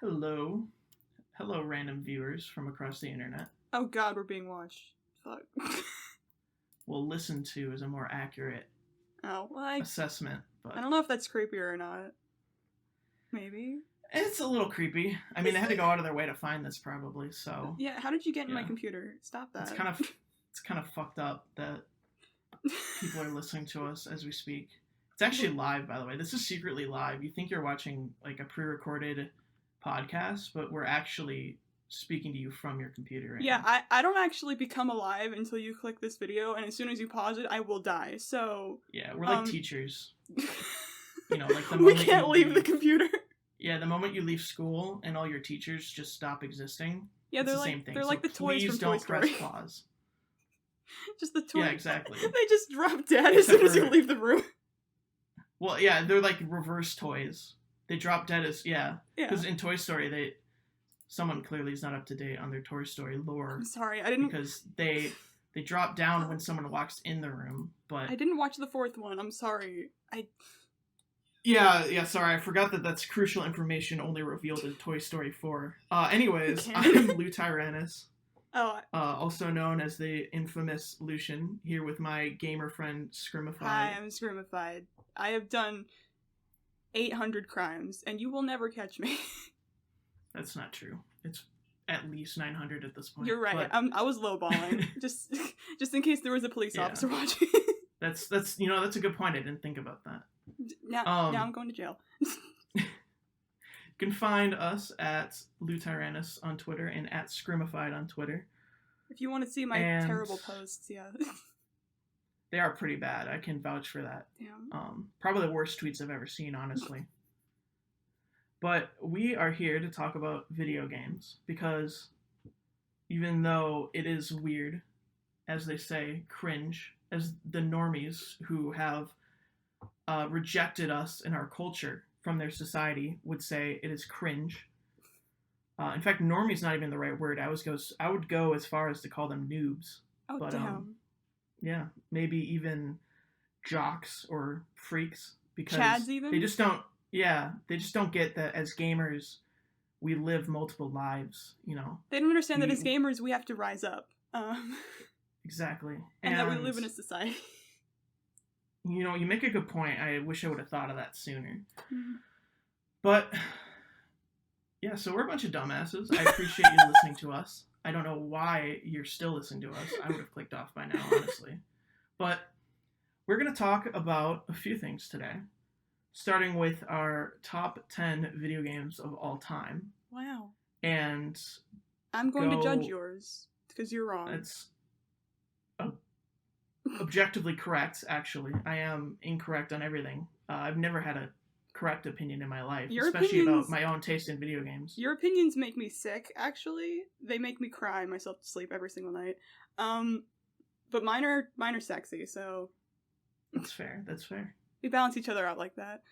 Hello. Hello, random viewers from across the internet. Oh god, we're being watched. Fuck. Well, listen to is a more accurate assessment. But I don't know if that's creepy or not. Maybe. It's a little creepy. I mean, they had to go out of their way to find this, probably. So yeah. How did you get in my computer? Stop that. It's kind of fucked up that people are listening to us as we speak. It's actually live, by the way. This is secretly live. You think you're watching like a pre-recorded podcast, but we're actually speaking to you from your computer right now. I don't actually become alive until you click this video, and as soon as you pause it, I will die. So yeah, we're like teachers. You know, like the moment we can't leave the computer. Yeah, the moment you leave school and all your teachers just stop existing. Yeah, they're the like same thing. They're so like the toys from Toy Story. Please don't press pause. Just the toys. Yeah, exactly. They just drop dead as soon as you leave the room. Well, yeah, they're like reverse toys. They drop dead as because in Toy Story someone clearly is not up to date on their Toy Story lore. I'm sorry, I didn't because they drop down when someone walks in the room. But I didn't watch the fourth one. I'm sorry. Yeah, sorry, I forgot that's crucial information only revealed in Toy Story 4. Anyways, I'm Lou Tyrannus, also known as the infamous Lucien, here with my gamer friend Scrimified. Hi, I'm Scrimified. I have done 800 crimes, and you will never catch me. That's not true. It's at least 900 at this point. You're right. But... I was lowballing, just in case there was a police officer watching. That's a good point. I didn't think about that. Now I'm going to jail. You can find us at Lou Tyrannus on Twitter and at Scrimified on Twitter. If you want to see my terrible posts, yeah. They are pretty bad. I can vouch for that. Yeah. Probably the worst tweets I've ever seen, honestly. But we are here to talk about video games because even though it is weird, as they say, cringe, as the normies who have rejected us in our culture from their society would say, it is cringe. In fact, normie is not even the right word. I would go as far as to call them noobs. Oh, but, damn. Yeah, maybe even jocks or freaks because Chads even? they just don't get that as gamers we live multiple lives, you know. They don't understand that as gamers we have to rise up. Exactly. And that we live in a society. You know, you make a good point. I wish I would have thought of that sooner. Mm-hmm. But yeah, so we're a bunch of dumbasses. I appreciate you listening to us. I don't know why you're still listening to us. I would have clicked off by now, honestly. But we're going to talk about a few things today, starting with our top 10 video games of all time. Wow. And I'm going to judge yours, because you're wrong. It's objectively correct, actually. I am incorrect on everything. I've never had a correct opinion in my life, especially about my own taste in video games. Your opinions make me sick, actually. They make me cry myself to sleep every single night. But mine are sexy, so... That's fair. We balance each other out like that.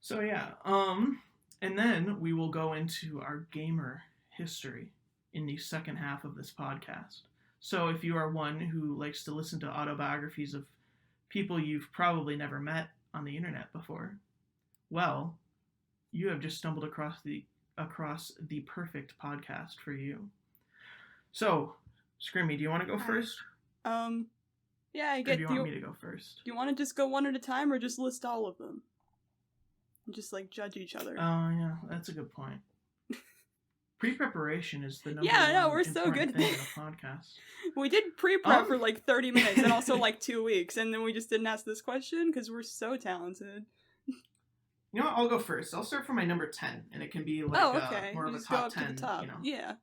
So yeah, and then we will go into our gamer history in the second half of this podcast. So if you are one who likes to listen to autobiographies of people you've probably never met on the internet before, well, you have just stumbled across the perfect podcast for you. So, Scrimmy, do you want to go first? Yeah, Or do you want me to go first? Do you want to just go one at a time, or just list all of them? And just, like, judge each other? Oh, yeah, that's a good point. Pre-preparation is the number we're so good thing in a podcast. We did pre-prep for like 30 minutes and also like 2 weeks, and then we just didn't ask this question because we're so talented. You know what? I'll go first. I'll start from my number 10, and it can be like more of a top 10. Top. You know. Yeah.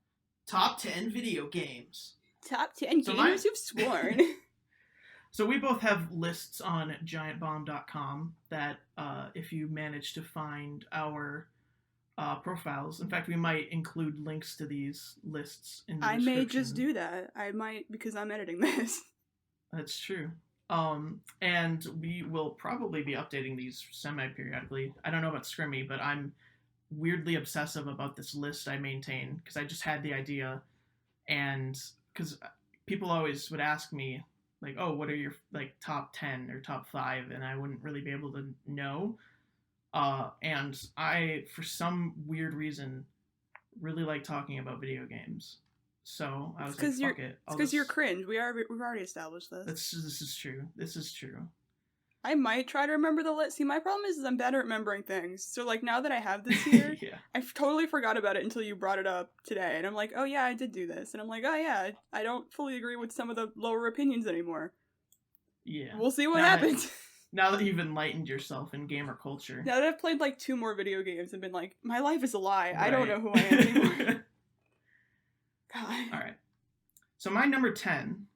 Top 10 video games. Top 10 gamers who've sworn. So we both have lists on giantbomb.com that if you manage to find our profiles. In fact, we might include links to these lists in the description. I may just do that. I might, because I'm editing this. That's true. And we will probably be updating these semi-periodically. I don't know about Scrimmy, but I'm weirdly obsessive about this list I maintain, because I just had the idea, and because people always would ask me, like, oh, what are your, like, top 10 or top 5, and I wouldn't really be able to know. And I, for some weird reason, really like talking about video games. So I was like, fuck it. It's because you're cringe. We've already established this. This is true. This is true. I might try to remember the list. See, my problem is I'm better at remembering things. So, like, now that I have this here, Yeah. I totally forgot about it until you brought it up today. And I'm like, oh yeah, I did do this. And I'm like, oh yeah, I don't fully agree with some of the lower opinions anymore. Yeah. We'll see what happens. Now that you've enlightened yourself in gamer culture. Now that I've played, like, 2 more video games and been like, my life is a lie. Right. I don't know who I am anymore. God. Alright. So my number 10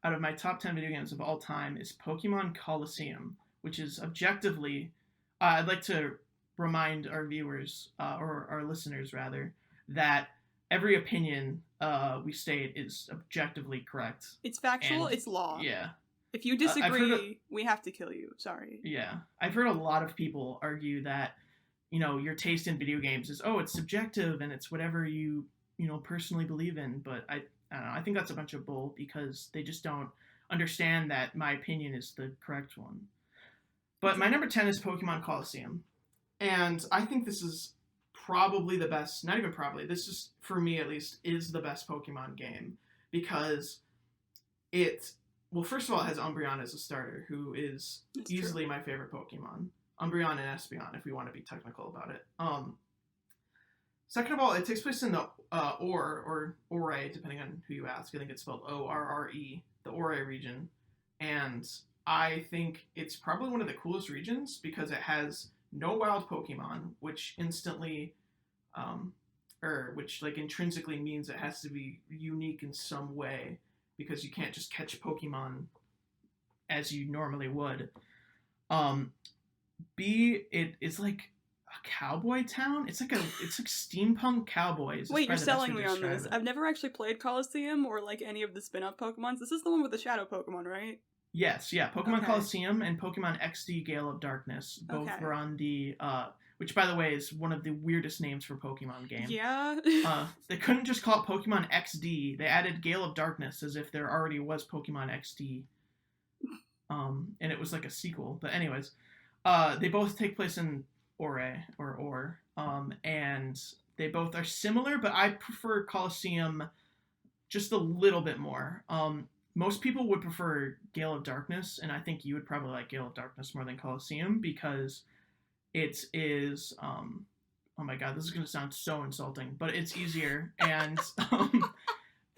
out of my top 10 video games of all time is Pokémon Colosseum, which is objectively, I'd like to remind our viewers, or our listeners rather, that every opinion we state is objectively correct. It's factual, it's law. Yeah. If you disagree, we have to kill you. Sorry. Yeah. I've heard a lot of people argue that, your taste in video games is, it's subjective and it's whatever you personally believe in. But I don't know. I think that's a bunch of bull because they just don't understand that my opinion is the correct one. But my number 10 is Pokemon Colosseum. And I think this is probably the best, not even probably, this is, for me at least, is the best Pokemon game. Because well, first of all, it has Umbreon as a starter, who is easily my favorite Pokemon. Umbreon and Espeon, if we want to be technical about it. Second of all, it takes place in the or depending on who you ask. I think it's spelled O-R-R-E, the Ore region. And I think it's probably one of the coolest regions because it has no wild Pokemon, which instantly, which intrinsically means it has to be unique in some way because you can't just catch Pokemon as you normally would. B, it is like a cowboy town. It's like steampunk cowboys. Wait, you're selling me on this. I've never actually played Colosseum or any of the spin-off Pokemons. This is the one with the shadow Pokemon, right? Yes, yeah. Pokemon Colosseum and Pokemon XD Gale of Darkness both were on the which by the way is one of the weirdest names for Pokemon game. Yeah. They couldn't just call it Pokemon XD. They added Gale of Darkness as if there already was Pokemon XD. And it was like a sequel. But anyways, they both take place in Ore, and they both are similar, but I prefer Colosseum just a little bit more. Most people would prefer Gale of Darkness, and I think you would probably like Gale of Darkness more than Colosseum because it is, oh my god, this is going to sound so insulting, but it's easier, and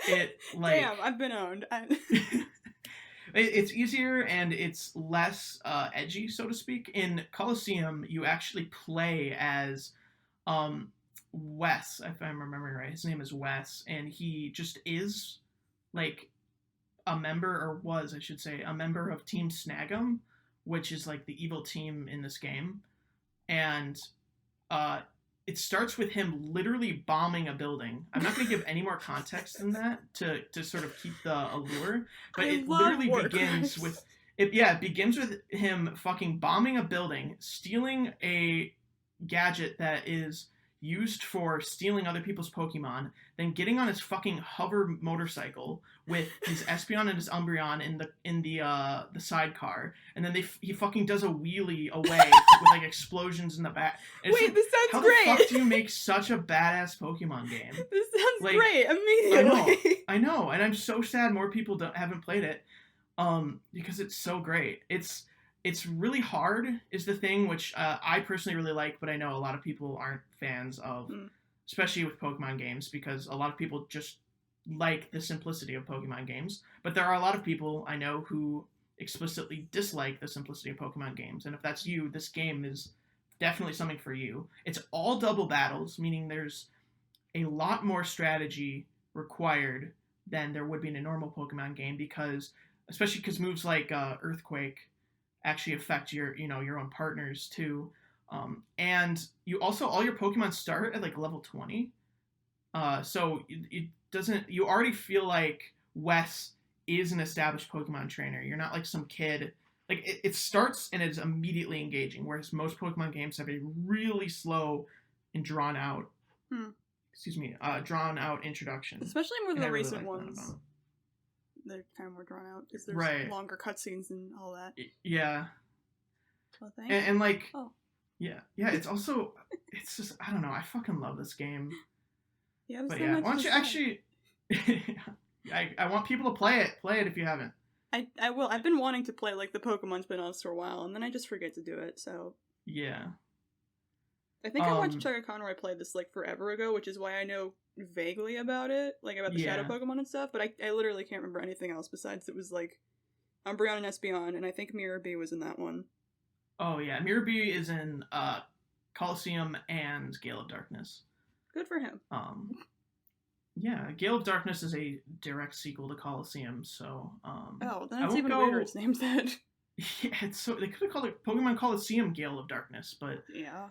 Damn, I've been owned. It's easier and it's less edgy, so to speak. In Colosseum, you actually play as Wes, if I'm remembering right. His name is Wes, and he just is a member, or was, I should say, a member of Team Snag'em, which is the evil team in this game. And it starts with him literally bombing a building. I'm not going to give any more context than that to sort of keep the allure, but it literally begins with it begins with him fucking bombing a building, stealing a gadget that is used for stealing other people's Pokemon, then getting on his fucking hover motorcycle with his Espeon and his Umbreon in the sidecar, and then he fucking does a wheelie away with explosions in the back. And wait, this sounds great. How the fuck do you make such a badass Pokemon game? This sounds great immediately. I know, and I'm so sad more people haven't played it, because it's so great. It's really hard is the thing, which I personally really like, but I know a lot of people aren't fans of, especially with Pokemon games, because a lot of people just like the simplicity of Pokemon games. But there are a lot of people I know who explicitly dislike the simplicity of Pokemon games. And if that's you, this game is definitely something for you. It's all double battles, meaning there's a lot more strategy required than there would be in a normal Pokemon game, especially because moves like Earthquake actually affect your own partners too, and you also, all your Pokemon start at level 20, so it doesn't, you already feel like Wes is an established Pokemon trainer. You're not some kid. It starts and it's immediately engaging, whereas most Pokemon games have a really slow and drawn out introduction, especially more than the recent ones. They're kind of more drawn out because there's longer cutscenes and all that. Yeah. Well, thanks. And Yeah. It's also, it's just, I don't know, I fucking love this game. Yeah, But so yeah, much why don't to you say. actually, I want people to play it if you haven't. I will. I've been wanting to play like the Pokemon spin-offs for a while, and then I just forget to do it. So Yeah. I think I watched Chugga Conroy play this like forever ago, which is why I know vaguely about it, like about the Shadow Yeah. Pokemon and stuff. But I literally can't remember anything else besides it was like Umbreon and Espeon, and I think Mirror B was in that one. Oh yeah, Mirror B is in Colosseum and Gale of Darkness. Good for him. Yeah, Gale of Darkness is a direct sequel to Colosseum, so Oh, that's even weirder. It's named that. Yeah, it's so they could have called it Pokemon Colosseum Gale of Darkness, but Yeah.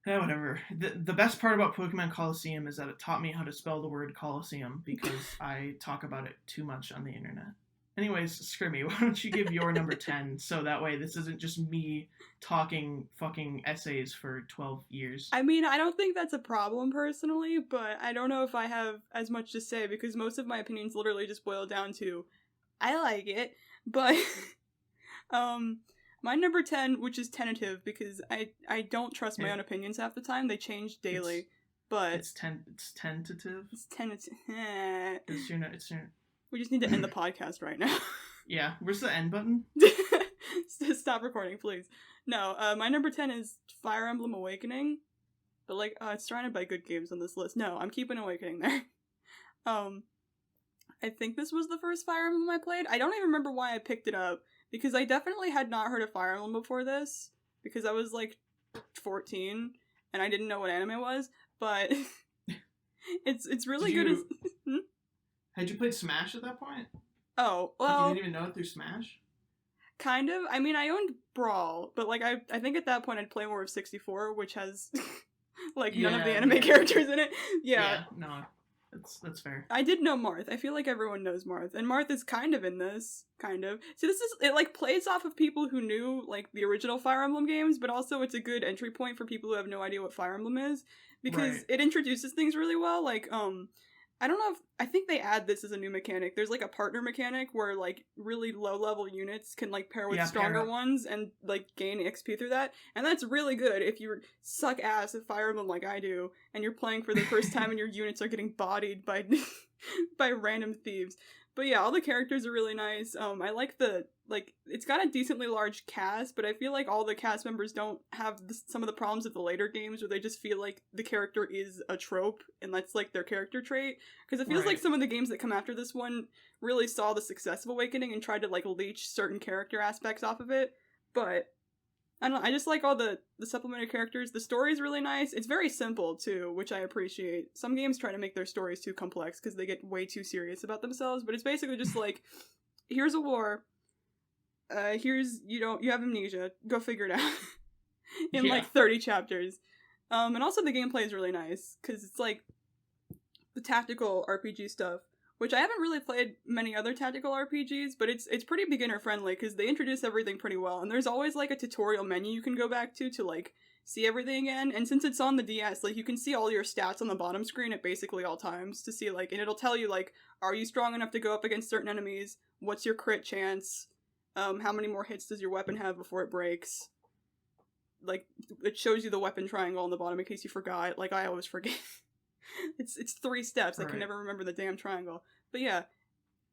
whatever. The best part about Pokemon Colosseum is that it taught me how to spell the word Colosseum because I talk about it too much on the internet. Anyways, Scrimmy, why don't you give your number 10 so that way this isn't just me talking fucking essays for 12 years. I mean, I don't think that's a problem personally, but I don't know if I have as much to say because most of my opinions literally just boil down to I like it, but my number 10, which is tentative because I don't trust my own opinions half the time. They change daily. But it's tentative. It's tentative. It's your We just need to end the podcast right now. Yeah, where's the end button? Stop recording, please. No, my number 10 is Fire Emblem Awakening. But like, it's surrounded by good games on this list. No, I'm keeping Awakening there. I think this was the first Fire Emblem I played. I don't even remember why I picked it up. Because I definitely had not heard of Fire Emblem before this. Because I was like 14. And I didn't know what anime was. But it's really good. Had you played Smash at that point? Oh, well... Like you didn't even know it through Smash? Kind of. I mean, I owned Brawl, but like I think at that point I'd play more of 64, which has like none of the anime characters in it. Yeah. No, that's fair. I did know Marth. I feel like everyone knows Marth, and Marth is kind of in this, kind of. So it like plays off of people who knew like the original Fire Emblem games, but also it's a good entry point for people who have no idea what Fire Emblem is because it introduces things really well. Like I don't know I think they add this as a new mechanic. There's like a partner mechanic where like really low level units can like pair with stronger ones and like gain XP through that. And that's really good if you suck ass at Fire Emblem like I do and you're playing for the first time and your units are getting bodied by by random thieves. But yeah, all the characters are really nice. I like it's got a decently large cast, but I feel like all the cast members don't have some of the problems of the later games where they just feel like the character is a trope and that's like their character trait. Because it feels like some of the games that come after this one really saw the success of Awakening and tried to like leech certain character aspects off of it. But I don't know, I just like all the supplementary characters. The story is really nice. It's very simple, too, which I appreciate. Some games try to make their stories too complex because they get way too serious about themselves, but it's basically just like, here's a war, you have amnesia, go figure it out. In like 30 chapters. And also the gameplay is really nice, because it's like the tactical RPG stuff, which I haven't really played many other tactical RPGs, but it's pretty beginner friendly because they introduce everything pretty well, and there's always like a tutorial menu you can go back to like see everything again. And since it's on the DS, like you can see all your stats on the bottom screen at basically all times to see like, and it'll tell you like, are you strong enough to go up against certain enemies? What's your crit chance? How many more hits does your weapon have before it breaks? Like it shows you the weapon triangle on the bottom in case you forgot. Like I always forget. It's 3 steps. I can never remember the damn triangle. But yeah,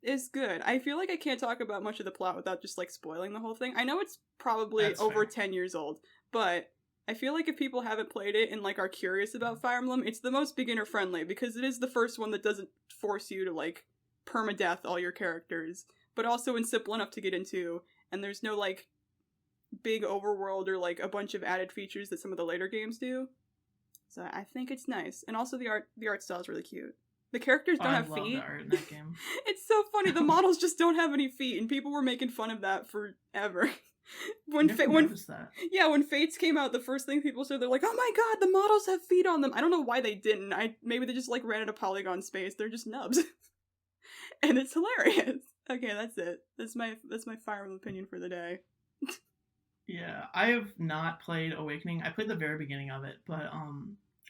it's good. I feel like I can't talk about much of the plot without just like spoiling the whole thing. I know it's probably over 10 years old, but I feel like if people haven't played it and like are curious about Fire Emblem, it's the most beginner friendly because it is the first one that doesn't force you to like permadeath all your characters, but also it's simple enough to get into, and there's no like big overworld or like a bunch of added features that some of the later games do. So I think it's nice. And also the art style is really cute. The characters don't have feet. I love the art in that game. It's so funny. The models just don't have any feet, and people were making fun of that forever. When Fates came out, the first thing people said, they're like, "Oh my god, the models have feet on them." I don't know why they didn't. Maybe they just like ran out of polygon space. They're just nubs. And it's hilarious. Okay, that's it. That's my Fire Emblem opinion for the day. Yeah, I have not played Awakening. I played the very beginning of it, but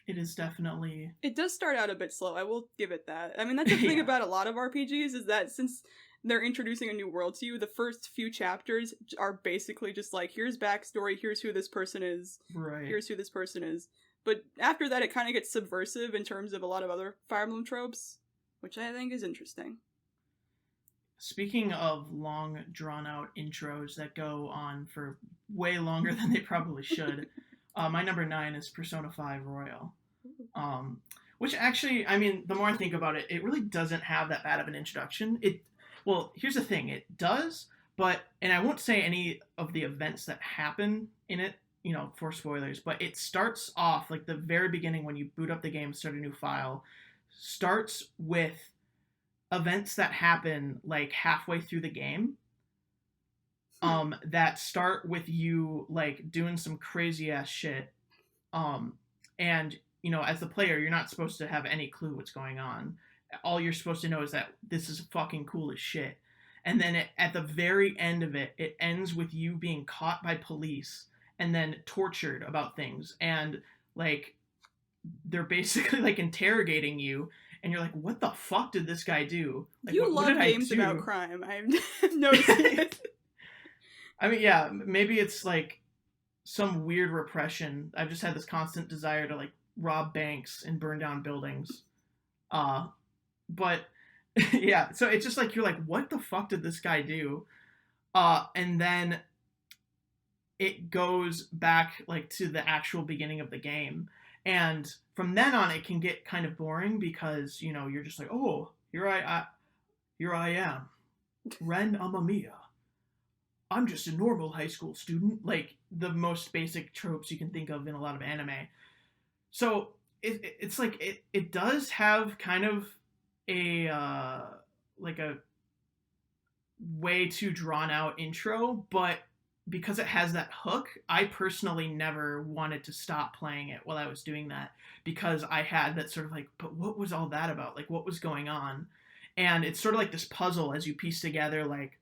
it is definitely... It does start out a bit slow, I will give it that. I mean, that's the thing about a lot of RPGs, is that since they're introducing a new world to you, the first few chapters are basically just like, here's backstory, here's who this person is, Right. here's who this person is. But after that, it kind of gets subversive in terms of a lot of other Fire Emblem tropes, which I think is interesting. Speaking of long, drawn-out intros that go on for way longer than they probably should, my number 9 is Persona 5 Royal. Which actually, I mean, the more I think about it, it really doesn't have that bad of an introduction. Well, here's the thing, it does, but, and I won't say any of the events that happen in it, you know, for spoilers, but it starts off, like the very beginning when you boot up the game, start a new file, starts with events that happen like halfway through the game, that start with you like doing some crazy ass shit, and you know, as the player, you're not supposed to have any clue what's going on. All you're supposed to know is that this is fucking cool as shit. And then at the very end of it, it ends with you being caught by police and then tortured about things. And like, they're basically like interrogating you. And you're like, what the fuck did this guy do? Like, you love games about crime. I've noticed it. I mean, yeah, maybe it's like some weird repression. I've just had this constant desire to like rob banks and burn down buildings. But yeah, so it's just like, you're like, what the fuck did this guy do? And then it goes back like to the actual beginning of the game. And from then on, it can get kind of boring because, you know, you're just like, oh, here I am, Ren Amamiya. I'm just a normal high school student. Like, the most basic tropes you can think of in a lot of anime. So it's like, it does have kind of a, like a way too drawn out intro, but because it has that hook, I personally never wanted to stop playing it while I was doing that, because I had that sort of like, but what was all that about? Like, what was going on? And it's sort of like this puzzle as you piece together, like,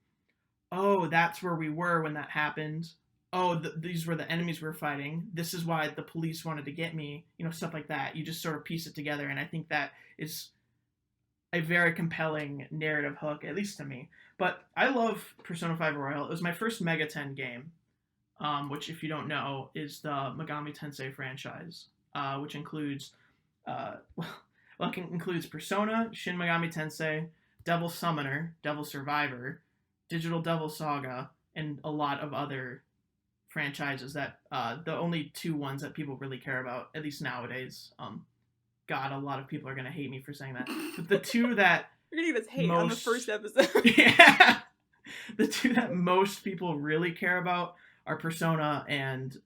oh, that's where we were when that happened. Oh, these were the enemies we were fighting. This is why the police wanted to get me. You know, stuff like that. You just sort of piece it together, and I think that is a very compelling narrative hook, at least to me. But I love Persona 5 Royal. It was my first Mega 10 game, which, if you don't know, is the Megami Tensei franchise, which includes, it includes Persona, Shin Megami Tensei, Devil Summoner, Devil Survivor, Digital Devil Saga, and a lot of other franchises that, the only two ones that people really care about, at least nowadays. God, a lot of people are going to hate me for saying that. But the two that... You're going to get us hate on the first episode. Yeah! The two that most people really care about are Persona and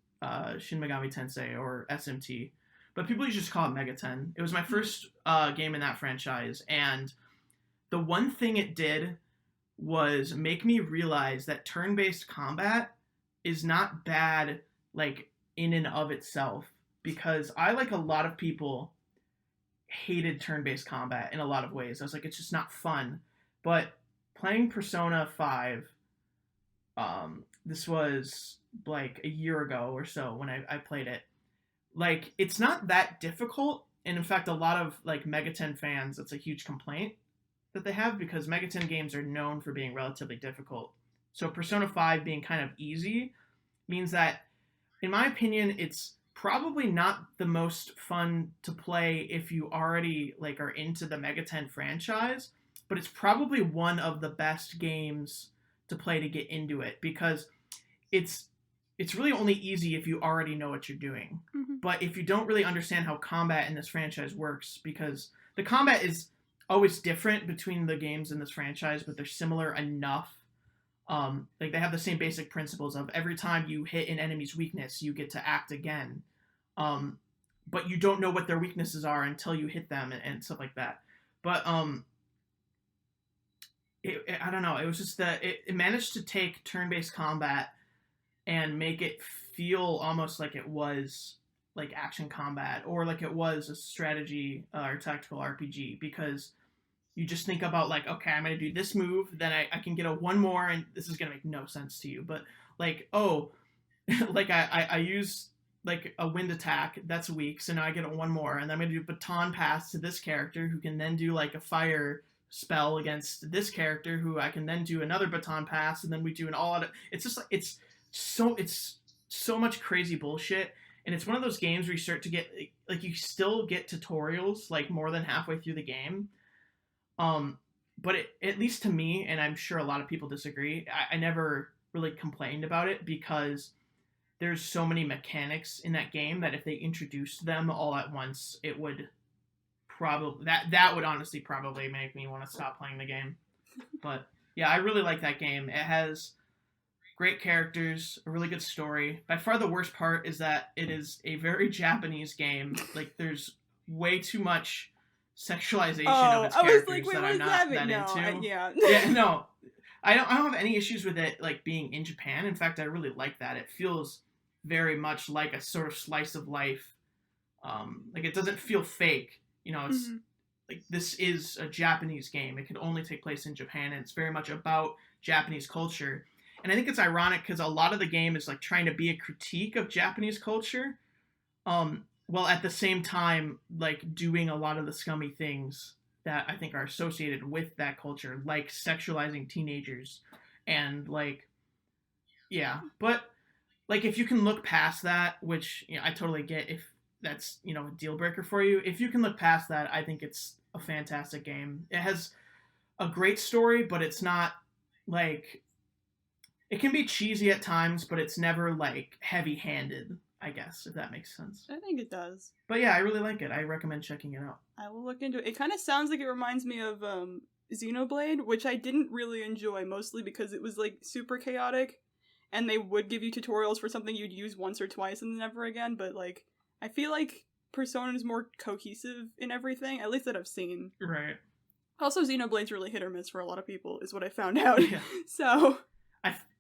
Shin Megami Tensei, or SMT. But people usually just call it Mega 10. It was my first game in that franchise, and the one thing it did was make me realize that turn-based combat is not bad, like, in and of itself. Because I, like a lot of people, hated turn-based combat in a lot of ways. I was like, it's just not fun. But playing Persona 5, this was like a year ago or so when I played it, like, it's not that difficult. And in fact, a lot of like Mega 10 fans, that's a huge complaint that they have, because Mega 10 games are known for being relatively difficult. So Persona 5 being kind of easy means that, in my opinion, it's probably not the most fun to play if you already like are into the Mega 10 franchise, but it's probably one of the best games to play to get into it, because it's really only easy if you already know what you're doing. Mm-hmm. But if you don't really understand how combat in this franchise works, because the combat is always different between the games in this franchise, but they're similar enough. Like, they have the same basic principles of every time you hit an enemy's weakness, you get to act again. But you don't know what their weaknesses are until you hit them and stuff like that. But I don't know. It was just that it managed to take turn-based combat and make it feel almost like it was like action combat, or like it was a strategy or tactical RPG, because you just think about like, okay, I'm going to do this move, then I can get a one more, and this is going to make no sense to you. But like, oh, like I use like a wind attack that's weak, so now I get a one more, and then I'm going to do baton pass to this character who can then do like a fire spell against this character who I can then do another baton pass, and then we do an all out. It's just like it's so much crazy bullshit, and it's one of those games where you start to get like you still get tutorials like more than halfway through the game. But at least to me, and I'm sure a lot of people disagree, I never really complained about it because there's so many mechanics in that game that if they introduced them all at once, it would probably that would honestly probably make me want to stop playing the game. But yeah, I really like that game. It has great characters, a really good story. By far the worst part is that it is a very Japanese game. Like there's way too much sexualization of its characters that I'm not that into. Yeah, no. I don't have any issues with it like being in Japan. In fact, I really like that. It feels very much like a sort of slice of life. Like it doesn't feel fake. You know, it's like this is a Japanese game. It can only take place in Japan, and it's very much about Japanese culture. And I think it's ironic because a lot of the game is like trying to be a critique of Japanese culture, while at the same time like doing a lot of the scummy things that I think are associated with that culture, like sexualizing teenagers and like, yeah. But like if you can look past that, which you know, I totally get if that's, you know, a deal breaker for you. If you can look past that, I think it's a fantastic game. It has a great story, but it's not like, it can be cheesy at times, but it's never like heavy-handed, I guess, if that makes sense. I think it does. But yeah, I really like it. I recommend checking it out. I will look into it. It kind of sounds like it reminds me of Xenoblade, which I didn't really enjoy, mostly because it was like super chaotic, and they would give you tutorials for something you'd use once or twice and then never again, but like, I feel like Persona is more cohesive in everything, at least that I've seen. Right. Also, Xenoblade's really hit or miss for a lot of people, is what I found out. Yeah. So...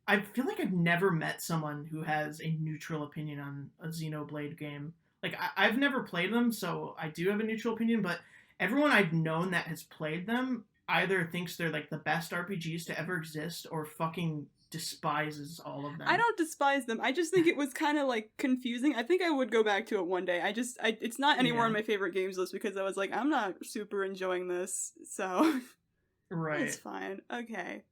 I feel like I've never met someone who has a neutral opinion on a Xenoblade game. Like, I've never played them, so I do have a neutral opinion, but everyone I've known that has played them either thinks they're, like, the best RPGs to ever exist or fucking despises all of them. I don't despise them. I just think it was kind of, like, confusing. I think I would go back to it one day. It's not anywhere on my favorite games list because I was like, I'm not super enjoying this, so... Right. It's fine. Okay.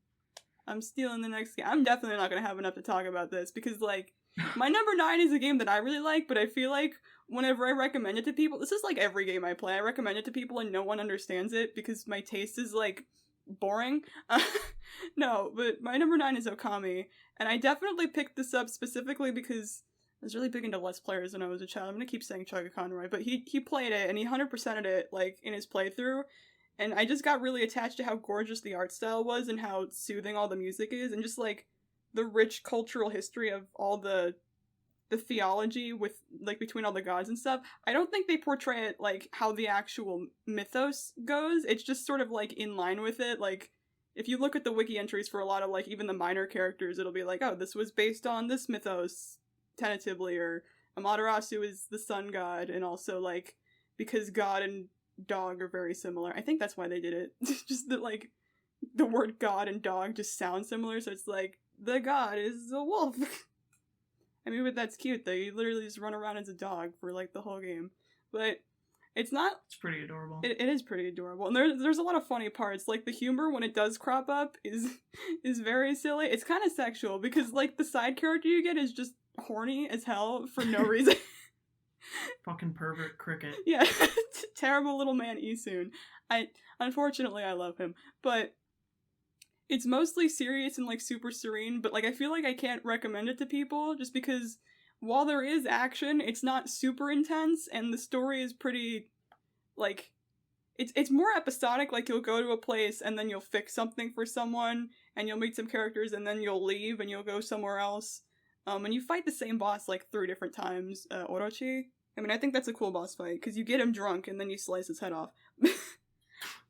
I'm stealing the next game. I'm definitely not going to have enough to talk about this because, like, my number 9 is a game that I really like, but I feel like whenever I recommend it to people, this is like every game I play, I recommend it to people and no one understands it because my taste is, like, boring. No, but my number 9 is Okami, and I definitely picked this up specifically because I was really big into Let's Players when I was a child. I'm going to keep saying Chugga Conroy, but he played it, and he 100%ed it, like, in his playthrough. And I just got really attached to how gorgeous the art style was and how soothing all the music is and just, like, the rich cultural history of all the theology with, like, between all the gods and stuff. I don't think they portray it, like, how the actual mythos goes. It's just sort of, like, in line with it. Like, if you look at the wiki entries for a lot of, like, even the minor characters, it'll be like, oh, this was based on this mythos, tentatively, or Amaterasu is the sun god, and also, like, because God and dog are very similar. I think that's why they did it. Just that, like, the word god and dog just sound similar, so it's like, the god is a wolf. I mean, but that's cute, though. You literally just run around as a dog for, like, the whole game. But it's not... It's pretty adorable. It is pretty adorable. And there's a lot of funny parts. Like, the humor, when it does crop up, is very silly. It's kind of sexual, because, like, the side character you get is just horny as hell for no reason. Fucking pervert cricket. Yeah, terrible little man Isoon. Unfortunately, I love him, but it's mostly serious and, like, super serene, but, like, I feel like I can't recommend it to people just because while there is action, it's not super intense, and the story is pretty, like, it's more episodic. Like, you'll go to a place, and then you'll fix something for someone, and you'll meet some characters, and then you'll leave, and you'll go somewhere else. And you fight the same boss, like, 3 different times, Orochi. I mean, I think that's a cool boss fight, because you get him drunk, and then you slice his head off.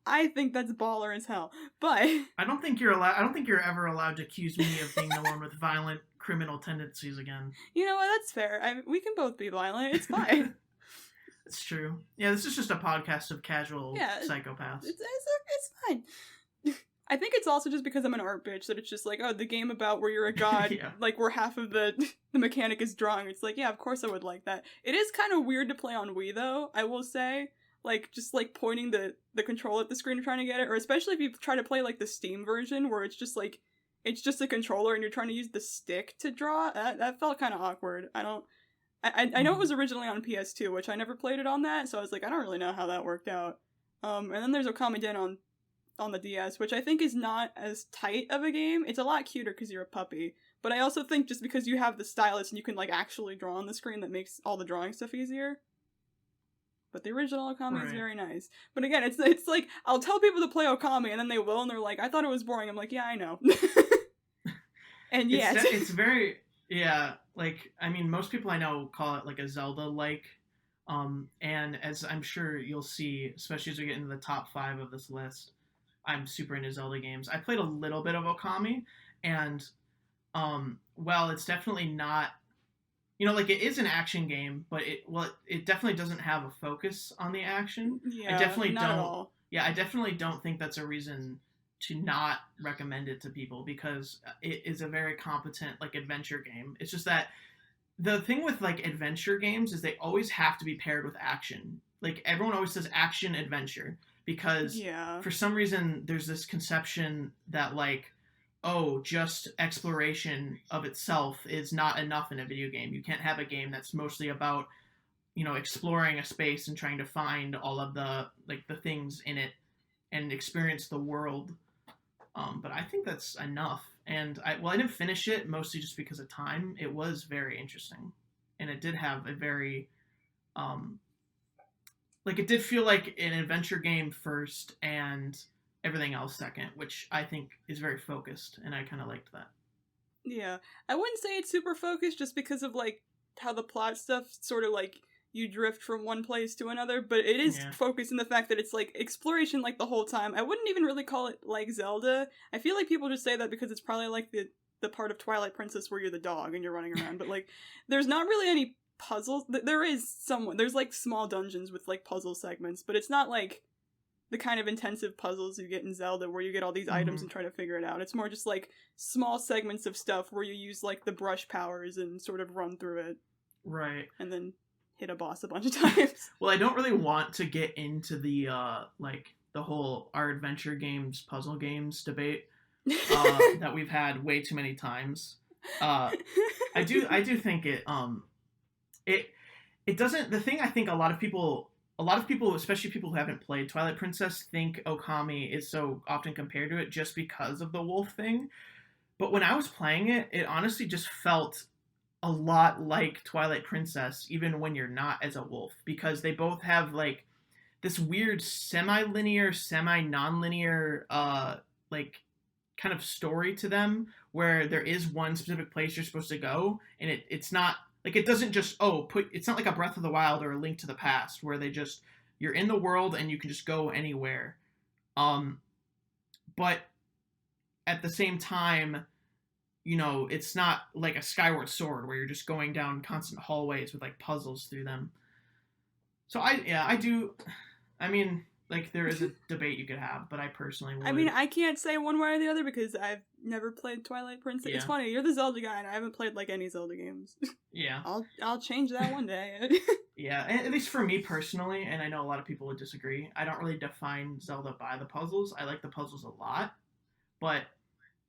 I think that's baller as hell, but... I don't think you're ever allowed to accuse me of being the one with violent criminal tendencies again. You know what, that's fair. We can both be violent, it's fine. It's true. Yeah, this is just a podcast of casual psychopaths. It's fine. I think it's also just because I'm an art bitch that it's just like, oh, the game about where you're a god, yeah. Like, where half of the mechanic is drawing. It's like, yeah, of course I would like that. It is kind of weird to play on Wii, though, I will say. like just like pointing the controller at the screen and trying to get it, or especially if you try to play like the Steam version where it's just a controller and you're trying to use the stick to draw. That felt kind of awkward. I know it was originally on PS2, which I never played it on that, so I was like, I don't really know how that worked out. And then there's Okami Den on the DS, which I think is not as tight of a game. It's a lot cuter because you're a puppy. But I also think just because you have the stylus and you can like actually draw on the screen, that makes all the drawing stuff easier. But the original Okami is very nice. But again, it's like, I'll tell people to play Okami, and then they will, and they're like, I thought it was boring. I'm like, yeah, I know. And yeah. It's very, yeah, like, I mean, most people I know call it like a Zelda-like. And as I'm sure you'll see, especially as we get into the top 5 of this list, I'm super into Zelda games. I played a little bit of Okami, and while it's definitely not, like it is an action game, but it definitely doesn't have a focus on the action. Yeah, I definitely not don't. At all. Yeah, I definitely don't think that's a reason to not recommend it to people, because it is a very competent like adventure game. It's just that the thing with like adventure games is they always have to be paired with action. Like everyone always says action adventure, because for some reason there's this conception that like, oh, just exploration of itself is not enough in a video game. You can't have a game that's mostly about, exploring a space and trying to find all of the things in it and experience the world. But I think that's enough. And I didn't finish it mostly just because of time. It was very interesting, and it did have a very, it did feel like an adventure game first and everything else second, which I think is very focused, and I kind of liked that. Yeah, I wouldn't say it's super focused just because of like how the plot stuff sort of like you drift from one place to another, but it is focused in the fact that it's like exploration like the whole time. I wouldn't even really call it like Zelda. I feel like people just say that because it's probably like the part of Twilight Princess where you're the dog and you're running around, but like there's not really any puzzles. There's like small dungeons with like puzzle segments, but it's not like the kind of intensive puzzles you get in Zelda where you get all these items and try to figure it out. It's more just like small segments of stuff where you use like the brush powers and sort of run through it. Right. And then hit a boss a bunch of times. Well, I don't really want to get into the the whole our adventure games, puzzle games debate that we've had way too many times. I do think it doesn't. The thing I think a lot of people, especially people who haven't played Twilight Princess, think Okami is so often compared to it just because of the wolf thing. But when I was playing it, it honestly just felt a lot like Twilight Princess, even when you're not as a wolf, because they both have like this weird semi-linear, semi-non-linear kind of story to them, where there is one specific place you're supposed to go, and it's not like, it doesn't just it's not like a Breath of the Wild or a Link to the Past where you're in the world and you can just go anywhere. But at the same time, it's not like a Skyward Sword where you're just going down constant hallways with like puzzles through them. So I do. I mean, like, there is a debate you could have, but I personally would. I mean, I can't say one way or the other because I've never played Twilight Princess. Yeah. It's funny, you're the Zelda guy, and I haven't played like any Zelda games. Yeah. I'll change that one day. Yeah, at least for me personally, and I know a lot of people would disagree, I don't really define Zelda by the puzzles. I like the puzzles a lot, but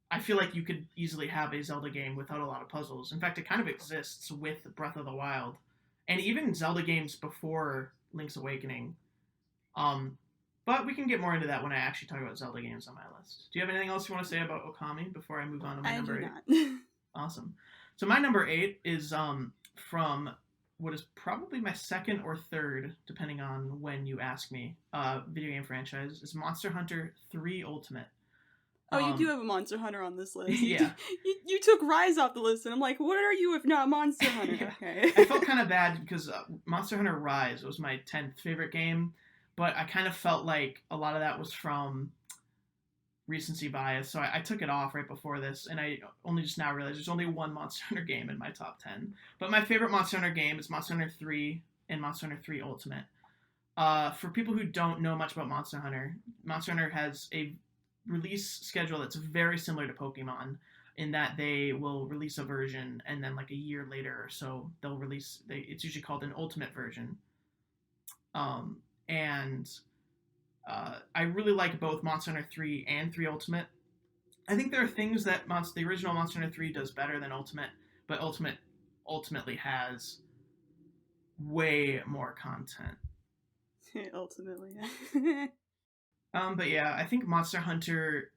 I feel like you could easily have a Zelda game without a lot of puzzles. In fact, it kind of exists with Breath of the Wild, and even Zelda games before Link's Awakening. But we can get more into that when I actually talk about Zelda games on my list. Do you have anything else you want to say about Okami before I move on to my number 8? Not. Awesome. So my number 8 is from what is probably my second or third, depending on when you ask me, video game franchise, is Monster Hunter 3 Ultimate. Oh, you do have a Monster Hunter on this list. Yeah. You took Rise off the list, and I'm like, what are you if not Monster Hunter? Yeah. Okay. I felt kind of bad because Monster Hunter Rise was my 10th favorite game, but I kind of felt like a lot of that was from recency bias, so I took it off right before this, and I only just now realized there's only one Monster Hunter game in my top 10. But my favorite Monster Hunter game is Monster Hunter 3 and Monster Hunter 3 Ultimate. For people who don't know much about Monster Hunter has a release schedule that's very similar to Pokemon, in that they will release a version and then like a year later or so they'll release it's usually called an ultimate version, and I really like both Monster Hunter 3 and 3 Ultimate. I think there are things that the original Monster Hunter 3 does better than Ultimate, but Ultimate ultimately has way more content. Ultimately. But yeah, I think Monster Hunter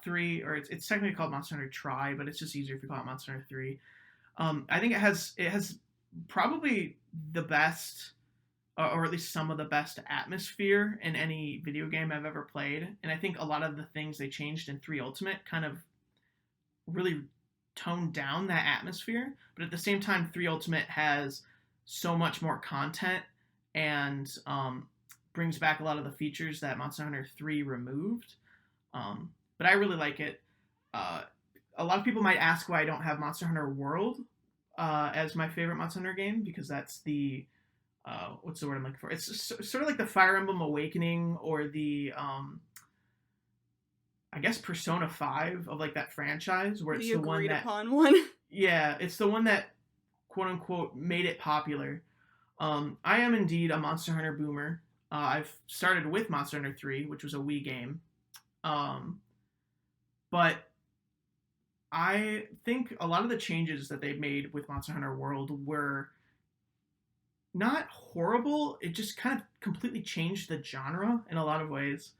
3, or it's technically called Monster Hunter Tri, but it's just easier if you call it Monster Hunter 3. I think it has probably the best, or at least some of the best atmosphere in any video game I've ever played. And I think a lot of the things they changed in 3 Ultimate kind of really toned down that atmosphere. But at the same time, 3 Ultimate has so much more content and brings back a lot of the features that Monster Hunter 3 removed. But I really like it. A lot of people might ask why I don't have Monster Hunter World as my favorite Monster Hunter game, because that's the what's the word I'm looking for? It's sort of like the Fire Emblem Awakening, or the I guess Persona 5 of like that franchise, where it's the one that upon one. Yeah, it's the one that quote unquote made it popular. I am indeed a Monster Hunter boomer. I've started with Monster Hunter 3, which was a Wii game. But I think a lot of the changes that they made with Monster Hunter World were not horrible. It just kind of completely changed the genre in a lot of ways.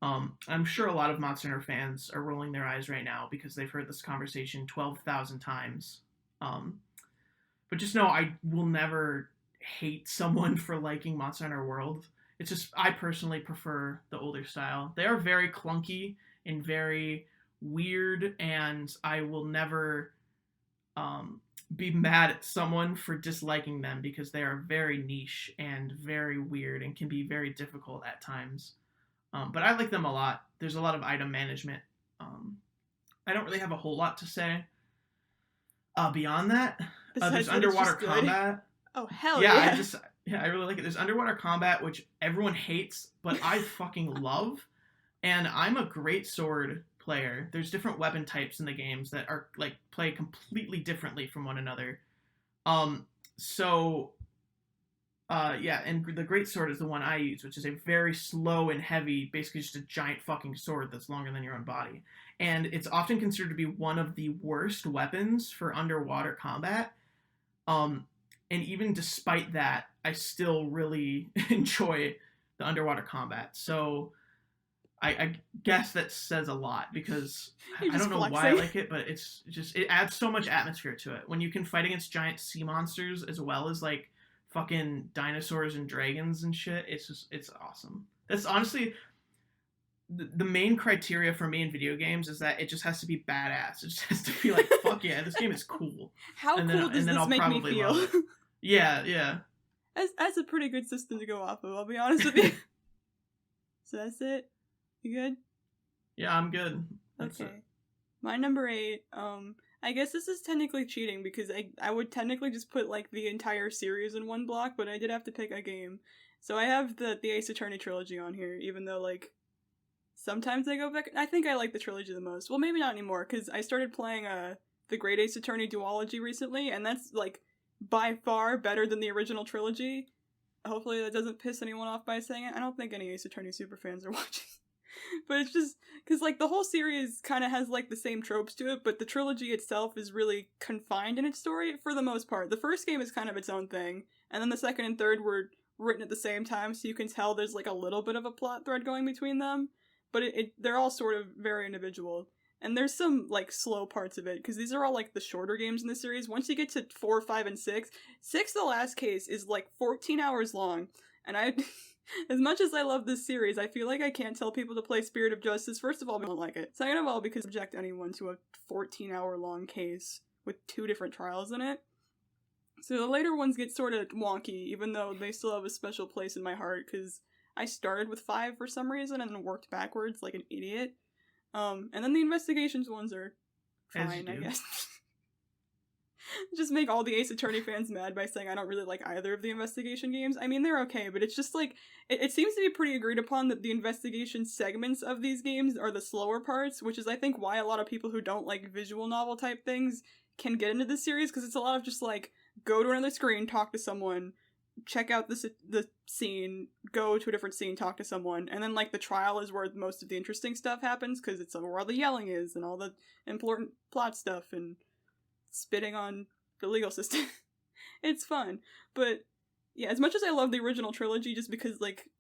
I'm sure a lot of Monster Hunter fans are rolling their eyes right now because they've heard this conversation 12,000 times. But just know I will never hate someone for liking Monster Hunter World. It's just, I personally prefer the older style. They are very clunky and very weird, and I will never be mad at someone for disliking them, because they are very niche and very weird and can be very difficult at times. But I like them a lot. There's a lot of item management. I don't really have a whole lot to say beyond that. There's underwater combat. Oh, hell yeah. I really like it. There's underwater combat, which everyone hates, but I fucking love. And I'm a great sword player. There's different weapon types in the games that are like play completely differently from one another. And the great sword is the one I use, which is a very slow and heavy, basically just a giant fucking sword that's longer than your own body. And it's often considered to be one of the worst weapons for underwater combat. And even despite that, I still really enjoy the underwater combat. So I guess that says a lot, because I don't know why I like it, but it adds so much atmosphere to it. When you can fight against giant sea monsters as well as like fucking dinosaurs and dragons and shit, it's awesome. That's honestly the main criteria for me in video games, is that it just has to be badass. It just has to be like, fuck yeah, this game is cool. How cool does this make me feel? Yeah. That's a pretty good system to go off of, I'll be honest with you. So that's it? You good? Yeah, I'm good. That's okay. My number 8, I guess this is technically cheating, because I would technically just put like the entire series in one block, but I did have to pick a game. So I have the Ace Attorney Trilogy on here, even though like sometimes I go back. I think I like the trilogy the most. Well, maybe not anymore, because I started playing the Great Ace Attorney Duology recently, and that's like by far better than the original trilogy. Hopefully that doesn't piss anyone off by saying it. I don't think any Ace Attorney superfans are watching. But it's just because like the whole series kind of has like the same tropes to it, but the trilogy itself is really confined in its story for the most part. The first game is kind of its own thing, and then the second and third were written at the same time, so you can tell there's like a little bit of a plot thread going between them, but they're all sort of very individual. And there's some like slow parts of it, because these are all like the shorter games in the series. Once you get to 4, 5, and 6, the last case is like 14 hours long, and I as much as I love this series, I feel like I can't tell people to play Spirit of Justice. First of all, I don't like it. Second of all, because I subject anyone to a 14-hour long case with 2 different trials in it. So the later ones get sort of wonky, even though they still have a special place in my heart, because I started with 5 for some reason and then worked backwards like an idiot. And then the investigations ones are fine, I guess. Just make all the Ace Attorney fans mad by saying I don't really like either of the investigation games. I mean, they're okay, but it's just like, it seems to be pretty agreed upon that the investigation segments of these games are the slower parts, which is I think why a lot of people who don't like visual novel type things can get into this series, because it's a lot of just like, go to another screen, talk to someone, check out the scene, go to a different scene, talk to someone, and then like the trial is where most of the interesting stuff happens because it's where all the yelling is and all the important plot stuff and spitting on the legal system. It's fun, but yeah, as much as I love the original trilogy, just because like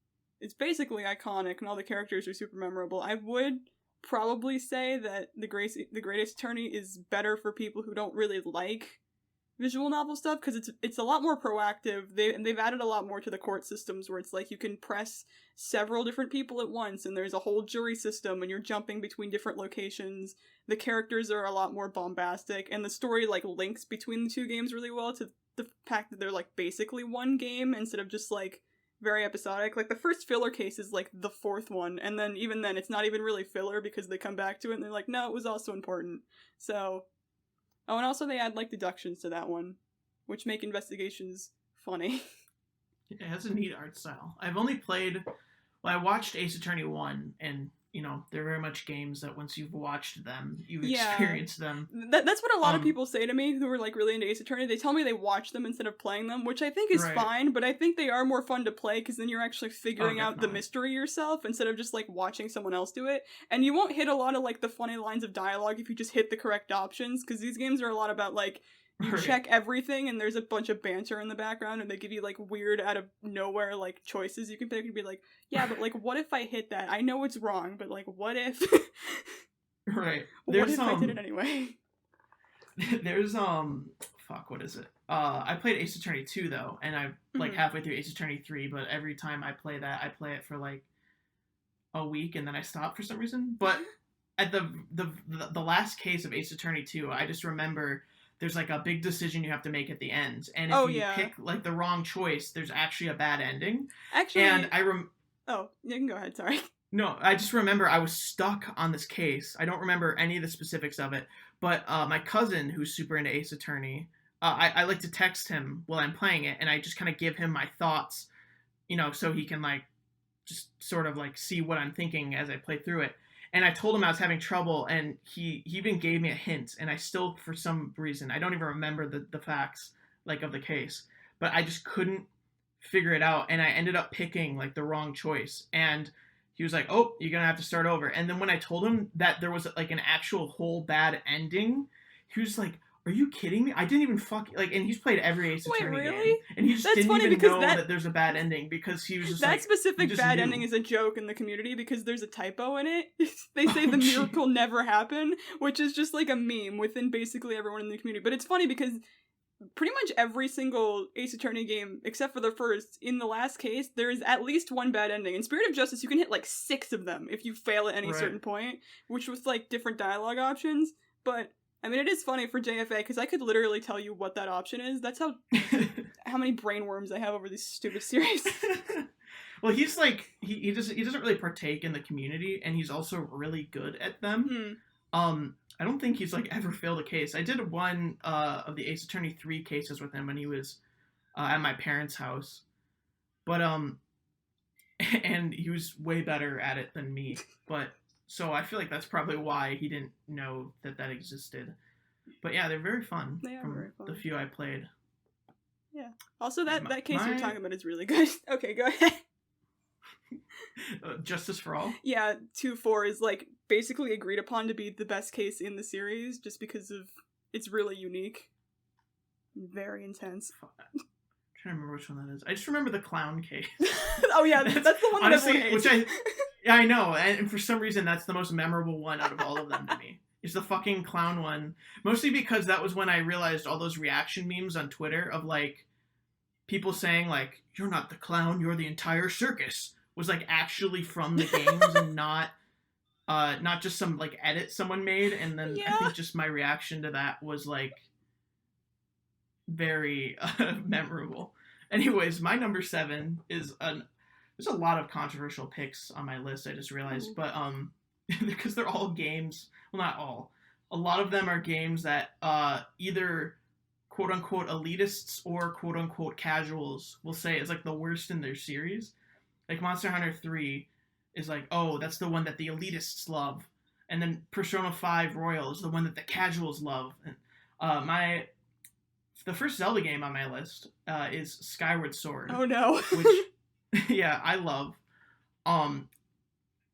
it's basically iconic and all the characters are super memorable, I would probably say that the Greatest Attorney is better for people who don't really like visual novel stuff, because it's a lot more proactive. They've added a lot more to the court systems, where it's like you can press several different people at once, and there's a whole jury system, and you're jumping between different locations. The characters are a lot more bombastic, and the story like links between the two games really well, to the fact that they're like basically one game instead of just like very episodic. Like the first filler case is like the fourth one, and then even then it's not even really filler because they come back to it and they're like, no, it was also important. So, oh, and also they add like deductions to that one, which make investigations funny. It has a neat art style. I've only played, well, I watched Ace Attorney 1, and you know, they're very much games that once you've watched them, you've experienced them. That's what a lot of people say to me who are like really into Ace Attorney. They tell me they watch them instead of playing them, which I think is fine, but I think they are more fun to play because then you're actually figuring out the mystery yourself instead of just like watching someone else do it. And you won't hit a lot of like the funny lines of dialogue if you just hit the correct options, because these games are a lot about like you check everything and there's a bunch of banter in the background and they give you like weird out of nowhere like choices you can pick and be like, yeah, but like what if I hit that? I know it's wrong, but like what if Right. What if I did it anyway? There's fuck, what is it? I played Ace Attorney 2 though, and I'm like halfway through Ace Attorney 3, but every time I play that, I play it for like a week and then I stop for some reason. But at the last case of Ace Attorney 2, I just remember there's like a big decision you have to make at the end, and if you pick like the wrong choice, there's actually a bad ending. Actually, and oh, you can go ahead. Sorry. No, I just remember I was stuck on this case. I don't remember any of the specifics of it, but my cousin, who's super into Ace Attorney, I like to text him while I'm playing it, and I just kind of give him my thoughts, you know, so he can like just sort of like see what I'm thinking as I play through it. And I told him I was having trouble, and he even gave me a hint, and I still, for some reason, I don't even remember the facts, like, of the case, but I just couldn't figure it out, and I ended up picking, like, the wrong choice, and he was like, oh, you're gonna have to start over. And then when I told him that there was, like, an actual whole bad ending, he was like, are you kidding me? I didn't even and he's played every Ace Attorney game. And he just didn't even know that there's a bad ending, because he was just that specific bad ending is a joke in the community because there's a typo in it. They say the miracle never happened, which is just like a meme within basically everyone in the community. But it's funny because pretty much every single Ace Attorney game, except for the first, in the last case, there is at least one bad ending. In Spirit of Justice, you can hit like 6 of them if you fail at any certain point, which was like different dialogue options. But I mean, it is funny for JFA, because I could literally tell you what that option is. That's how many brainworms I have over these stupid series. Well, he's like, he doesn't really partake in the community, and he's also really good at them. I don't think he's like ever failed a case. I did one of the Ace Attorney 3 cases with him when he was at my parents' house. But and he was way better at it than me. But so I feel like that's probably why he didn't know that existed. But yeah, they're very fun. They are very fun. The few I played. Yeah. Also, that case you're talking about is really good. Okay, go ahead. Justice for All? Yeah, 2-4 is like basically agreed upon to be the best case in the series just because of it's really unique. Very intense. I'm trying to remember which one that is. I just remember the clown case. Oh yeah, that's the one that honestly, everyone hates. Yeah, I know, and for some reason that's the most memorable one out of all of them to me. It's the fucking clown one. Mostly because that was when I realized all those reaction memes on Twitter of like people saying like, you're not the clown, you're the entire circus, was like actually from the games and not just some like edit someone made. And then I think just my reaction to that was like very memorable. Anyways, my number 7 is there's a lot of controversial picks on my list, I just realized, but because they're all games, well, not all, a lot of them are games that either quote-unquote elitists or quote-unquote casuals will say is like the worst in their series. Like Monster Hunter 3 is like, oh, that's the one that the elitists love, and then Persona 5 Royal is the one that the casuals love. And my the first Zelda game on my list is Skyward Sword. Oh no. Which, yeah, I love.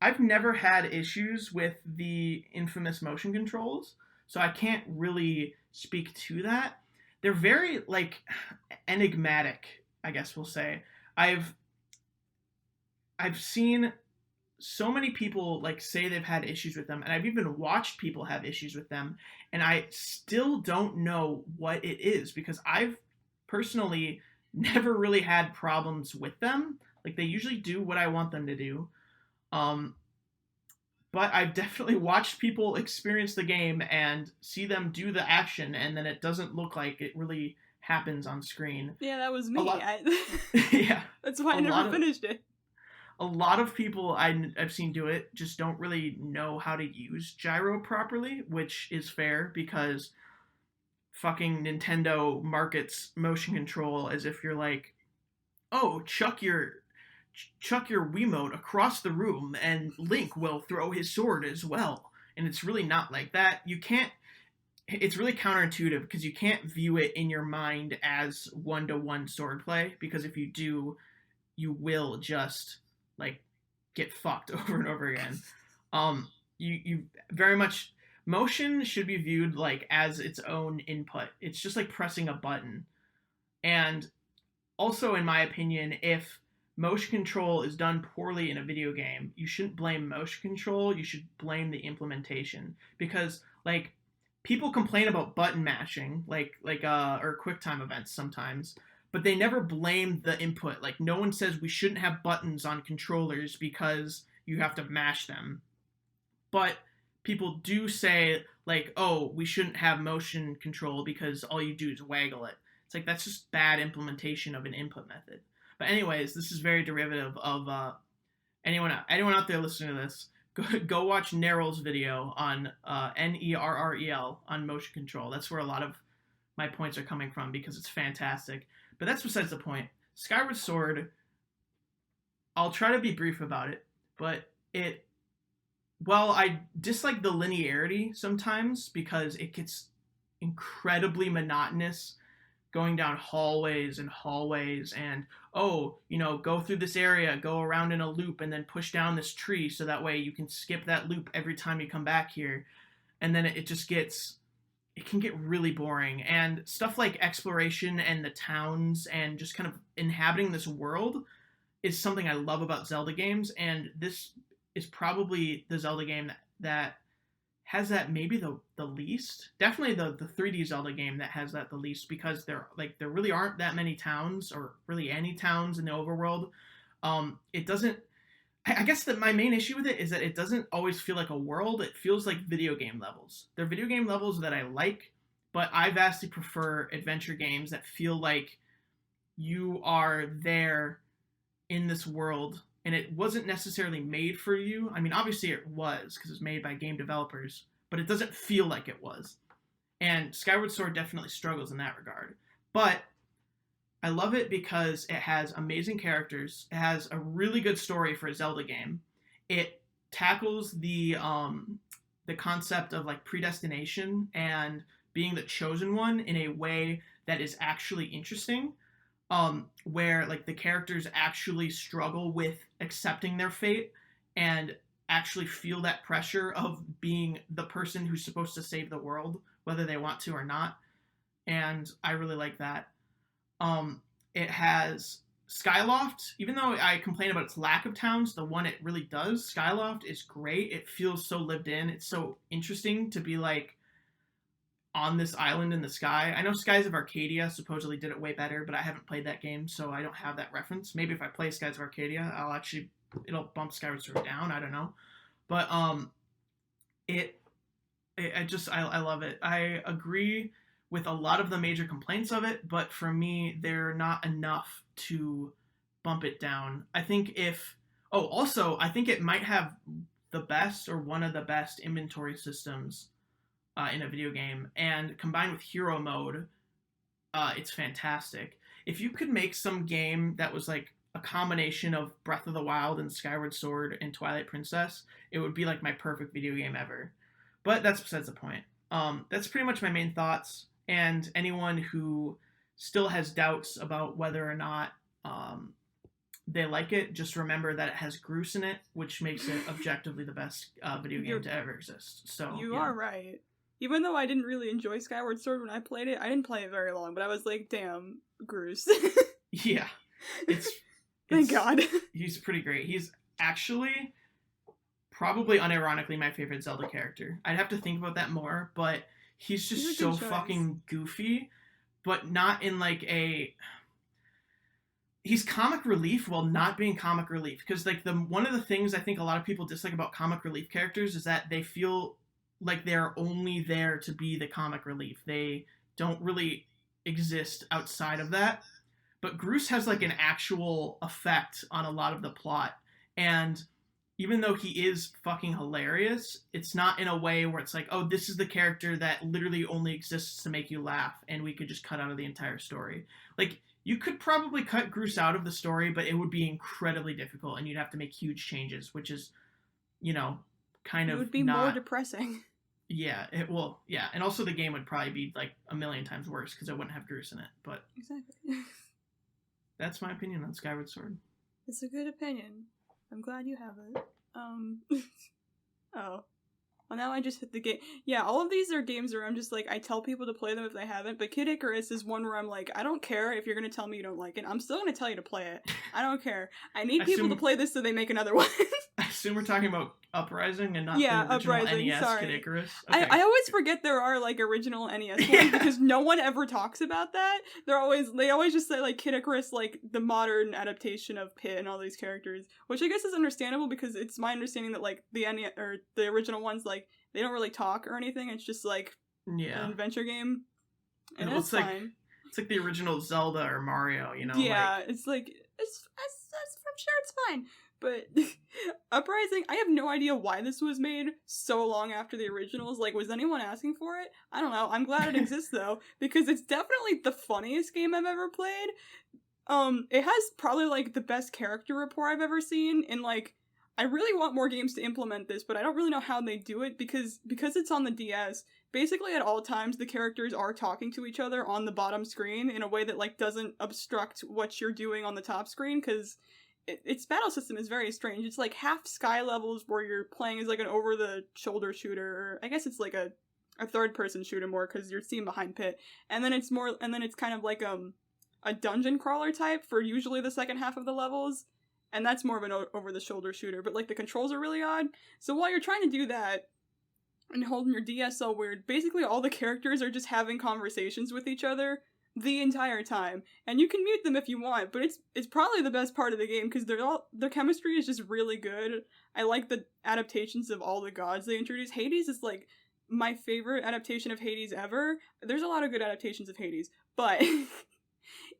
I've never had issues with the infamous motion controls, so I can't really speak to that. They're very, like, enigmatic, I guess we'll say. I've seen so many people, like, say they've had issues with them, and I've even watched people have issues with them, and I still don't know what it is, because I've personally never really had problems with them. Like, they usually do what I want them to do. But I've definitely watched people experience the game and see them do the action, and then it doesn't look like it really happens on screen. Yeah, that was me. Yeah. That's why I never finished it. A lot of people I've seen do it just don't really know how to use gyro properly, which is fair because fucking Nintendo markets motion control as if you're like, oh, chuck your Wiimote across the room and Link will throw his sword as well. And it's really not like that. You can't, it's really counterintuitive because you can't view it in your mind as one-to-one swordplay, because if you do, you will just, like, get fucked over and over again. You very much, motion should be viewed, like, as its own input. It's just like pressing a button. And also, in my opinion, if motion control is done poorly in a video game, you shouldn't blame motion control, you should blame the implementation. Because, like, people complain about button mashing, or QuickTime events sometimes, but they never blame the input. Like, no one says we shouldn't have buttons on controllers because you have to mash them. But people do say, like, oh, we shouldn't have motion control because all you do is waggle it. It's like, that's just bad implementation of an input method. But anyways, this is very derivative of anyone out there listening to this. Go watch Neryl's video on Nerrel on motion control. That's where a lot of my points are coming from because it's fantastic. But that's besides the point. Skyward Sword, I'll try to be brief about it, but I dislike the linearity sometimes because it gets incredibly monotonous, going down hallways and go through this area, go around in a loop, and then push down this tree so that way you can skip that loop every time you come back here. And then it can get really boring. And stuff like exploration and the towns and just kind of inhabiting this world is something I love about Zelda games, and this is probably the Zelda game that has that maybe the least. Definitely the 3D Zelda game that has that the least, because there really aren't that many towns, or really any towns in the overworld. It doesn't, I guess that my main issue with it is that it doesn't always feel like a world. It feels like video game levels. They're video game levels that I like, but I vastly prefer adventure games that feel like you are there in this world, and it wasn't necessarily made for you. I mean, obviously it was, because it was made by game developers, but it doesn't feel like it was. And Skyward Sword definitely struggles in that regard. But I love it because it has amazing characters. It has a really good story for a Zelda game. It tackles the concept of, like, predestination and being the chosen one in a way that is actually interesting. Where, like, the characters actually struggle with accepting their fate and actually feel that pressure of being the person who's supposed to save the world, whether they want to or not. And I really like that. It has Skyloft. Even though I complain about its lack of towns, the one it really does, Skyloft, is great. It feels so lived in. It's so interesting to be, like, on this island in the sky. I know Skies of Arcadia supposedly did it way better, but I haven't played that game, so I don't have that reference. Maybe if I play Skies of Arcadia, it'll bump Skyward Sword down. I don't know. But I love it. I agree with a lot of the major complaints of it, but for me, they're not enough to bump it down. I think I think it might have the best, or one of the best, inventory systems in a video game, and combined with hero mode, it's fantastic. If you could make some game that was like a combination of Breath of the Wild and Skyward Sword and Twilight Princess, it would be like my perfect video game ever. But that's besides the point. That's pretty much my main thoughts. And anyone who still has doubts about whether or not they like it, just remember that it has Groose in it, which makes it objectively the best video game to ever exist. So you are right. Even though I didn't really enjoy Skyward Sword when I played it, I didn't play it very long, but I was like, damn, Groose. Yeah. It's Thank God. He's pretty great. He's actually probably unironically my favorite Zelda character. I'd have to think about that more, but he's just so fucking goofy, but not in like a... He's comic relief while not being comic relief. Because like one of the things I think a lot of people dislike about comic relief characters is that they feel like they're only there to be the comic relief. They don't really exist outside of that. But Groose has like an actual effect on a lot of the plot. And even though he is fucking hilarious, it's not in a way where it's like, oh, this is the character that literally only exists to make you laugh and we could just cut out of the entire story. Like, you could probably cut Groose out of the story, but it would be incredibly difficult and you'd have to make huge changes, which is, you know, kind of... It would be more depressing. Yeah, it will. Yeah, and also the game would probably be like a million times worse because it wouldn't have Groose in it, but... Exactly. That's my opinion on Skyward Sword. It's a good opinion. I'm glad you have it. Oh. Well, now I just hit the game. Yeah, all of these are games where I'm just like, I tell people to play them if they haven't, but Kid Icarus is one where I'm like, I don't care if you're going to tell me you don't like it. I'm still going to tell you to play it. I don't care. I need people to play this so they make another one. I assume we're talking about Uprising and not the original Uprising, NES sorry. Kid Icarus. Okay. I always forget there are like original NES ones because no one ever talks about that. They always just say like Kid Icarus, like the modern adaptation of Pit and all these characters, which I guess is understandable because it's my understanding that like the NES or the original ones, like they don't really talk or anything. It's just like an adventure game, and it's fine. It's like the original Zelda or Mario, you know? Yeah, like, it's like I'm sure it's fine. But Uprising, I have no idea why this was made so long after the originals. Like, was anyone asking for it? I don't know. I'm glad it exists, though, because it's definitely the funniest game I've ever played. It has probably, like, the best character rapport I've ever seen, and, like, I really want more games to implement this, but I don't really know how they do it, because it's on the DS, basically at all times the characters are talking to each other on the bottom screen in a way that, like, doesn't obstruct what you're doing on the top screen, because... its battle system is very strange. It's like half sky levels where you're playing as like an over-the-shoulder shooter, or I guess it's like a third-person shooter more because you're seen behind Pit, and then it's kind of like a dungeon crawler type for usually the second half of the levels, and that's more of an over-the-shoulder shooter. But like the controls are really odd. So while you're trying to do that and holding your DS all weird, basically all the characters are just having conversations with each other the entire time, and you can mute them if you want, but it's probably the best part of the game because their chemistry is just really good. I like the adaptations of all the gods they introduce. Hades is like my favorite adaptation of Hades ever. There's a lot of good adaptations of Hades, but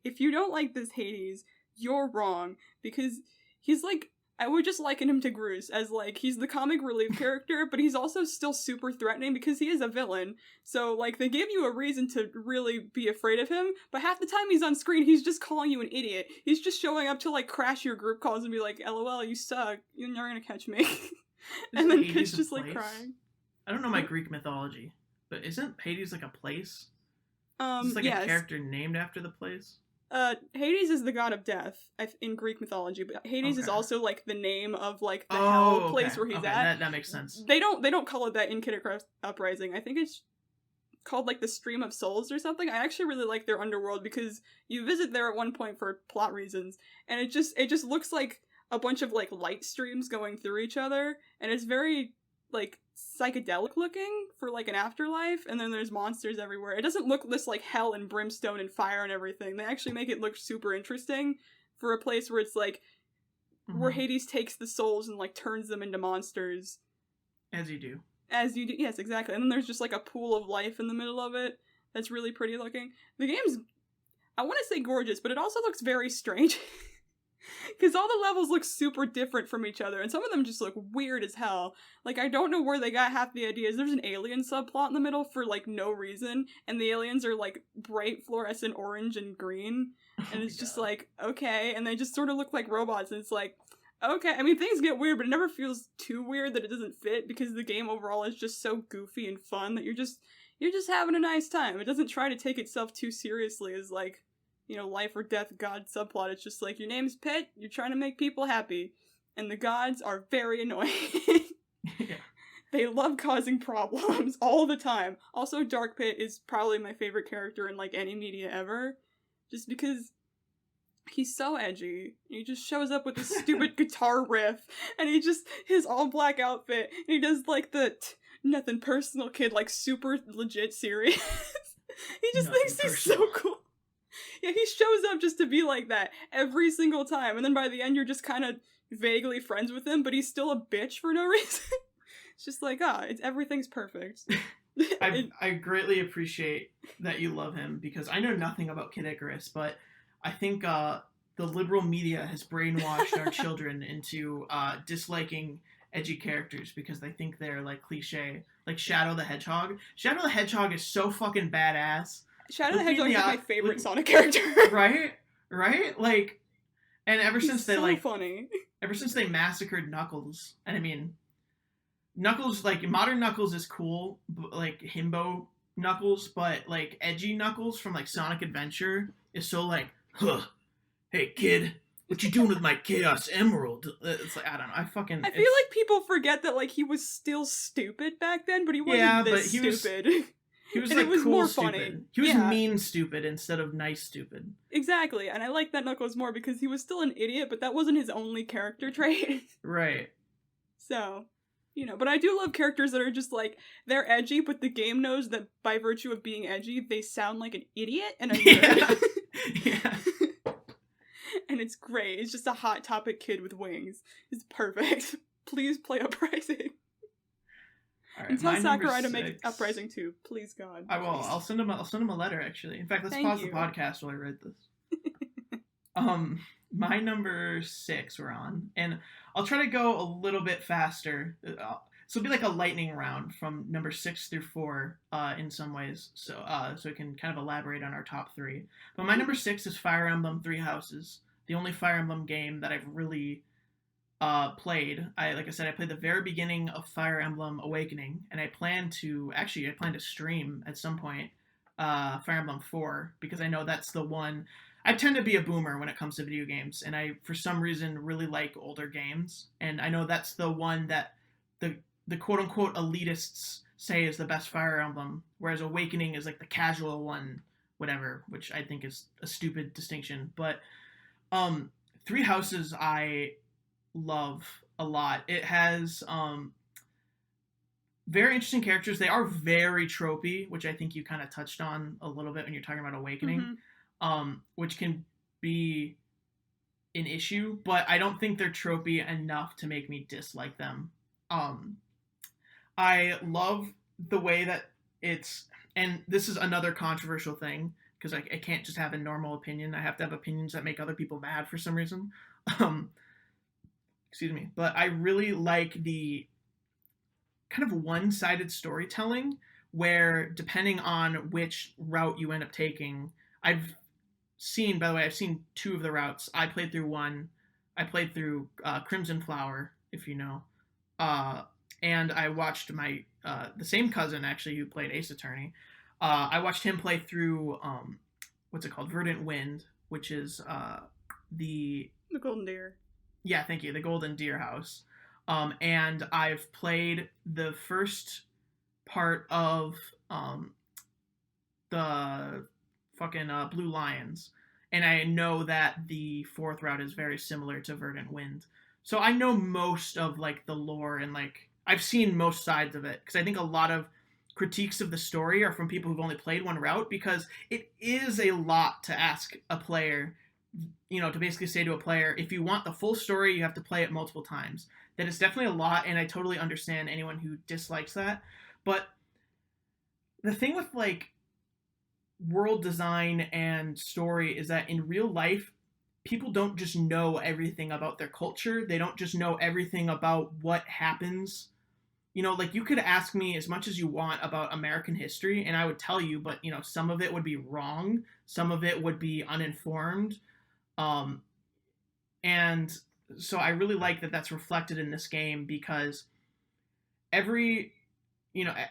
if you don't like this Hades, you're wrong, because he's like, I would just liken him to Groose as, like, he's the comic relief character, but he's also still super threatening because he is a villain. So, like, they give you a reason to really be afraid of him, but half the time he's on screen, he's just calling you an idiot. He's just showing up to, like, crash your group calls and be like, LOL, you suck. You're never gonna catch me. And then Kit's just, like, crying. I don't know my Greek mythology, but isn't Hades, like, a place? Is it, like, a character named after the place? Hades is the god of death in Greek mythology, but Hades is also like the name of like the hell place where he's at. That makes sense. They don't call it that in Kid Icarus Uprising. I think it's called like the Stream of Souls or something. I actually really like their underworld because you visit there at one point for plot reasons, and it just looks like a bunch of like light streams going through each other, and it's very like psychedelic looking for like an afterlife, and then there's monsters everywhere. It doesn't look this like hell and brimstone and fire and everything. They actually make it look super interesting for a place where it's like where Hades takes the souls and like turns them into monsters. As you do. Yes, exactly. And then there's just like a pool of life in the middle of it that's really pretty looking. The game's, I want to say gorgeous, but it also looks very strange. Because all the levels look super different from each other, and some of them just look weird as hell. Like, I don't know where they got half the ideas. There's an alien subplot in the middle for, like, no reason, and the aliens are, like, bright fluorescent orange and green, and it's just like, okay, and they just sort of look like robots, and it's like, okay, I mean, things get weird, but it never feels too weird that it doesn't fit, because the game overall is just so goofy and fun that you're just having a nice time. It doesn't try to take itself too seriously as, like, life or death god subplot. It's just like, your name's Pit, you're trying to make people happy. And the gods are very annoying. Yeah. They love causing problems all the time. Also, Dark Pit is probably my favorite character in, like, any media ever. Just because he's so edgy. He just shows up with this stupid guitar riff, and his all-black outfit, and he does, like, the nothing personal kid, like, super legit serious. He just Nothing thinks he's personal. so cool. Yeah, he shows up just to be like that every single time, and then by the end you're just kind of vaguely friends with him, but he's still a bitch for no reason. It's just like, everything's perfect. I greatly appreciate that you love him, because I know nothing about Kid Icarus, but I think the liberal media has brainwashed our children into disliking edgy characters because they think they're, like, cliche. Like Shadow the Hedgehog. Shadow the Hedgehog is so fucking badass. Shadow the Hedgehog is my favorite Sonic character. Right? Like, and ever since they, so like... funny. Ever since they massacred Knuckles, and I mean... Knuckles, like, modern Knuckles is cool, like, himbo Knuckles, but, like, edgy Knuckles from, like, Sonic Adventure is so, like, hey, kid, what you doing with my Chaos Emerald? It's like, I don't know, I feel like people forget that, like, he was still stupid back then, but he wasn't this stupid. He was, and like, it was cool more stupid. funny. He was mean stupid instead of nice stupid. Exactly, and I like that Knuckles more because he was still an idiot, but that wasn't his only character trait. Right. So... but I do love characters that are just, like, they're edgy, but the game knows that by virtue of being edgy, they sound like an idiot and a nerd. Yeah. And it's great. It's just a Hot Topic kid with wings. It's perfect. Please play Uprising. Right, and tell Sakurai to make Uprising 2. Please, God. I will. Please. I'll send him a letter, actually. In fact, let's pause the podcast while I read this. My number 6 we're on, and I'll try to go a little bit faster. So it'll be like a lightning round from number 6 through 4 in some ways, so we can kind of elaborate on our top 3. But my number 6 is Fire Emblem Three Houses, the only Fire Emblem game that I've really played. Like I said, I played the very beginning of Fire Emblem Awakening, and I plan to stream at some point Fire Emblem 4, because I know that's the one. I tend to be a boomer when it comes to video games, and I, for some reason, really like older games. And I know that's the one that the quote-unquote elitists say is the best Fire Emblem, whereas Awakening is, like, the casual one, whatever, which I think is a stupid distinction. But Three Houses I love a lot. It has very interesting characters. They are very tropey, which I think you kind of touched on a little bit when you're talking about Awakening. Mm-hmm. Which can be an issue, but I don't think they're tropey enough to make me dislike them. I love the way that and this is another controversial thing, because I can't just have a normal opinion. I have to have opinions that make other people mad for some reason. Excuse me. But I really like the kind of one-sided storytelling, where depending on which route you end up taking, I've seen 2 of the routes. I played through one. I played through Crimson Flower, if you know. And I watched my the same cousin, actually, who played Ace Attorney. I watched him play through what's it called? Verdant Wind, which is the Golden Deer. Yeah, thank you. The Golden Deer House. And I've played the first part of the fucking Blue Lions, and I know that the 4th route is very similar to Verdant Wind. So I know most of, like, the lore, and, like, I've seen most sides of it, because I think a lot of critiques of the story are from people who've only played one route, because it is a lot to ask a player, to basically say to a player, if you want the full story, you have to play it multiple times. That is definitely a lot, and I totally understand anyone who dislikes that. But the thing with, like, world design and story is that in real life, people don't just know everything about their culture. They don't just know everything about what happens. Like, you could ask me as much as you want about American history, and I would tell you, but, some of it would be wrong. Some of it would be uninformed. And so I really like that that's reflected in this game, because every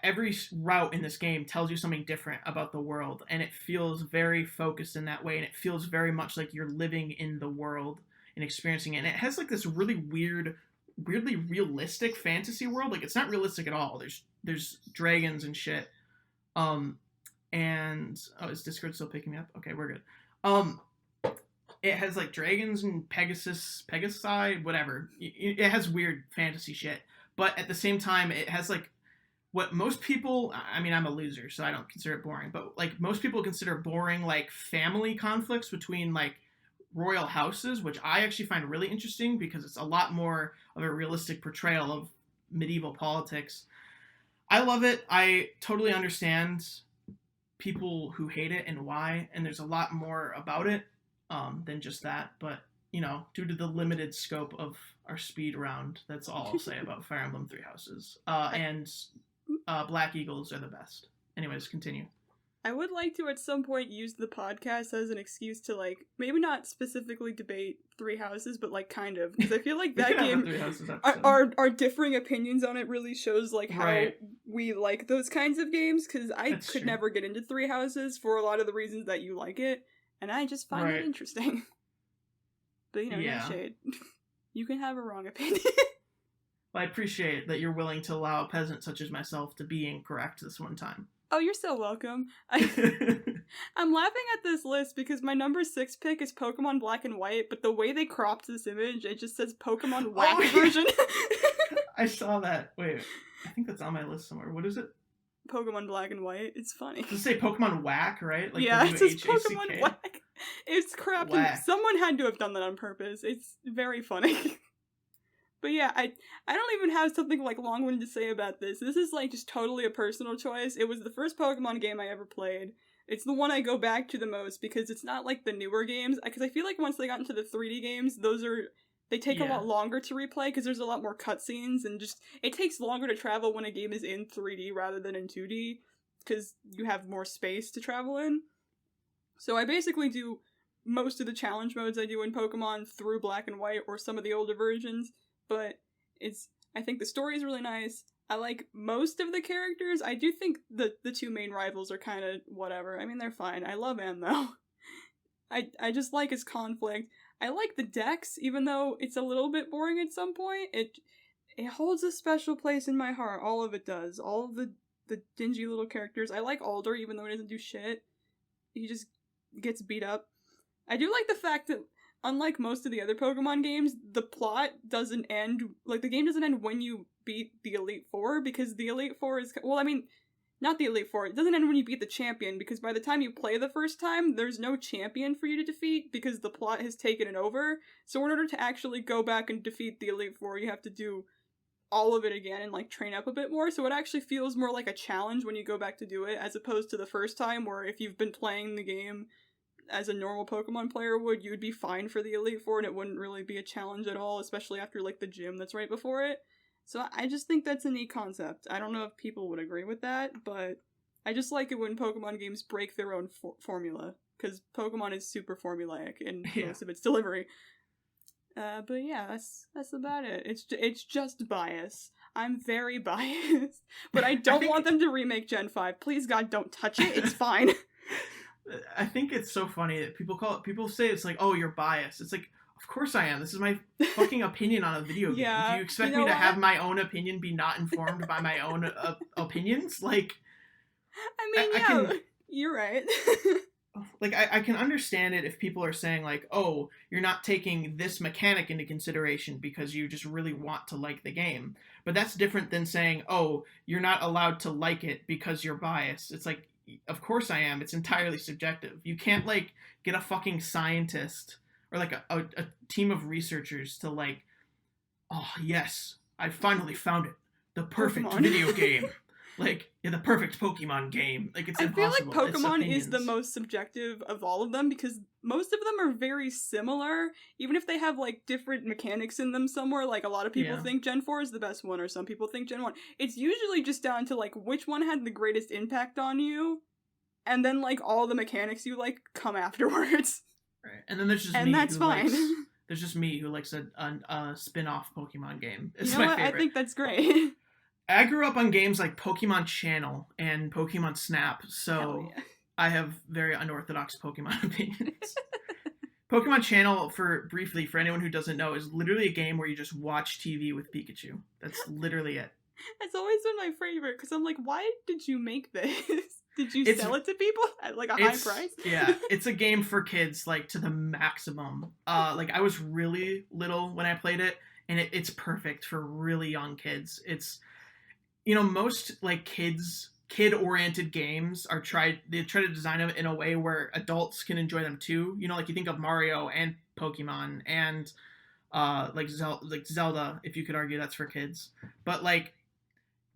every route in this game tells you something different about the world, and it feels very focused in that way, and it feels very much like you're living in the world and experiencing it. And it has like this really weirdly realistic fantasy world. Like, it's not realistic at all. There's dragons and shit. And is Discord still picking me up? Okay, we're good. It has like dragons and Pegasi, whatever. It has weird fantasy shit, but at the same time, it has like what most people, I mean, I'm a loser, so I don't consider it boring, but like most people consider boring like family conflicts between like royal houses, which I actually find really interesting because it's a lot more of a realistic portrayal of medieval politics. I love it. I totally understand people who hate it and why, and there's a lot more about it than just that, but due to the limited scope of our speed round, that's all I'll say about Fire Emblem Three Houses. And Black Eagles are the best. Anyways, continue. I would like to at some point use the podcast as an excuse to like maybe not specifically debate Three Houses, but like kind of, because I feel like that game our differing opinions on it really shows like how we like those kinds of games, because I could never get into Three Houses for a lot of the reasons that you like it, and I just find it interesting. But no shade. You can have a wrong opinion. Well, I appreciate that you're willing to allow a peasant such as myself to be incorrect this one time. Oh, you're so welcome. I'm laughing at this list because my number 6 pick is Pokemon Black and White, but the way they cropped this image, it just says Pokemon Whack version. I saw that. Wait, I think that's on my list somewhere. What is it? Pokemon Black and White. It's funny. Does it say Pokemon Whack, right? Like yeah, it says Pokemon Whack. It's crap. Someone had to have done that on purpose. It's very funny. But yeah, I don't even have something like long-winded to say about this. This is like just totally a personal choice. It was the first Pokemon game I ever played. It's the one I go back to the most because it's not like the newer games. Because I feel like once they got into the 3D games, they take a lot longer to replay because there's a lot more cutscenes, and just it takes longer to travel when a game is in 3D rather than in 2D because you have more space to travel in. So I basically do most of the challenge modes I do in Pokemon through Black and White or some of the older versions. But I think the story is really nice. I like most of the characters. I do think the two main rivals are kind of whatever. I mean, they're fine. I love Anne, though. I just like his conflict. I like the dex, even though it's a little bit boring at some point. It holds a special place in my heart. All of it does. All of the dingy little characters. I like Alder, even though he doesn't do shit. He just gets beat up. I do like the fact that unlike most of the other Pokemon games, the plot doesn't end, like, the game doesn't end when you beat the Elite Four, because the Elite Four is, well, I mean, not the Elite Four, it doesn't end when you beat the champion, because by the time you play the first time, there's no champion for you to defeat, because the plot has taken it over, so in order to actually go back and defeat the Elite Four, you have to do all of it again and, like, train up a bit more, so it actually feels more like a challenge when you go back to do it, as opposed to the first time, where if you've been playing the game as a normal Pokemon player would, you'd be fine for the Elite Four and it wouldn't really be a challenge at all, especially after, like, the gym that's right before it. So I just think that's a neat concept. I don't know if people would agree with that, but I just like it when Pokemon games break their own formula, because Pokemon is super formulaic in most of its delivery. But yeah, that's about it. It's just bias. I'm very biased, but I don't want them to remake Gen 5. Please, God, don't touch it. It's fine. I think it's so funny that people say it's like, oh, you're biased. It's like, of course I am. This is my fucking opinion on a video game. Yeah, do you expect me to have my own opinion be not informed by my own opinions? Like, I mean, you're right. Like, I can understand it if people are saying, like, oh, you're not taking this mechanic into consideration because you just really want to like the game. But that's different than saying, oh, you're not allowed to like it because you're biased. It's like, of course I am. It's entirely subjective. You can't, like, get a fucking scientist or, like, a team of researchers to, like, oh, yes, I finally found it. The perfect video game. Like, the perfect Pokemon game. Like, it's impossible. I feel like Pokemon is the most subjective of all of them, because most of them are very similar, even if they have, like, different mechanics in them somewhere. Like, a lot of people think Gen 4 is the best one, or some people think Gen 1. It's usually just down to, like, which one had the greatest impact on you, and then, like, all the mechanics you like come afterwards. Right. And then there's just and that's fine. There's just me who likes a spin-off Pokemon game. It's you know my what? favorite. I think that's great. I grew up on games like Pokemon Channel and Pokemon Snap, so Yeah. I have very unorthodox Pokemon opinions. Pokemon Channel, for anyone who doesn't know, is literally a game where you just watch TV with Pikachu. That's literally it. It's always been my favorite because I'm like, why did you make this? Did you sell it to people at like a high price? Yeah, it's a game for kids like to the maximum. Like I was really little when I played it, and it's perfect for really young kids. It's most like kid-oriented games they try to design them in a way where adults can enjoy them too. Like you think of Mario and Pokemon and like Zelda, if you could argue that's for kids. But like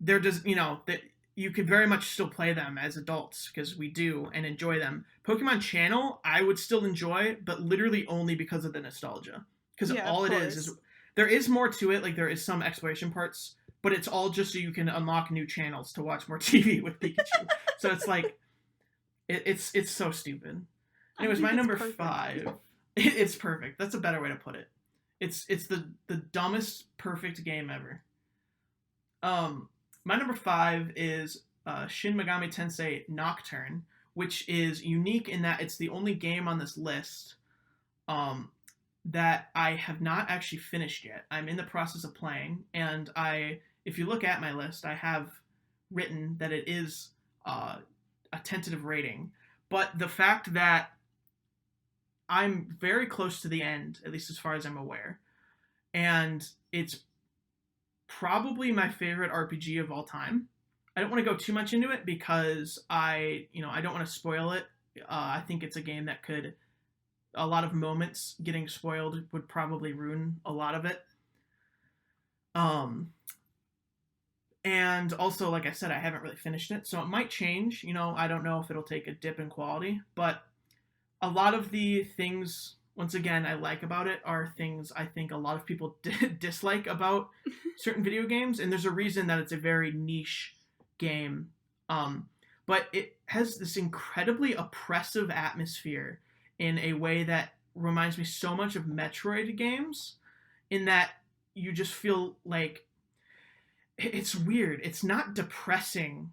they're just that you could very much still play them as adults because we do and enjoy them. Pokemon Channel I would still enjoy, but literally only because of the nostalgia. Because all it is there is more to it. Like there is some exploration parts, but it's all just so you can unlock new channels to watch more TV with Pikachu. So it's like, it's so stupid. Anyways, my number perfect. 5. It's perfect. That's a better way to put it. It's the dumbest perfect game ever. My number 5 is Shin Megami Tensei Nocturne, which is unique in that it's the only game on this list that I have not actually finished yet. I'm in the process of playing, and if you look at my list, I have written that it is a tentative rating. But the fact that I'm very close to the end, at least as far as I'm aware, and it's probably my favorite RPG of all time. I don't want to go too much into it because I don't want to spoil it. I think it's a game that a lot of moments getting spoiled would probably ruin a lot of it. And also, like I said, I haven't really finished it, so it might change. I don't know if it'll take a dip in quality, but a lot of the things, once again, I like about it are things I think a lot of people dislike about certain video games, and there's a reason that it's a very niche game. But it has this incredibly oppressive atmosphere in a way that reminds me so much of Metroid games, in that you just feel like it's weird. It's not depressing.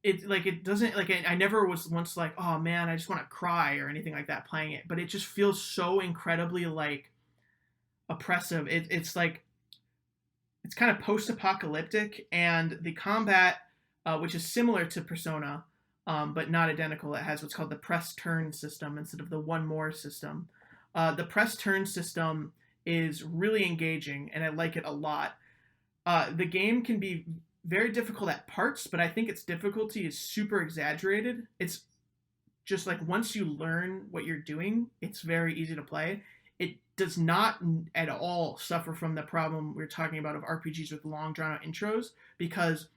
It doesn't, like, I never was once like, oh man, I just want to cry or anything like that playing it, but it just feels so incredibly like oppressive. It's like, it's kind of post-apocalyptic, and the combat, which is similar to Persona, but not identical. It has what's called the press turn system instead of the one more system. The press turn system is really engaging, and I like it a lot. The game can be very difficult at parts, but I think its difficulty is super exaggerated. It's just like once you learn what you're doing, it's very easy to play. It does not at all suffer from the problem we're talking about of RPGs with long drawn out intros, because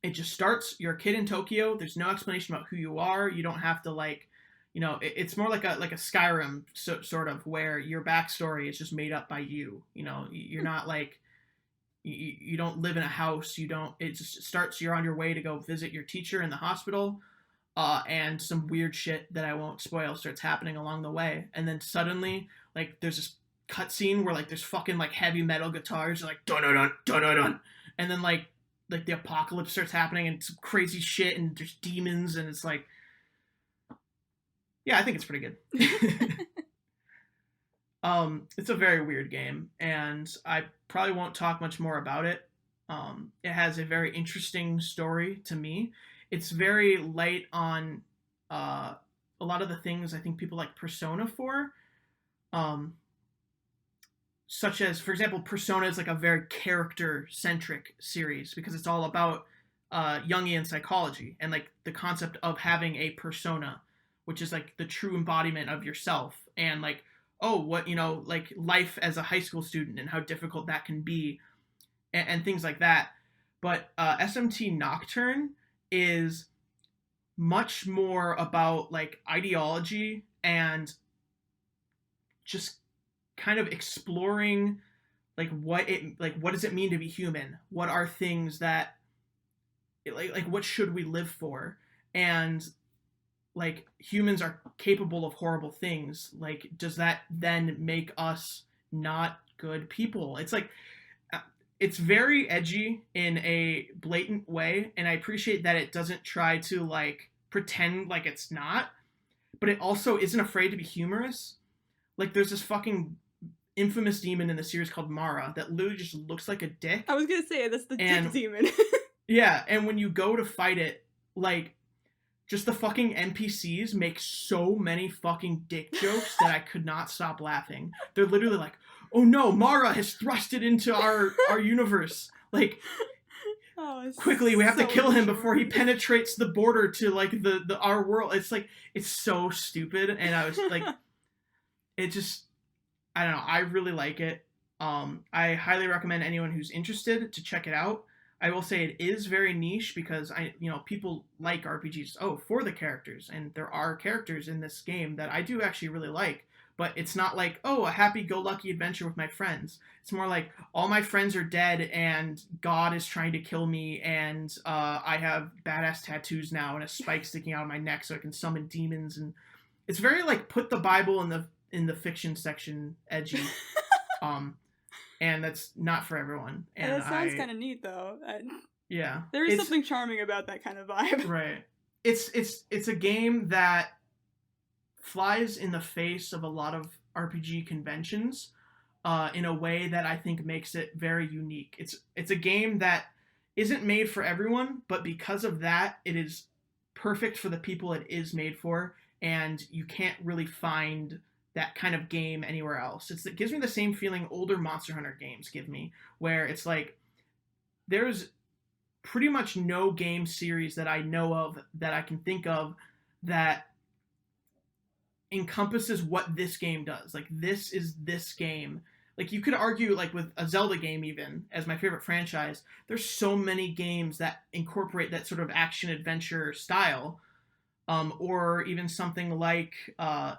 it just starts, you're a kid in Tokyo, there's no explanation about who you are, you don't have to it's more like a Skyrim sort of, where your backstory is just made up by you. You're not like, you don't live in a house, it just starts, you're on your way to go visit your teacher in the hospital, and some weird shit that I won't spoil starts happening along the way, and then suddenly, like, there's this cutscene where, like, there's fucking, like, heavy metal guitars, like, dun-dun-dun, dun-dun-dun, and then, like the apocalypse starts happening, and some crazy shit, and there's demons, and it's like, yeah, I think it's pretty good. It's a very weird game, and I probably won't talk much more about it. It has a very interesting story to me. It's very light on a lot of the things I think people like Persona for. Such as, for example, Persona is like a very character-centric series because it's all about Jungian psychology and like the concept of having a persona, which is like the true embodiment of yourself, and like, oh, what, like life as a high school student and how difficult that can be, and things like that. But SMT Nocturne is much more about like ideology and just kind of exploring like what does it mean to be human? What are things that like what should we live for? And like, humans are capable of horrible things. Like, does that then make us not good people? It's like, it's very edgy in a blatant way, and I appreciate that it doesn't try to like pretend like it's not, but it also isn't afraid to be humorous. Like there's this fucking infamous demon in the series called Mara that literally just looks like a dick. I was gonna say that's the dick demon. Yeah, and when you go to fight it, like just the fucking NPCs make so many fucking dick jokes that I could not stop laughing. They're literally like, "Oh no, Mara has thrusted into our universe. Like, quickly, we have to kill him before he penetrates the border to like the our world." It's like it's so stupid, and I was like, it just, I don't know. I really like it. I highly recommend anyone who's interested to check it out. I will say it is very niche because people like RPGs for the characters, and there are characters in this game that I do actually really like. But it's not like, a happy-go-lucky adventure with my friends. It's more like, all my friends are dead, and God is trying to kill me, and I have badass tattoos now, and a spike sticking out of my neck so I can summon demons. And it's very, like, put the Bible in the fiction section edgy. And that's not for everyone. And that sounds kind of neat, though. Yeah. There is something charming about that kind of vibe. Right. It's a game that flies in the face of a lot of RPG conventions in a way that I think makes it very unique. It's a game that isn't made for everyone, but because of that, it is perfect for the people it is made for, and you can't really find that kind of game anywhere else. It gives me the same feeling older Monster Hunter games give me, where it's like there's pretty much no game series that I know of that I can think of that encompasses what this game does. Like, this is this game. Like, you could argue, like, with a Zelda game even, as my favorite franchise, there's so many games that incorporate that sort of action-adventure style. Or even something like, I'm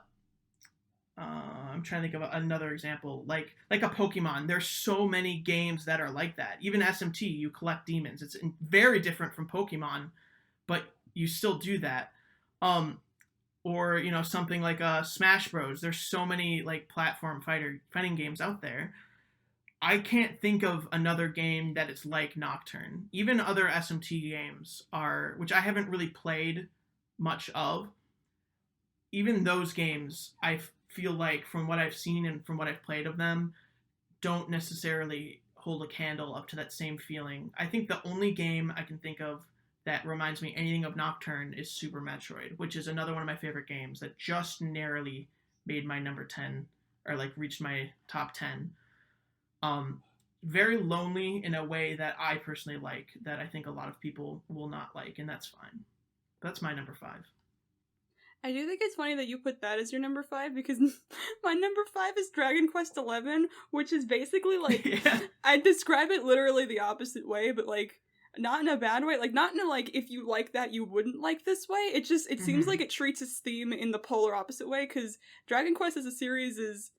trying to think of another example, like a Pokemon. There's so many games that are like that. Even SMT, you collect demons. It's very different from Pokemon, but you still do that. Or, something like Smash Bros. There's so many, like, platform fighting games out there. I can't think of another game that is like Nocturne. Even other SMT games which I haven't really played much of. Even those games, I feel like, from what I've seen and from what I've played of them, don't necessarily hold a candle up to that same feeling. I think the only game I can think of that reminds me anything of Nocturne is Super Metroid, which is another one of my favorite games that just narrowly made my number 10, or like reached my top 10. Very lonely in a way that I personally like, that I think a lot of people will not like, and that's fine. That's my number 5. I do think it's funny that you put that as your number 5, because my number 5 is Dragon Quest XI, which is basically like, yeah. I describe it literally the opposite way, but like, not in a bad way, like, not in a, like, if you like that, you wouldn't like this way. It seems like it treats its theme in the polar opposite way, because Dragon Quest as a series is,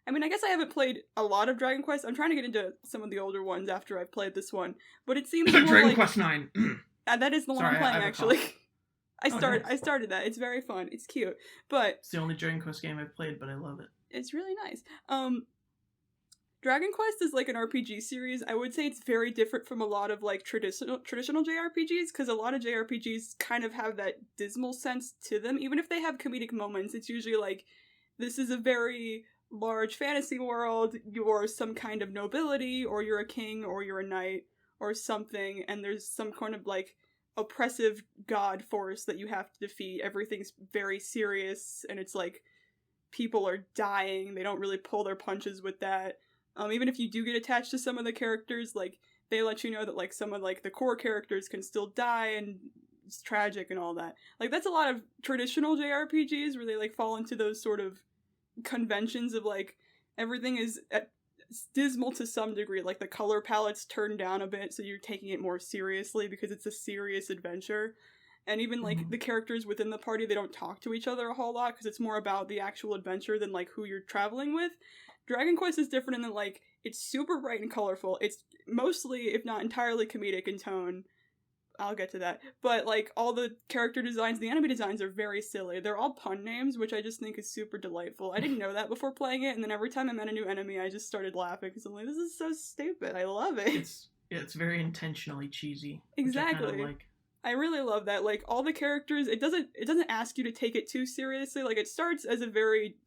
I mean, I guess I haven't played a lot of Dragon Quest. I'm trying to get into some of the older ones after I've played this one, but it seems more Dragon like, Quest 9. That is the one I'm playing, actually. I started that. It's very fun. It's cute, but it's the only Dragon Quest game I've played, but I love it. It's really nice. Dragon Quest is like an RPG series. I would say it's very different from a lot of like traditional JRPGs, because a lot of JRPGs kind of have that dismal sense to them. Even if they have comedic moments, it's usually like, this is a very large fantasy world, you're some kind of nobility, or you're a king, or you're a knight, or something, and there's some kind of like oppressive god force that you have to defeat. Everything's very serious, and it's like people are dying. They don't really pull their punches with that. Even if you do get attached to some of the characters, like, they let you know that, like, some of, like, the core characters can still die, and it's tragic and all that. Like, that's a lot of traditional JRPGs where they, like, fall into those sort of conventions of, like, everything is dismal to some degree. Like, the color palette's turned down a bit, so you're taking it more seriously because it's a serious adventure. And even, like, the characters within the party, they don't talk to each other a whole lot because it's more about the actual adventure than, like, who you're traveling with. Dragon Quest is different in that, like, it's super bright and colorful. It's mostly, if not entirely, comedic in tone. I'll get to that. But, like, all the character designs, the enemy designs are very silly. They're all pun names, which I just think is super delightful. I didn't know that before playing it, and then every time I met a new enemy, I just started laughing, because I'm like, this is so stupid. I love it. It's very intentionally cheesy. Exactly. Which I kind of like. I really love that. Like, all the characters, it doesn't ask you to take it too seriously. Like, it starts as a very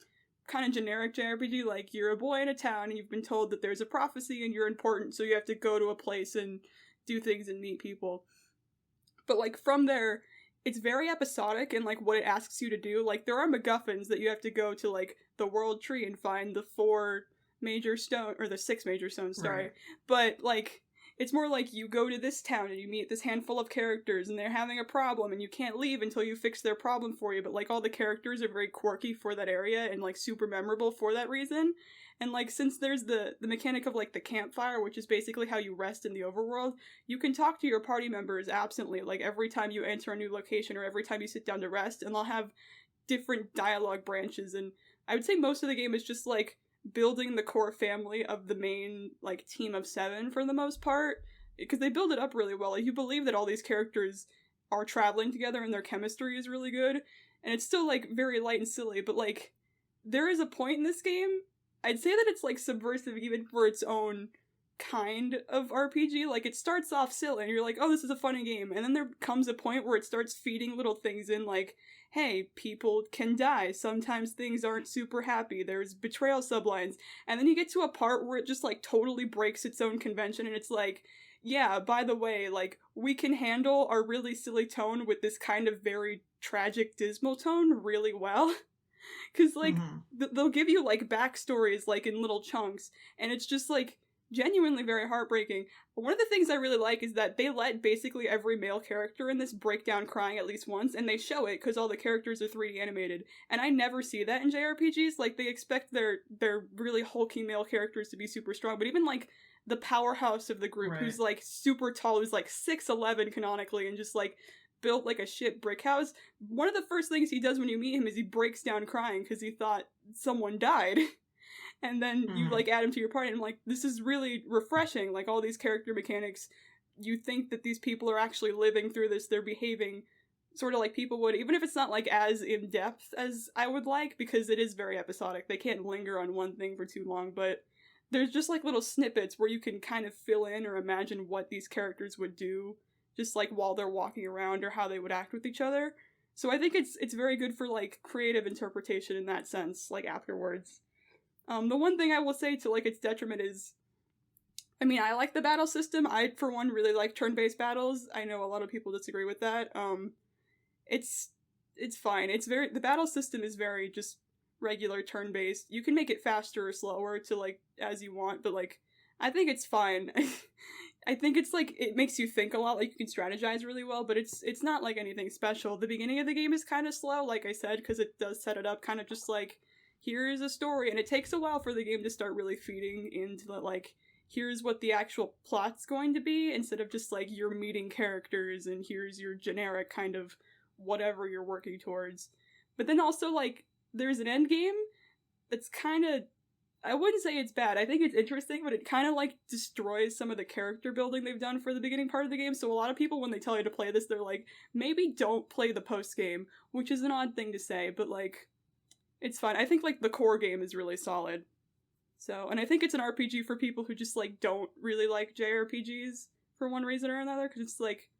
kind of generic JRPG, like, you're a boy in a town, and you've been told that there's a prophecy, and you're important, so you have to go to a place and do things and meet people. But, like, from there, it's very episodic in, like, what it asks you to do. Like, there are MacGuffins that you have to go to, like, the World Tree and find the 6 major stones, sorry. Right. But, like, it's more like you go to this town and you meet this handful of characters and they're having a problem and you can't leave until you fix their problem for you. But, like, all the characters are very quirky for that area and, like, super memorable for that reason. And, like, since there's the mechanic of, like, the campfire, which is basically how you rest in the overworld, you can talk to your party members absently, like, every time you enter a new location or every time you sit down to rest, and they'll have different dialogue branches. And I would say most of the game is just, like, building the core family of the main, like, team of 7 for the most part, because they build it up really well. Like, you believe that all these characters are traveling together and their chemistry is really good, and it's still, like, very light and silly, but, like, there is a point in this game, I'd say that it's, like, subversive even for its own kind of RPG. Like, it starts off silly, and you're like, oh, this is a funny game, and then there comes a point where it starts feeding little things in, like, hey, people can die, sometimes things aren't super happy, there's betrayal sublines, and then you get to a part where it just, like, totally breaks its own convention, and it's like, yeah, by the way, like, we can handle our really silly tone with this kind of very tragic, dismal tone really well. Because, like, they'll give you, like, backstories, like, in little chunks, and it's just, like, genuinely very heartbreaking. One of the things I really like is that they let basically every male character in this break down crying at least once, and they show it because all the characters are 3D animated. And I never see that in JRPGs. Like, they expect their really hulky male characters to be super strong, but even, like, the powerhouse of the group, right, who's, like, super tall, who's, like, 6'11" canonically, and just, like, built like a shit brick house, one of the first things he does when you meet him is he breaks down crying because he thought someone died. And then you, like, add him to your party, and I'm like, this is really refreshing. Like, all these character mechanics, you think that these people are actually living through this, they're behaving sort of like people would, even if it's not, like, as in-depth as I would like, because it is very episodic. They can't linger on one thing for too long, but there's just, like, little snippets where you can kind of fill in or imagine what these characters would do, just, like, while they're walking around, or how they would act with each other. So I think it's very good for, like, creative interpretation in that sense, like, afterwards. The one thing I will say to, like, its detriment is, I mean, I like the battle system. I, for one, really like turn-based battles. I know a lot of people disagree with that. It's fine. The battle system is very just regular turn-based. You can make it faster or slower to, like, as you want, but, like, I think it's fine. I think it's, like, it makes you think a lot, like, you can strategize really well, but it's not, like, anything special. The beginning of the game is kind of slow, like I said, because it does set it up kind of just, like, here's a story, and it takes a while for the game to start really feeding into the, like, here's what the actual plot's going to be, instead of just, like, you're meeting characters, and here's your generic kind of whatever you're working towards. But then also, like, there's an end game that's kind of, I wouldn't say it's bad. I think it's interesting, but it kind of, like, destroys some of the character building they've done for the beginning part of the game. So a lot of people, when they tell you to play this, they're like, maybe don't play the post-game, which is an odd thing to say, but, like, it's fine. I think, like, the core game is really solid. So, and I think it's an RPG for people who just, like, don't really like JRPGs for one reason or another, because it's, like,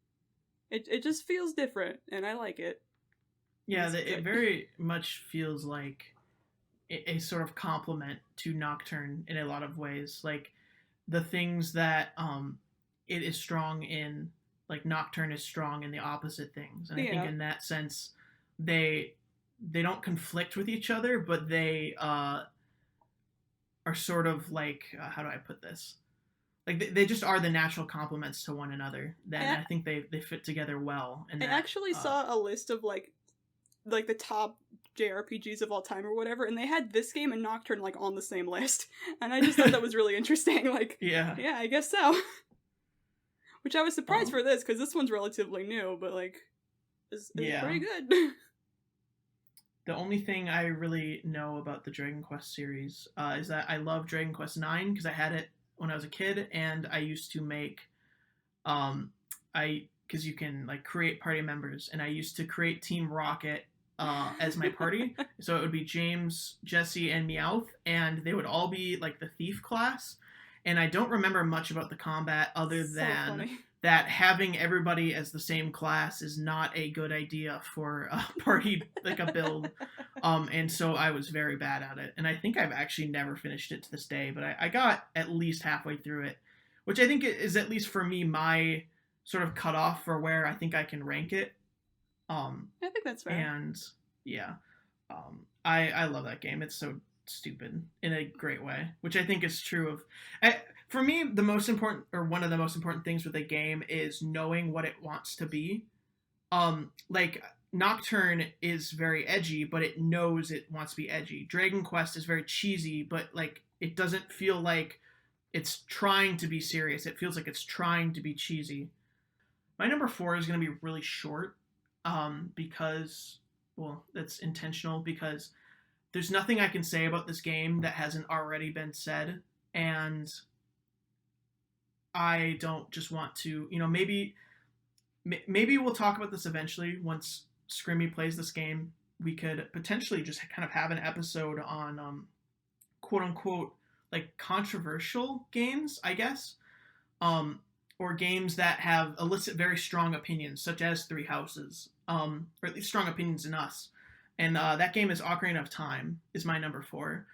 it just feels different, and I like it. Yeah, it very much feels like a sort of complement to Nocturne in a lot of ways. Like, the things that it is strong in, like, Nocturne is strong in the opposite things. And I think in that sense, they don't conflict with each other, but they are sort of like, how do I put this? Like, they just are the natural complements to one another. Then I think they fit together well. I actually saw a list of, like the top JRPGs of all time or whatever, and they had this game and Nocturne, like, on the same list. And I just thought that was really interesting. Like, yeah, I guess so. Which I was surprised for this, because this one's relatively new, but, like, it's pretty good. The only thing I really know about the Dragon Quest series is that I love Dragon Quest IX, because I had it when I was a kid, and I used to make, I because you can like create party members, and I used to create Team Rocket as my party. So it would be James, Jesse, and Meowth, and they would all be like the thief class. And I don't remember much about the combat other than that having everybody as the same class is not a good idea for a party, like a build. And so I was very bad at it. And I think I've actually never finished it to this day, but I got at least halfway through it, which I think is, at least for me, my sort of cutoff for where I think I can rank it. I think that's fair. And yeah, I love that game. It's so stupid in a great way, which I think is true of. For me, the most important, or one of the most important things with a game is knowing what it wants to be. Like Nocturne is very edgy, but it knows it wants to be edgy. Dragon Quest is very cheesy, but like it doesn't feel like it's trying to be serious. It feels like it's trying to be cheesy. My number 4 is going to be really short. Because, well, that's intentional, because there's nothing I can say about this game that hasn't already been said, and I don't just want to, maybe we'll talk about this eventually. Once Scrimmy plays this game, we could potentially just kind of have an episode on, quote unquote, like controversial games, I guess. Or games that have elicit very strong opinions, such as Three Houses, or at least strong opinions in us. And that game is Ocarina of Time, is my number 4.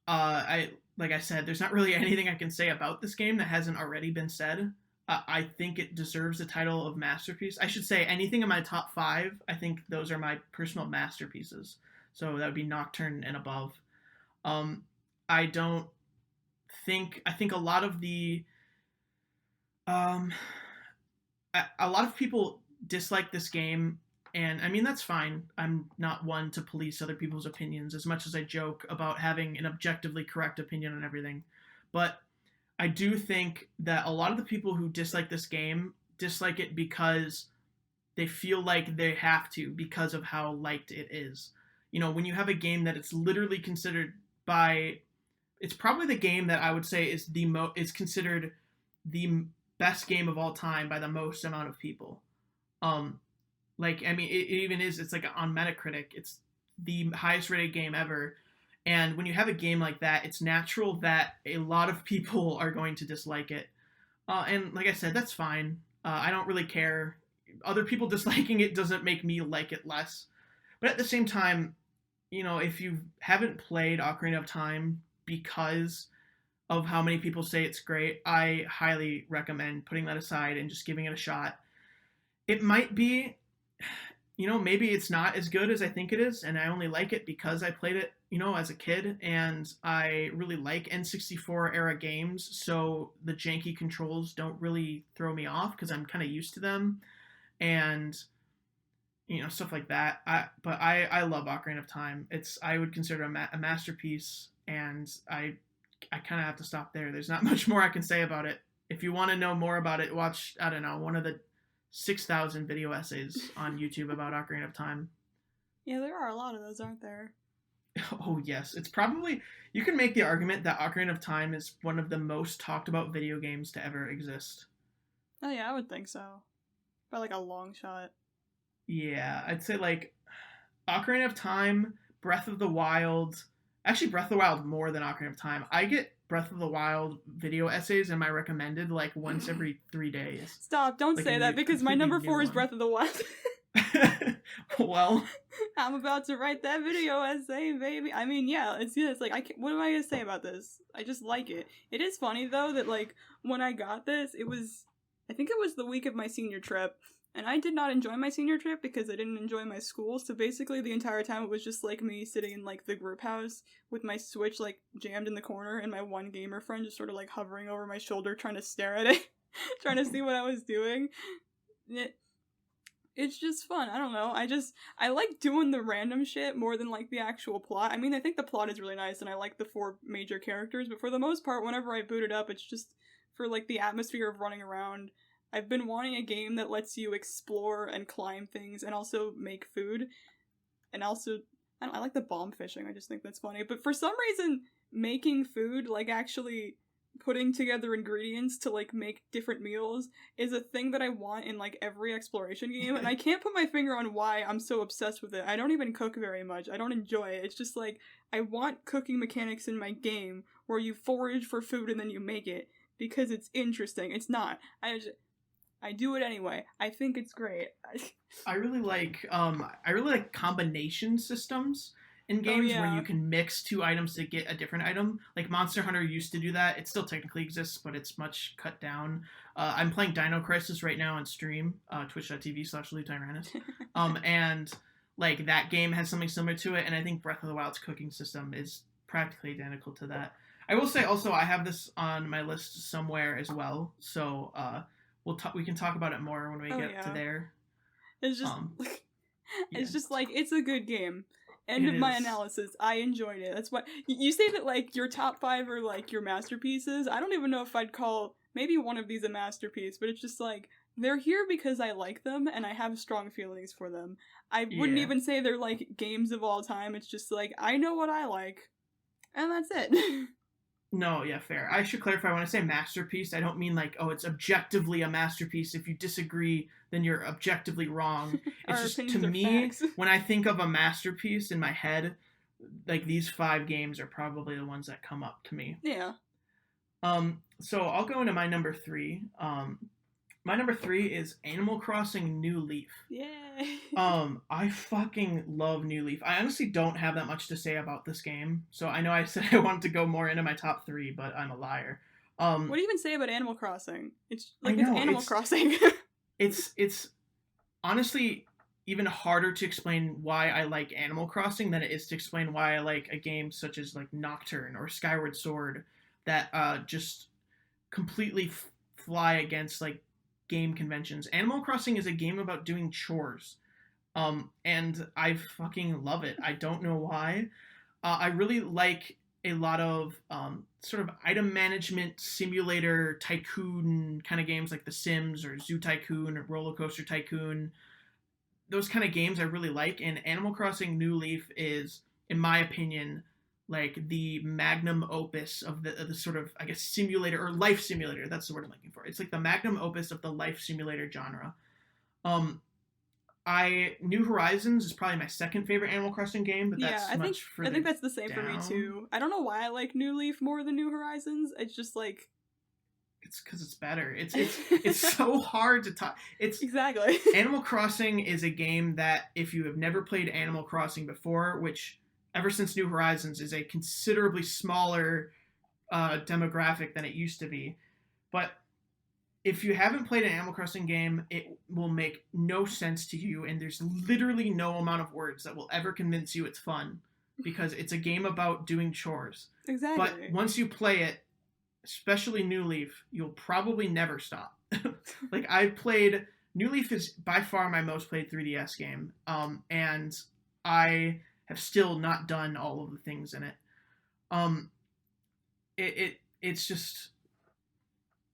Like I said, there's not really anything I can say about this game that hasn't already been said. I think it deserves the title of masterpiece. I should say anything in my top 5, I think those are my personal masterpieces. So that would be Nocturne and above. I think a lot of the a lot of people dislike this game, and I mean that's fine. I'm not one to police other people's opinions, as much as I joke about having an objectively correct opinion on everything. But I do think that a lot of the people who dislike this game dislike it because they feel like they have to, because of how liked it is. When you have a game that it's literally considered by, it's probably the game that I would say is is considered the best game of all time by the most amount of people. It even is, it's like on Metacritic, it's the highest rated game ever. And when you have a game like that, it's natural that a lot of people are going to dislike it. And like I said, that's fine. I don't really care. Other people disliking it doesn't make me like it less. But at the same time, if you haven't played Ocarina of Time because of how many people say it's great, I highly recommend putting that aside and just giving it a shot. It might be, maybe it's not as good as I think it is, and I only like it because I played it, as a kid, and I really like N64 era games, so the janky controls don't really throw me off because I'm kind of used to them, and, stuff like that. But I love Ocarina of Time. I would consider a masterpiece, and I kind of have to stop there. There's not much more I can say about it. If you want to know more about it, watch, I don't know, one of the 6,000 video essays on YouTube about Ocarina of Time. Yeah, there are a lot of those, aren't there? Oh, yes. It's probably, you can make the argument that Ocarina of Time is one of the most talked about video games to ever exist. Oh, yeah, I would think so. By like a long shot. Yeah, I'd say like Ocarina of Time, Breath of the Wild. Actually, Breath of the Wild more than Ocarina of Time. I get Breath of the Wild video essays in my recommended like once every 3 days. Stop, don't say that, because my number 4 is Breath of the Wild. Well, I'm about to write that video essay, baby. I mean, yeah, it's like, what am I gonna say about this? I just like it. It is funny, though, that like, when I got this, I think it was the week of my senior trip, and I did not enjoy my senior trip because I didn't enjoy my school, so basically the entire time it was just like me sitting in like the group house with my Switch like jammed in the corner and my one gamer friend just sort of like hovering over my shoulder trying to stare at it, trying to see what I was doing. It's just fun. I don't know. I like doing the random shit more than like the actual plot. I mean, I think the plot is really nice and I like the 4 major characters, but for the most part, whenever I boot it up, it's just for like the atmosphere of running around. I've been wanting a game that lets you explore and climb things and also make food. And also, I like the bomb fishing. I just think that's funny. But for some reason, making food, like actually putting together ingredients to like make different meals is a thing that I want in like every exploration game, and I can't put my finger on why I'm so obsessed with it. I don't even cook very much. I don't enjoy it. It's just like I want cooking mechanics in my game where you forage for food and then you make it because it's interesting. It's not. I do it anyway. I think it's great. I really like combination systems in games where you can mix two items to get a different item. Like Monster Hunter used to do that. It still technically exists, but it's much cut down. I'm playing Dino Crisis right now on stream, twitch.tv/LouTyrannus. And like that game has something similar to it, and I think Breath of the Wild's cooking system is practically identical to that. I will say also I have this on my list somewhere as well, so we can talk about it more when we get to there. It's just it's just like it's a good game. End of my analysis. I enjoyed it. That's what you say that like your top 5 are like your masterpieces. I don't even know if I'd call maybe one of these a masterpiece, but it's just like they're here because I like them and I have strong feelings for them. I wouldn't even say they're like games of all time. It's just like I know what I like, and that's it. No, yeah, fair. I should clarify, when I say masterpiece, I don't mean like, oh, it's objectively a masterpiece. If you disagree, then you're objectively wrong. It's just, to me, when I think of a masterpiece in my head, like these 5 games are probably the ones that come up to me. Yeah. So I'll go into my number 3. My number 3 is Animal Crossing New Leaf. Yay! I fucking love New Leaf. I honestly don't have that much to say about this game. So I know I said I wanted to go more into my top 3, but I'm a liar. What do you even say about Animal Crossing? It's like it's Animal Crossing. it's honestly even harder to explain why I like Animal Crossing than it is to explain why I like a game such as like Nocturne or Skyward Sword that just completely fly against like game conventions. Animal Crossing is a game about doing chores, and I fucking love it. I don't know why. I really like a lot of sort of item management simulator tycoon kind of games like The Sims or Zoo Tycoon or Roller Coaster Tycoon. Those kind of games I really like, and Animal Crossing New Leaf is, in my opinion, like the magnum opus of the sort of, I guess, simulator or life simulator. That's the word I'm looking for. It's like the magnum opus of the life simulator genre. New Horizons is probably my second favorite Animal Crossing game, but that's I think that's the same down. For me too. I don't know why I like New Leaf more than New Horizons. It's just like it's because it's better. It's so hard to talk. It's exactly. Animal Crossing is a game that if you have never played Animal Crossing before, which ever since New Horizons is a considerably smaller demographic than it used to be. But if you haven't played an Animal Crossing game, it will make no sense to you, and there's literally no amount of words that will ever convince you it's fun, because it's a game about doing chores. Exactly. But once you play it, especially New Leaf, you'll probably never stop. Like, I've played... New Leaf is by far my most played 3DS game, and I have still not done all of the things in it. It's just,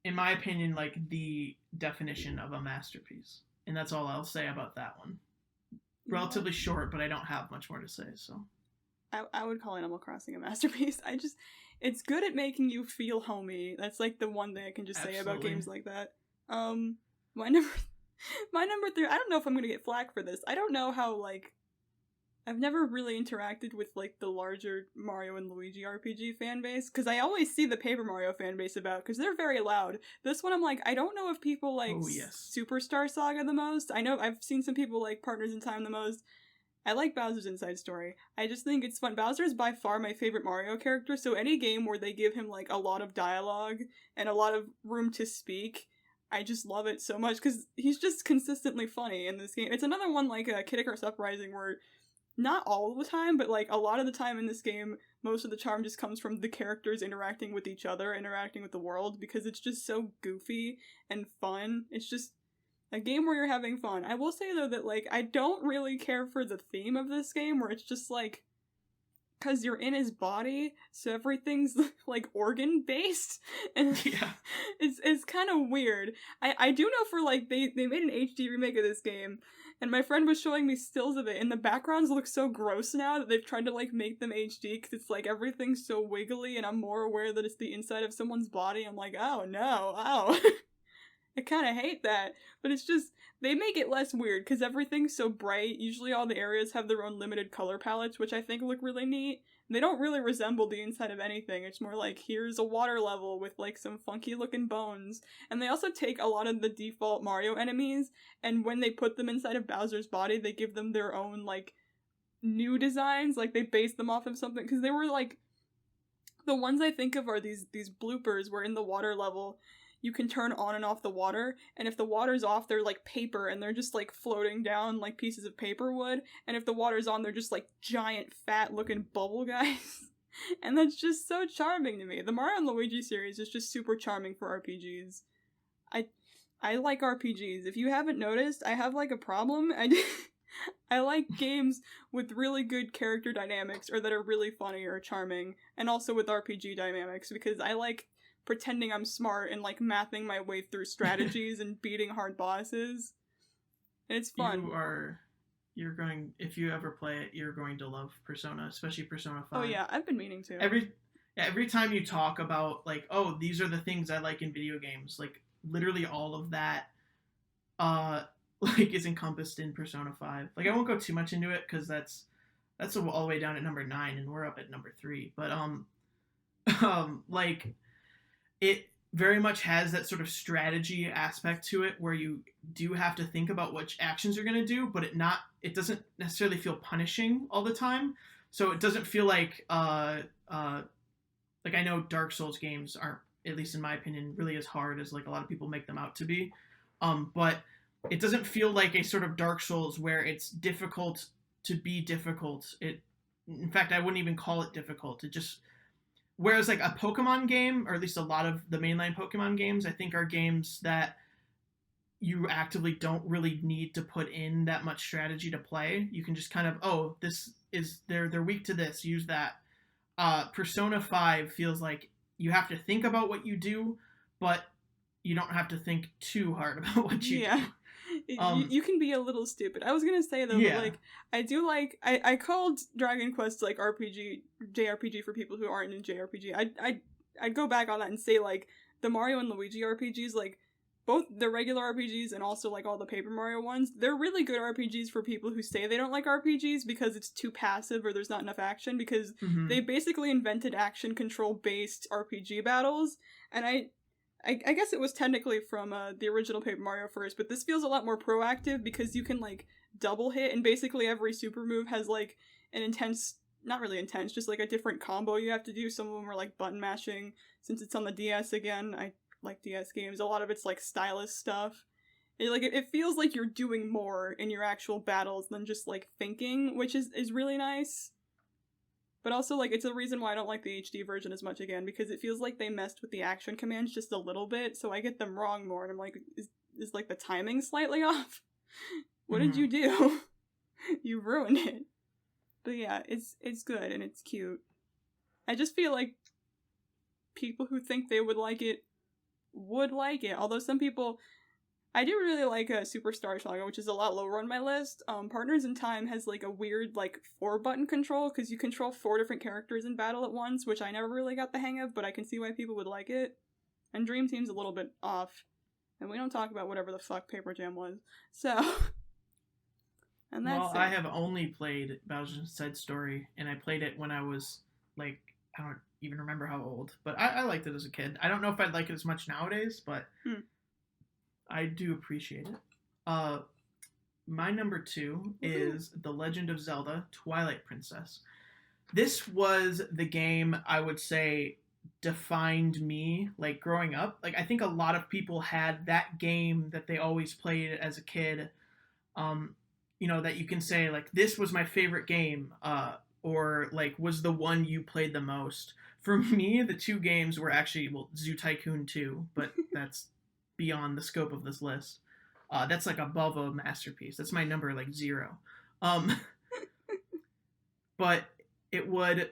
in my opinion, like the definition of a masterpiece. And that's all I'll say about that one. Relatively short, but I don't have much more to say, so. I would call Animal Crossing a masterpiece. It's good at making you feel homey. That's like the one thing I can just say about games like that. My number 3, I don't know if I'm gonna get flack for this. I don't know how, like, I've never really interacted with, like, the larger Mario and Luigi RPG fan base, because I always see the Paper Mario fan base about, because they're very loud. This one, I'm like, I don't know if people like Superstar Saga the most. I know I've seen some people like Partners in Time the most. I like Bowser's Inside Story. I just think it's fun. Bowser is by far my favorite Mario character, so any game where they give him, like, a lot of dialogue and a lot of room to speak, I just love it so much, because he's just consistently funny in this game. It's another one like Kid Icarus Uprising, where not all the time, but like a lot of the time in this game, most of the charm just comes from the characters interacting with each other, interacting with the world, because it's just so goofy and fun. It's just a game where you're having fun. I will say, though, that, like, I don't really care for the theme of this game, where it's just, like, because you're in his body, so everything's, like, organ-based, and it's kind of weird. I do know for, like, they made an HD remake of this game, And my friend was showing me stills of it, and the backgrounds look so gross now that they've tried to, like, make them HD, because it's, like, everything's so wiggly, and I'm more aware that it's the inside of someone's body. I'm like, oh, no, ow. I kind of hate that. But it's just, they make it less weird, because everything's so bright. Usually all the areas have their own limited color palettes, which I think look really neat. They don't really resemble the inside of anything. It's more like, here's a water level with, like, some funky looking bones. And they also take a lot of the default Mario enemies, and when they put them inside of Bowser's body, they give them their own, like, new designs. Like, they base them off of something, because they were, like, the ones I think of are these bloopers where in the water level, you can turn on and off the water, and if the water's off, they're like paper, and they're just like floating down like pieces of paper would, and if the water's on, they're just like giant fat looking bubble guys. And that's just so charming to me. The Mario and Luigi series is just super charming for RPGs. I like RPGs. If you haven't noticed, I have like a problem. I like games with really good character dynamics, or that are really funny or charming, and also with RPG dynamics, because I like pretending I'm smart and, like, mathing my way through strategies and beating hard bosses. And it's fun. If you ever play it, you're going to love Persona, especially Persona 5. Oh yeah, I've been meaning to. Every time you talk about, like, oh, these are the things I like in video games, like, literally all of that, like, is encompassed in Persona 5. Like, I won't go too much into it, because that's all the way down at number 9, and we're up at number 3. But, like, it very much has that sort of strategy aspect to it, where you do have to think about which actions you're going to do, but it doesn't necessarily feel punishing all the time. So it doesn't feel like I know Dark Souls games aren't, at least in my opinion, really as hard as, like, a lot of people make them out to be. But it doesn't feel like a sort of Dark Souls where it's difficult to be difficult. In fact, I wouldn't even call it difficult. It just, whereas, like, a Pokemon game, or at least a lot of the mainline Pokemon games, I think are games that you actively don't really need to put in that much strategy to play. You can just kind of, oh, this is, they're weak to this, use that. Persona 5 feels like you have to think about what you do, but you don't have to think too hard about what you do. You can be a little stupid. I was gonna say though, but, like, I do like, I called Dragon Quest, like, JRPG for people who aren't in JRPG. I'd go back on that and say, like, the Mario and Luigi RPGs, like, both the regular RPGs and also, like, all the Paper Mario ones, they're really good RPGs for people who say they don't like RPGs because it's too passive or there's not enough action, because they basically invented action control based RPG battles, and I guess it was technically from the original Paper Mario first, but this feels a lot more proactive because you can, like, double hit, and basically every super move has, like, an intense, not really intense, just, like, a different combo you have to do. Some of them are, like, button mashing. Since it's on the DS again, I like DS games. A lot of it's, like, stylus stuff. It feels like you're doing more in your actual battles than just, like, thinking, which is really nice. But also, like, it's a reason why I don't like the HD version as much again, because it feels like they messed with the action commands just a little bit, so I get them wrong more, and I'm like, is like, the timing slightly off? What did you do? You ruined it. But yeah, it's good, and it's cute. I just feel like people who think they would like it, although some people... I do really like Superstar Saga, which is a lot lower on my list. Partners in Time has, like, a weird, like, 4-button control, because you control 4 different characters in battle at once, which I never really got the hang of, but I can see why people would like it. And Dream Team's a little bit off. And we don't talk about whatever the fuck Paper Jam was. So... and that's I have only played Bowser's Inside Story, and I played it when I was, like, I don't even remember how old, but I liked it as a kid. I don't know if I'd like it as much nowadays, but... I do appreciate it. My number 2 is The Legend of Zelda: Twilight Princess. This was the game I would say defined me, like, growing up. Like, I think a lot of people had that game that they always played as a kid. You know, that you can say, like, this was my favorite game, or, like, was the one you played the most. For me, the 2 games were actually, well, Zoo Tycoon 2, but that's beyond the scope of this list. That's, like, above a masterpiece. That's my number, like, 0. But it would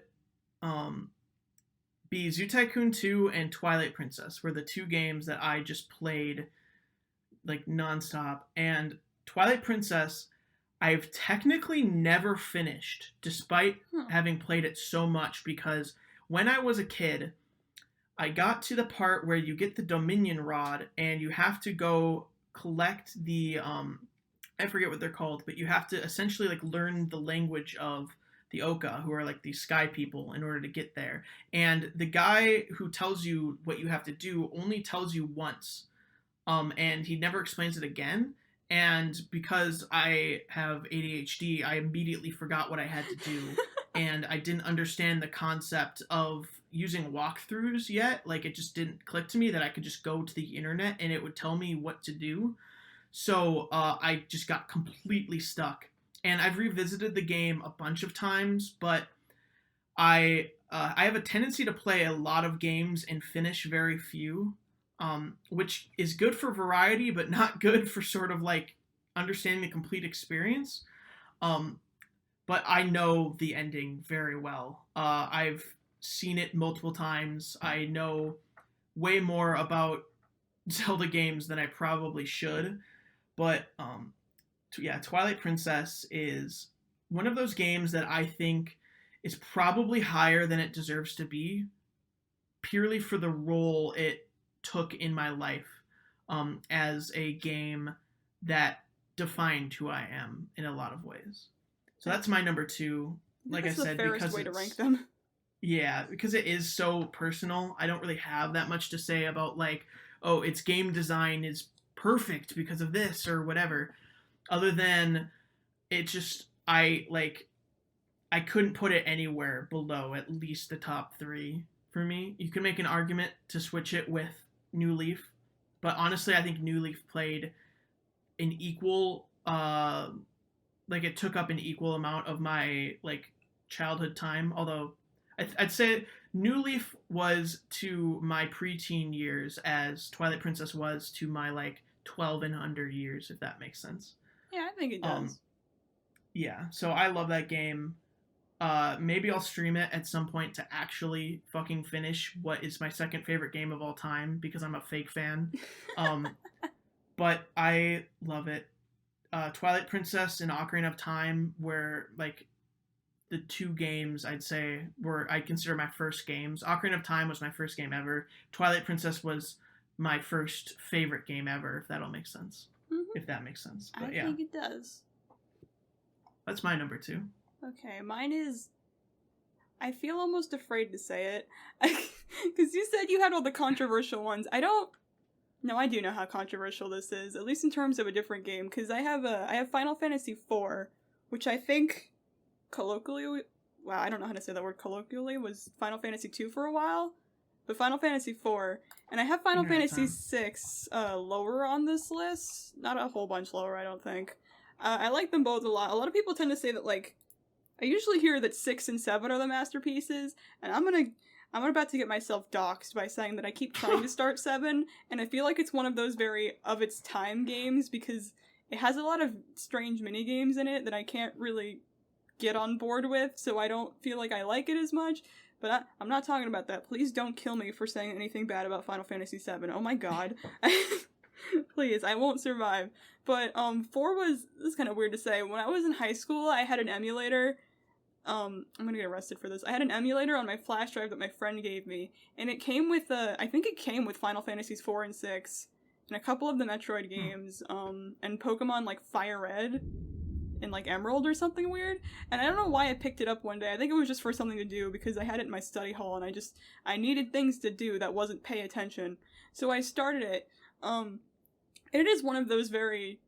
be Zoo Tycoon 2 and Twilight Princess were the 2 games that I just played, like, nonstop. And Twilight Princess, I've technically never finished, despite having played it so much, because when I was a kid, I got to the part where you get the Dominion Rod and you have to go collect the I forget what they're called, but you have to essentially like learn the language of the Oka, who are like these sky people, in order to get there. And the guy who tells you what you have to do only tells you once, and he never explains it again. And because I have ADHD, I immediately forgot what I had to do, and I didn't understand the concept of using walkthroughs yet. Like, it just didn't click to me that I could just go to the internet and it would tell me what to do. So I just got completely stuck. And I've revisited the game a bunch of times, but I have a tendency to play a lot of games and finish very few, which is good for variety, but not good for sort of like understanding the complete experience. But I know the ending very well. I've seen it multiple times. I know way more about Zelda games than I probably should. But Twilight Princess is one of those games that I think is probably higher than it deserves to be, purely for the role it took in my life, as a game that defined who I am in a lot of ways. So that's my number 2. Like I said, because way to rank them. Yeah, because it is so personal. I don't really have that much to say about like, oh, its game design is perfect because of this or whatever, other than it just I couldn't put it anywhere below at least the top 3 for me. You can make an argument to switch it with New Leaf, but honestly I think New Leaf played an equal it took up an equal amount of my like childhood time, although I'd say New Leaf was to my preteen years as Twilight Princess was to my like 12 and under years, if that makes sense. Yeah, I think it does. Yeah, so I love that game. Maybe I'll stream it at some point to actually fucking finish what is my second favorite game of all time, because I'm a fake fan. But I love it. Twilight Princess and Ocarina of Time were like the 2 games I'd say I consider my first games. Ocarina of Time was my first game ever. Twilight Princess was my first favorite game ever, if that'll make sense. If that makes sense. But I think it does. That's my number 2. Okay, mine is... I feel almost afraid to say it. Because you said you had all the controversial ones. I don't... No, I do know how controversial this is, at least in terms of a different game, because I have Final Fantasy IV, which I think colloquially... Wow, I don't know how to say that word colloquially, was Final Fantasy II for a while. But Final Fantasy IV, and I have Final Fantasy VI lower on this list. Not a whole bunch lower, I don't think. I like them both a lot. A lot of people tend to say that, like, I usually hear that 6 and 7 are the masterpieces, and I'm about to get myself doxxed by saying that I keep trying to start 7, and I feel like it's one of those very of its time games, because it has a lot of strange minigames in it that I can't really get on board with, so I don't feel like I like it as much. But I'm not talking about that. Please don't kill me for saying anything bad about Final Fantasy VII. Oh my god. Please, I won't survive. But 4 was... This is kind of weird to say. When I was in high school, I had an emulator. I'm gonna get arrested for this. I had an emulator on my flash drive that my friend gave me. And it came with... I think it came with Final Fantasies 4 and 6. And a couple of the Metroid games. And Pokemon, like, Fire Red. And like Emerald or something weird, and I don't know why I picked it up one day. I think it was just for something to do, because I had it in my study hall and I needed things to do that wasn't pay attention, so I started it. It is one of those very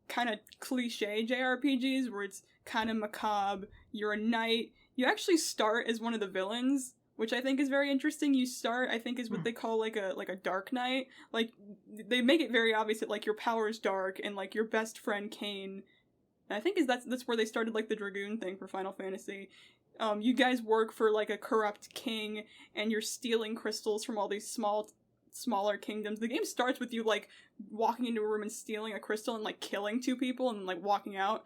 kind of cliche JRPGs where it's kind of macabre. You're a knight. You actually start as one of the villains, which I think is very interesting. You start, I think, is what they call like a dark knight. Like, they make it very obvious that like your power is dark, and like your best friend Kain. And I think that's where they started, like, the Dragoon thing for Final Fantasy. You guys work for, like, a corrupt king, and you're stealing crystals from all these smaller kingdoms. The game starts with you, like, walking into a room and stealing a crystal and, like, killing 2 people and, like, walking out.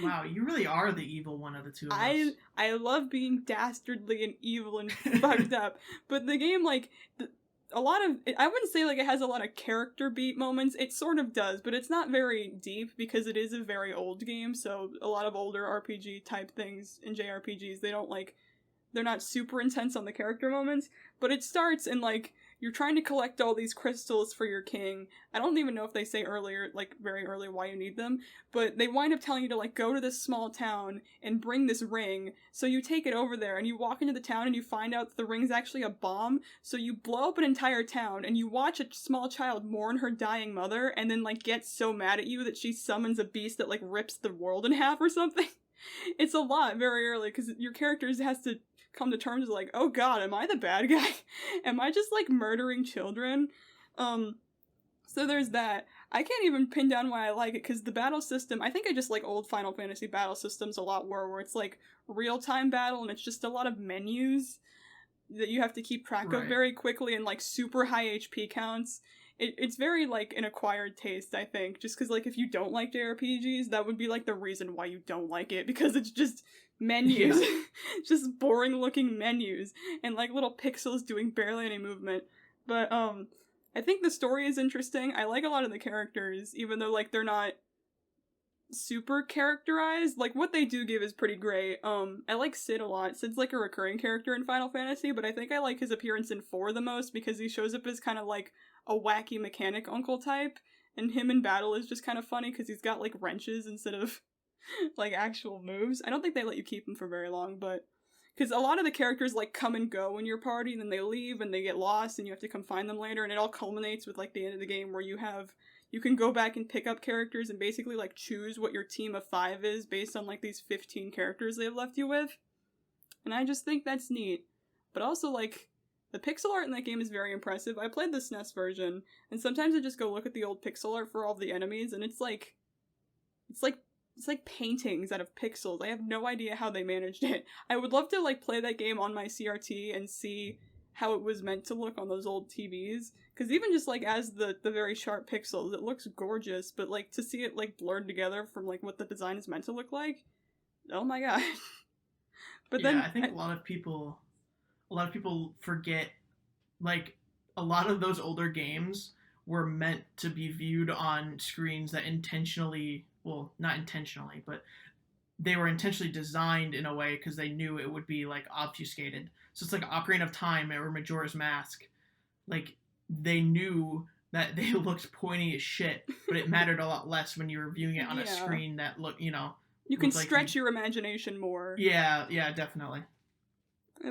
Wow, you really are the evil one of the 2 of us. I love being dastardly and evil and fucked up. But the game, like... a lot of, I wouldn't say like it has a lot of character beat moments. It sort of does, but it's not very deep because it is a very old game. So a lot of older RPG type things in JRPGs, they don't like, they're not super intense on the character moments, but it starts and like you're trying to collect all these crystals for your king. I don't even know if they say earlier, like very early, why you need them, but they wind up telling you to like go to this small town and bring this ring. So you take it over there and you walk into the town and you find out that the ring's actually a bomb. So you blow up an entire town and you watch a small child mourn her dying mother and then like get so mad at you that she summons a beast that like rips the world in half or something. It's a lot very early because your characters has to come to terms with like, oh god, am I the bad guy? Am I just like murdering children? So there's that. I can't even pin down why I like it because the battle system, I think I just like old Final Fantasy battle systems a lot more where it's like real-time battle and it's just a lot of menus that you have to keep track of very quickly and like super high HP counts. It's very like an acquired taste, I think, just because like if you don't like JRPGs, that would be like the reason why you don't like it, because it's just menus. Yeah. Just boring looking menus and like little pixels doing barely any movement. But I think the story is interesting. I like a lot of the characters, even though like they're not super characterized. Like what they do give is pretty great. I like Sid a lot. Sid's like a recurring character in Final Fantasy, but I think I like his appearance in 4 the most because he shows up as kind of like a wacky mechanic uncle type, and him in battle is just kind of funny because he's got like wrenches instead of like actual moves. I don't think they let you keep him for very long, but because a lot of the characters like come and go in your party and then they leave and they get lost and you have to come find them later, and it all culminates with like the end of the game where you can go back and pick up characters and basically like choose what your team of 5 is based on like these 15 characters they've left you with. And I just think that's neat. But also like the pixel art in that game is very impressive. I played the SNES version, and sometimes I just go look at the old pixel art for all the enemies, and it's like paintings out of pixels. I have no idea how they managed it. I would love to like play that game on my CRT and see how it was meant to look on those old TVs, because even just like as the very sharp pixels, it looks gorgeous, but like to see it like blurred together from like what the design is meant to look like, oh my god. But yeah, then I think a lot of people forget, like, a lot of those older games were meant to be viewed on screens that intentionally, well, not intentionally, but they were intentionally designed in a way because they knew it would be, like, obfuscated. So it's like Ocarina of Time or Majora's Mask. Like, they knew that they looked pointy as shit, but it mattered a lot less when you were viewing it on a screen that looked, you know... You can stretch your imagination more. Yeah, definitely.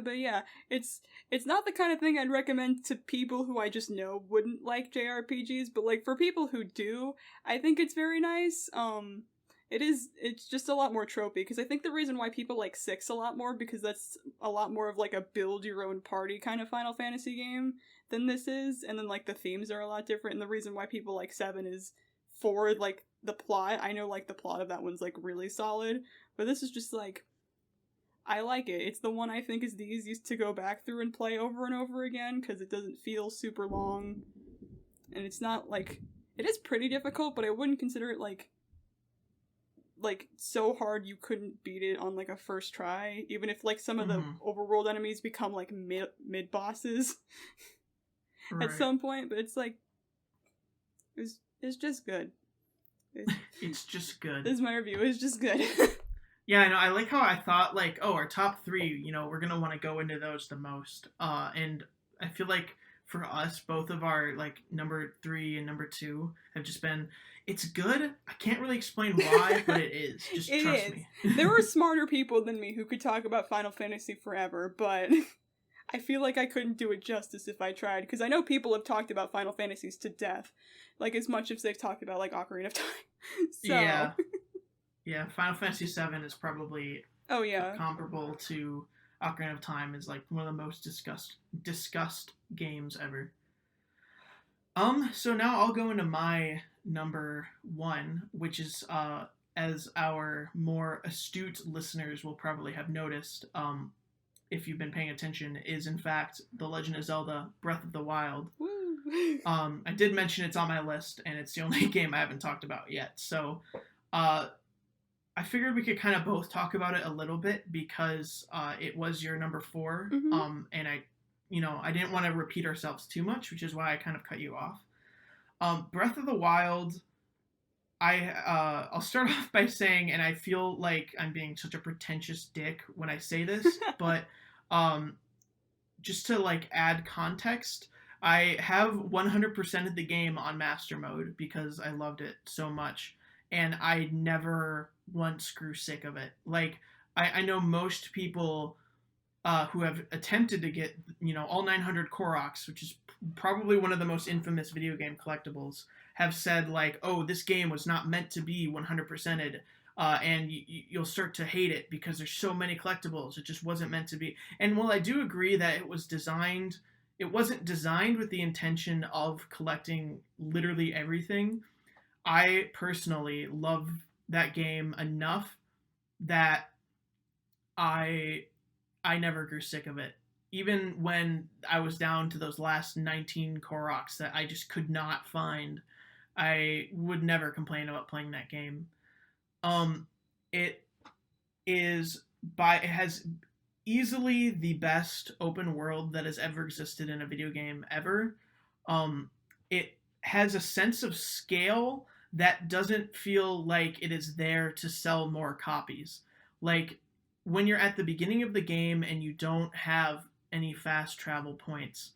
But yeah, it's not the kind of thing I'd recommend to people who I just know wouldn't like JRPGs, but like for people who do, I think it's very nice. It's just a lot more tropey, because I think the reason why people like 6 a lot more, because that's a lot more of like a build your own party kind of Final Fantasy game than this is, and then like the themes are a lot different, and the reason why people like 7 is for like the plot. I know like the plot of that one's like really solid, but this is just like, I like it. It's the one I think is the easiest to go back through and play over and over again, because it doesn't feel super long, and it's not like, it is pretty difficult, but I wouldn't consider it like so hard you couldn't beat it on like a first try, even if like some of the overworld enemies become like mid bosses at some point. But it's like, it's just good. It's just good. This is my review. It's just good. Yeah, I know. I like how I thought, like, oh, our top 3, you know, we're going to want to go into those the most. And I feel like for us, both of our, like, number 3 and number 2 have just been, it's good. I can't really explain why, but it is. Just trust me. There were smarter people than me who could talk about Final Fantasy forever, but I feel like I couldn't do it justice if I tried, because I know people have talked about Final Fantasies to death, like, as much as they've talked about, like, Ocarina of Time. So... Yeah. Yeah, Final Fantasy VII is probably comparable to Ocarina of Time, is like one of the most discussed games ever. So now I'll go into my number 1, which is, as our more astute listeners will probably have noticed, if you've been paying attention, is in fact The Legend of Zelda Breath of the Wild. Woo. I did mention it's on my list, and it's the only game I haven't talked about yet, so... I figured we could kind of both talk about it a little bit because it was your number 4, and I I didn't want to repeat ourselves too much, which is why I kind of cut you off. Breath of the Wild, I'll start off by saying, and I feel like I'm being such a pretentious dick when I say this, but just to like add context, I have 100% of the game on master mode because I loved it so much, and I never once grew sick of it. Like I know most people who have attempted to get all 900 Koroks, which is probably one of the most infamous video game collectibles, have said like, oh, this game was not meant to be 100%ed. And you'll start to hate it because there's so many collectibles. It just wasn't meant to be. And while I do agree that it wasn't designed with the intention of collecting literally everything. I personally love that game enough that I never grew sick of it. Even when I was down to those last 19 Koroks that I just could not find, I would never complain about playing that game. It has easily the best open world that has ever existed in a video game ever. It has a sense of scale that doesn't feel like it is there to sell more copies. Like when you're at the beginning of the game and you don't have any fast travel points,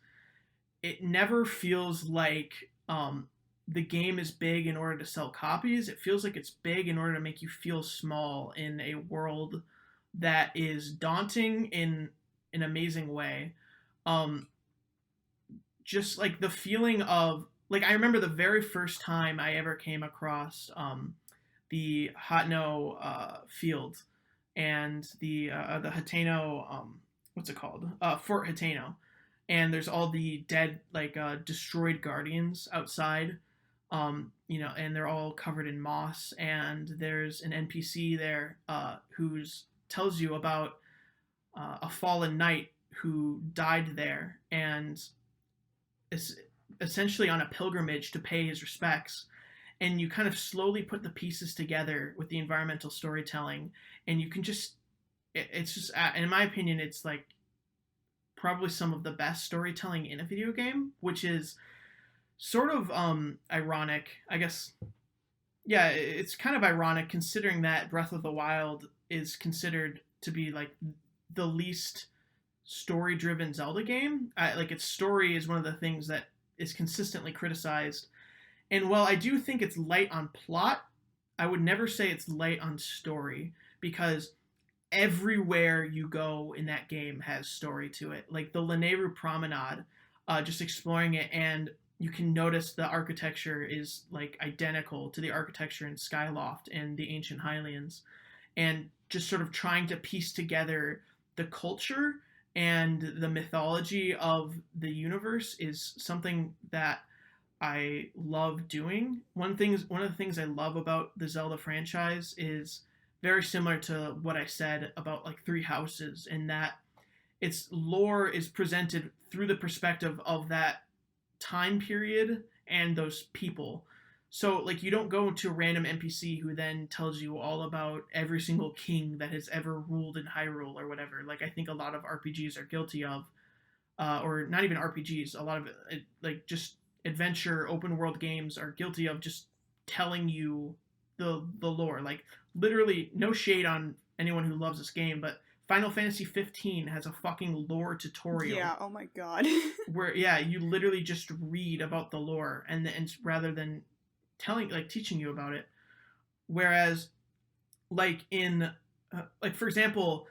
it never feels like the game is big in order to sell copies. It feels like it's big in order to make you feel small in a world that is daunting in an amazing way. Just like the feeling of, like, I remember the very first time I ever came across the Hateno field and the Hateno, what's it called? Fort Hateno. And there's all the dead, like, destroyed guardians outside. And they're all covered in moss, and there's an NPC there who tells you about a fallen knight who died there and is essentially on a pilgrimage to pay his respects. And you kind of slowly put the pieces together with the environmental storytelling, and you can it's just, in my opinion, it's like probably some of the best storytelling in a video game, which is sort of ironic, I guess. Yeah, it's kind of ironic considering that Breath of the Wild is considered to be like the least story-driven Zelda game. Like its story is one of the things that is consistently criticized. And while I do think it's light on plot, I would never say it's light on story, because everywhere you go in that game has story to it. Like the Lanayru Promenade, just exploring it, and you can notice the architecture is like identical to the architecture in Skyloft and the Ancient Hylians, and just sort of trying to piece together the culture and the mythology of the universe is something that I love doing. One of the things I love about the Zelda franchise is very similar to what I said about like Three Houses, in that its lore is presented through the perspective of that time period and those people. So like you don't go to a random NPC who then tells you all about every single king that has ever ruled in Hyrule or whatever. Like I think a lot of RPGs are guilty of, or not even RPGs, a lot of like just adventure open world games are guilty of just telling you the lore. Like literally, no shade on anyone who loves this game, but Final Fantasy 15 has a fucking lore tutorial. Yeah, oh my god. Where you literally just read about the lore and rather than teaching you about it. Whereas like in like for example,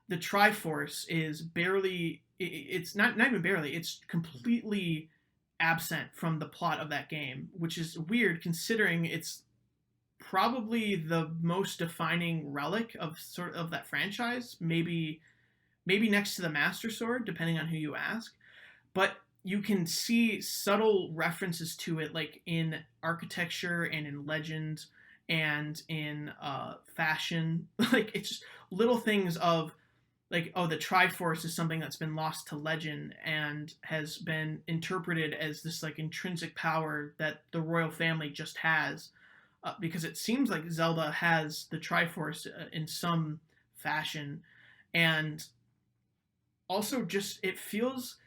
the Triforce is barely, it's not even barely, it's completely absent from the plot of that game, which is weird considering it's probably the most defining relic of sort of that franchise, maybe next to the Master Sword, depending on who you ask. But you can see subtle references to it, like in architecture and in legend and in fashion. Like it's just little things of like, oh, the Triforce is something that's been lost to legend and has been interpreted as this like intrinsic power that the royal family just has. Because it seems like Zelda has the Triforce in some fashion. And also just, it feels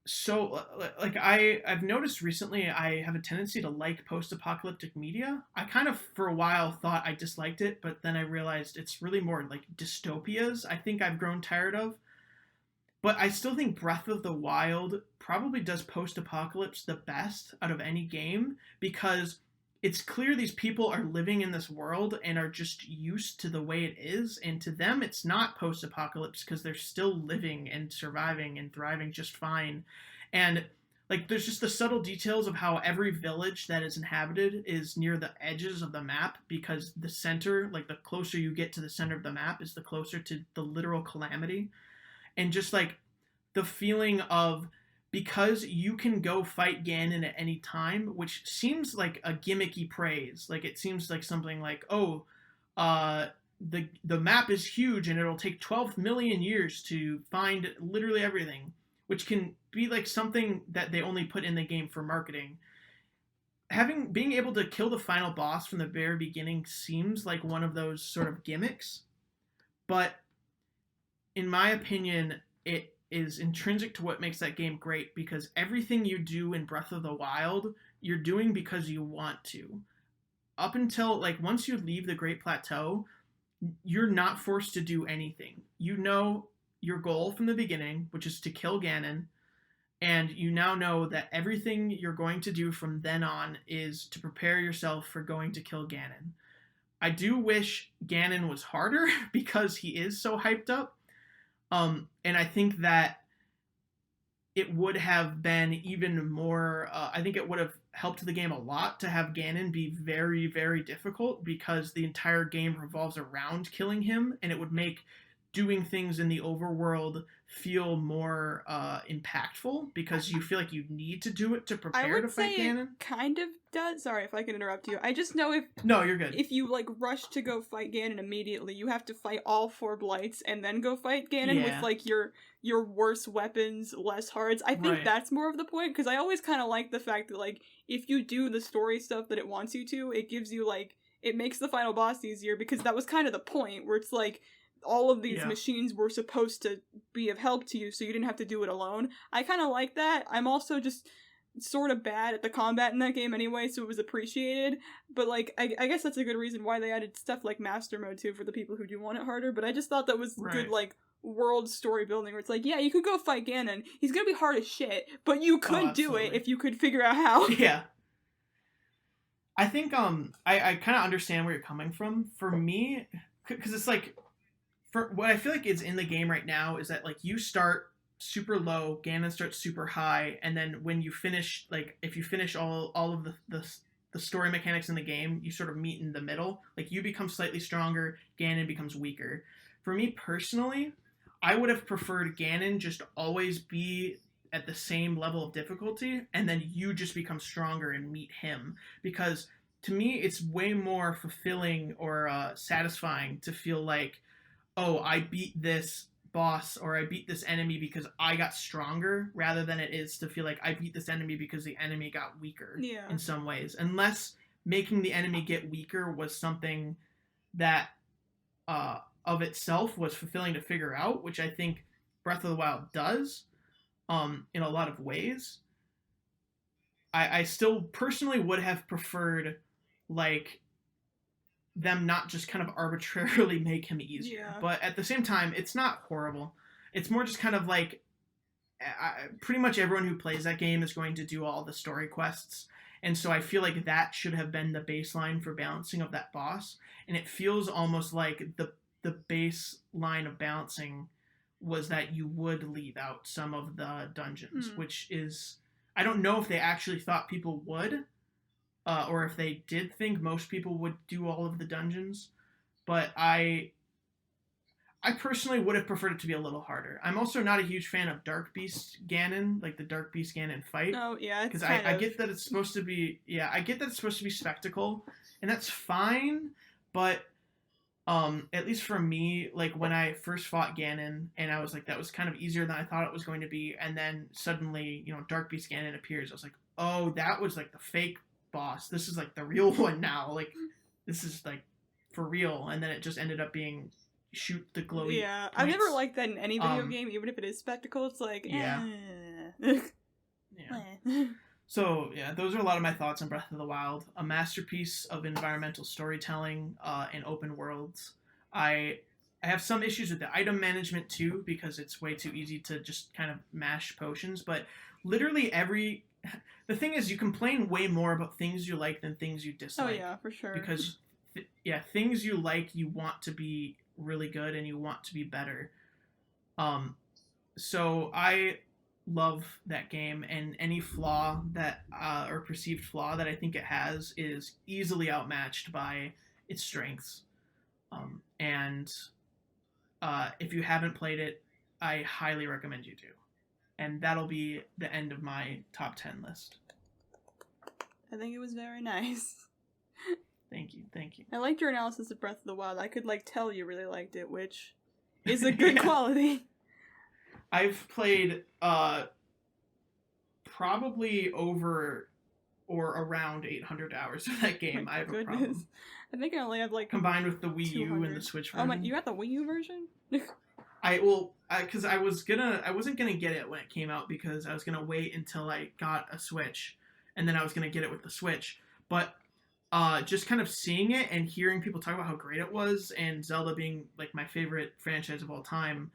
So like I've noticed recently I have a tendency to like post-apocalyptic media. I kind of for a while thought I disliked it, but then I realized it's really more like dystopias I think I've grown tired of. But I still think Breath of the Wild probably does post-apocalypse the best out of any game because it's clear these people are living in this world and are just used to the way it is, and to them it's not post-apocalypse because they're still living and surviving and thriving just fine. And like there's just the subtle details of how every village that is inhabited is near the edges of the map because the center, like the closer you get to the center of the map is the closer to the literal calamity. And just like the feeling of because you can go fight Ganon at any time, which seems like a gimmicky praise. Like it seems like something like, oh, the map is huge and it'll take 12 million years to find literally everything, which can be like something that they only put in the game for marketing. Being able to kill the final boss from the very beginning seems like one of those sort of gimmicks, but in my opinion, it is intrinsic to what makes that game great because everything you do in Breath of the Wild, you're doing because you want to. Up until, like, once you leave the Great Plateau, you're not forced to do anything. You know your goal from the beginning, which is to kill Ganon, and you now know that everything you're going to do from then on is to prepare yourself for going to kill Ganon. I do wish Ganon was harder because he is so hyped up. And I think that it would have been even more, I think it would have helped the game a lot to have Ganon be very, very difficult because the entire game revolves around killing him, and it would make doing things in the overworld feel more impactful because you feel like you need to do it to prepare to fight Ganon. It kind of does. Sorry if I can interrupt you. I just know if no, you're good. If you like rush to go fight Ganon immediately, you have to fight all 4 blights and then go fight Ganon with like your worse weapons, less hearts. I think that's more of the point because I always kind of like the fact that like if you do the story stuff that it wants you to, it gives you like it makes the final boss easier because that was kind of the point where it's like all of these machines were supposed to be of help to you so you didn't have to do it alone. I kind of like that. I'm also just sort of bad at the combat in that game anyway, so it was appreciated. But like, I guess that's a good reason why they added stuff like Master Mode too for the people who do want it harder. But I just thought that was good, like, world story building where it's like, yeah, you could go fight Ganon. He's gonna be hard as shit, but you could do it if you could figure out how. Yeah. I think, I kind of understand where you're coming from. For me, because it's like, for what I feel like is in the game right now is that, like, you start super low, Ganon starts super high, and then when you finish, like, if you finish all of the story mechanics in the game, you sort of meet in the middle. Like, you become slightly stronger, Ganon becomes weaker. For me personally, I would have preferred Ganon just always be at the same level of difficulty, and then you just become stronger and meet him. Because to me, it's way more fulfilling or satisfying to feel like, oh, I beat this boss or I beat this enemy because I got stronger, rather than it is to feel like I beat this enemy because the enemy got weaker in some ways. Unless making the enemy get weaker was something that of itself was fulfilling to figure out, which I think Breath of the Wild does in a lot of ways. I still personally would have preferred, like, them not just kind of arbitrarily make him easier. But at the same time, it's not horrible. It's more just kind of like, pretty much everyone who plays that game is going to do all the story quests. And so I feel like that should have been the baseline for balancing of that boss. And it feels almost like the baseline of balancing was that you would leave out some of the dungeons, which is, I don't know if they actually thought people would, or if they did think most people would do all of the dungeons, but I personally would have preferred it to be a little harder. I'm also not a huge fan of Dark Beast Ganon, like the Dark Beast Ganon fight. Oh yeah, because I get that it's supposed to be spectacle, and that's fine, but at least for me, like when I first fought Ganon, and I was like, that was kind of easier than I thought it was going to be, and then suddenly, Dark Beast Ganon appears. I was like, oh, that was like the fake boss. This is like the real one now. Like, this is like for real. And then it just ended up being shoot the glowy I've never liked that in any video game, even if it is spectacle. It's like, Yeah. So, yeah, those are a lot of my thoughts on Breath of the Wild. A masterpiece of environmental storytelling and open worlds. I have some issues with the item management, too, because it's way too easy to just kind of mash potions. But literally the thing is, you complain way more about things you like than things you dislike. Oh, yeah, for sure. Because, things you like, you want to be really good and you want to be better. So I love that game, and any flaw that or perceived flaw that I think it has is easily outmatched by its strengths. And if you haven't played it, I highly recommend you do. And that'll be the end of my top 10 list. I think it was very nice. Thank you. I liked your analysis of Breath of the Wild. I could tell you really liked it, which is a good quality. I've played probably over or around 800 hours of that game. I have a problem. I think I only have combined with the Wii U and the Switch version. Oh my, you got the Wii U version? Because I wasn't gonna get it when it came out because I was gonna wait until I got a Switch, and then I was gonna get it with the Switch. But just kind of seeing it and hearing people talk about how great it was, and Zelda being like my favorite franchise of all time,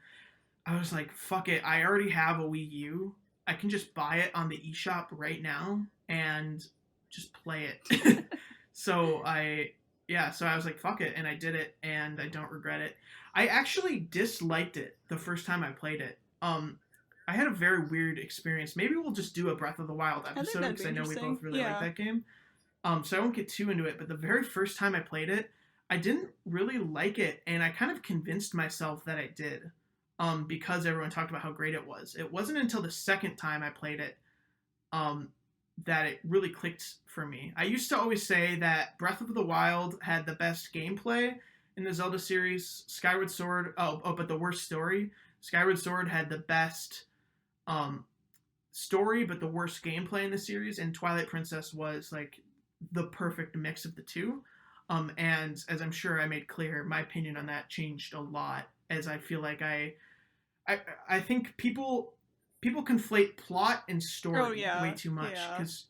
I was like, fuck it, I already have a Wii U. I can just buy it on the eShop right now and just play it. So I was like, fuck it, and I did it, and I don't regret it. I actually disliked it the first time I played it. I had a very weird experience. Maybe we'll just do a Breath of the Wild episode, because I know we both really like that game. So I won't get too into it, but the very first time I played it, I didn't really like it, and I kind of convinced myself that I did. Because everyone talked about how great it was. It wasn't until the second time I played it that it really clicked for me. I used to always say that Breath of the Wild had the best gameplay in the Zelda series. Skyward Sword, but the worst story. Skyward Sword had the best story, but the worst gameplay in the series, and Twilight Princess was like the perfect mix of the two. And as I'm sure I made clear, my opinion on that changed a lot, as I feel like I think people conflate plot and story way too much. Because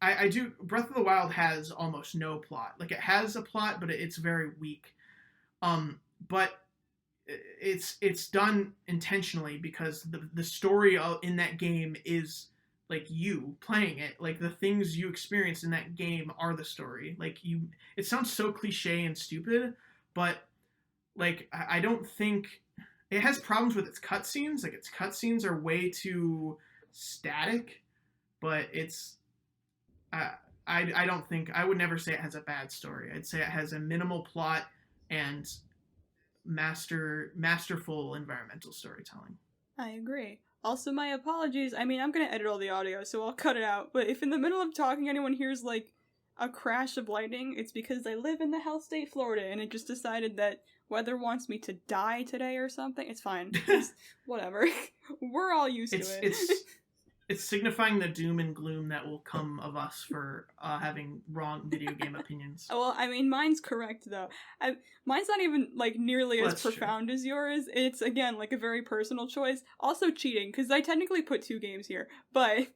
I do. Breath of the Wild has almost no plot. Like, it has a plot, but it's very weak. But it's done intentionally, because the story in that game is like you playing it. Like, the things you experience in that game are the story. Like, it sounds so cliche and stupid, but like, I don't think it has problems with its cutscenes. Like, its cutscenes are way too static, but it's I don't think, I would never say it has a bad story. I'd say it has a minimal plot and masterful environmental storytelling. I agree. Also, my apologies. I mean, I'm gonna edit all the audio, so I'll cut it out. But if in the middle of talking anyone hears like a crash of lightning, it's because I live in the hell state Florida, and it just decided that weather wants me to die today or something. It's fine. It's whatever. We're all used to it. It's signifying the doom and gloom that will come of us for having wrong video game opinions. Well, I mean, mine's correct, though. Mine's not even, like, nearly as profound as yours. It's, again, like, a very personal choice. Also cheating, because I technically put 2 games here. But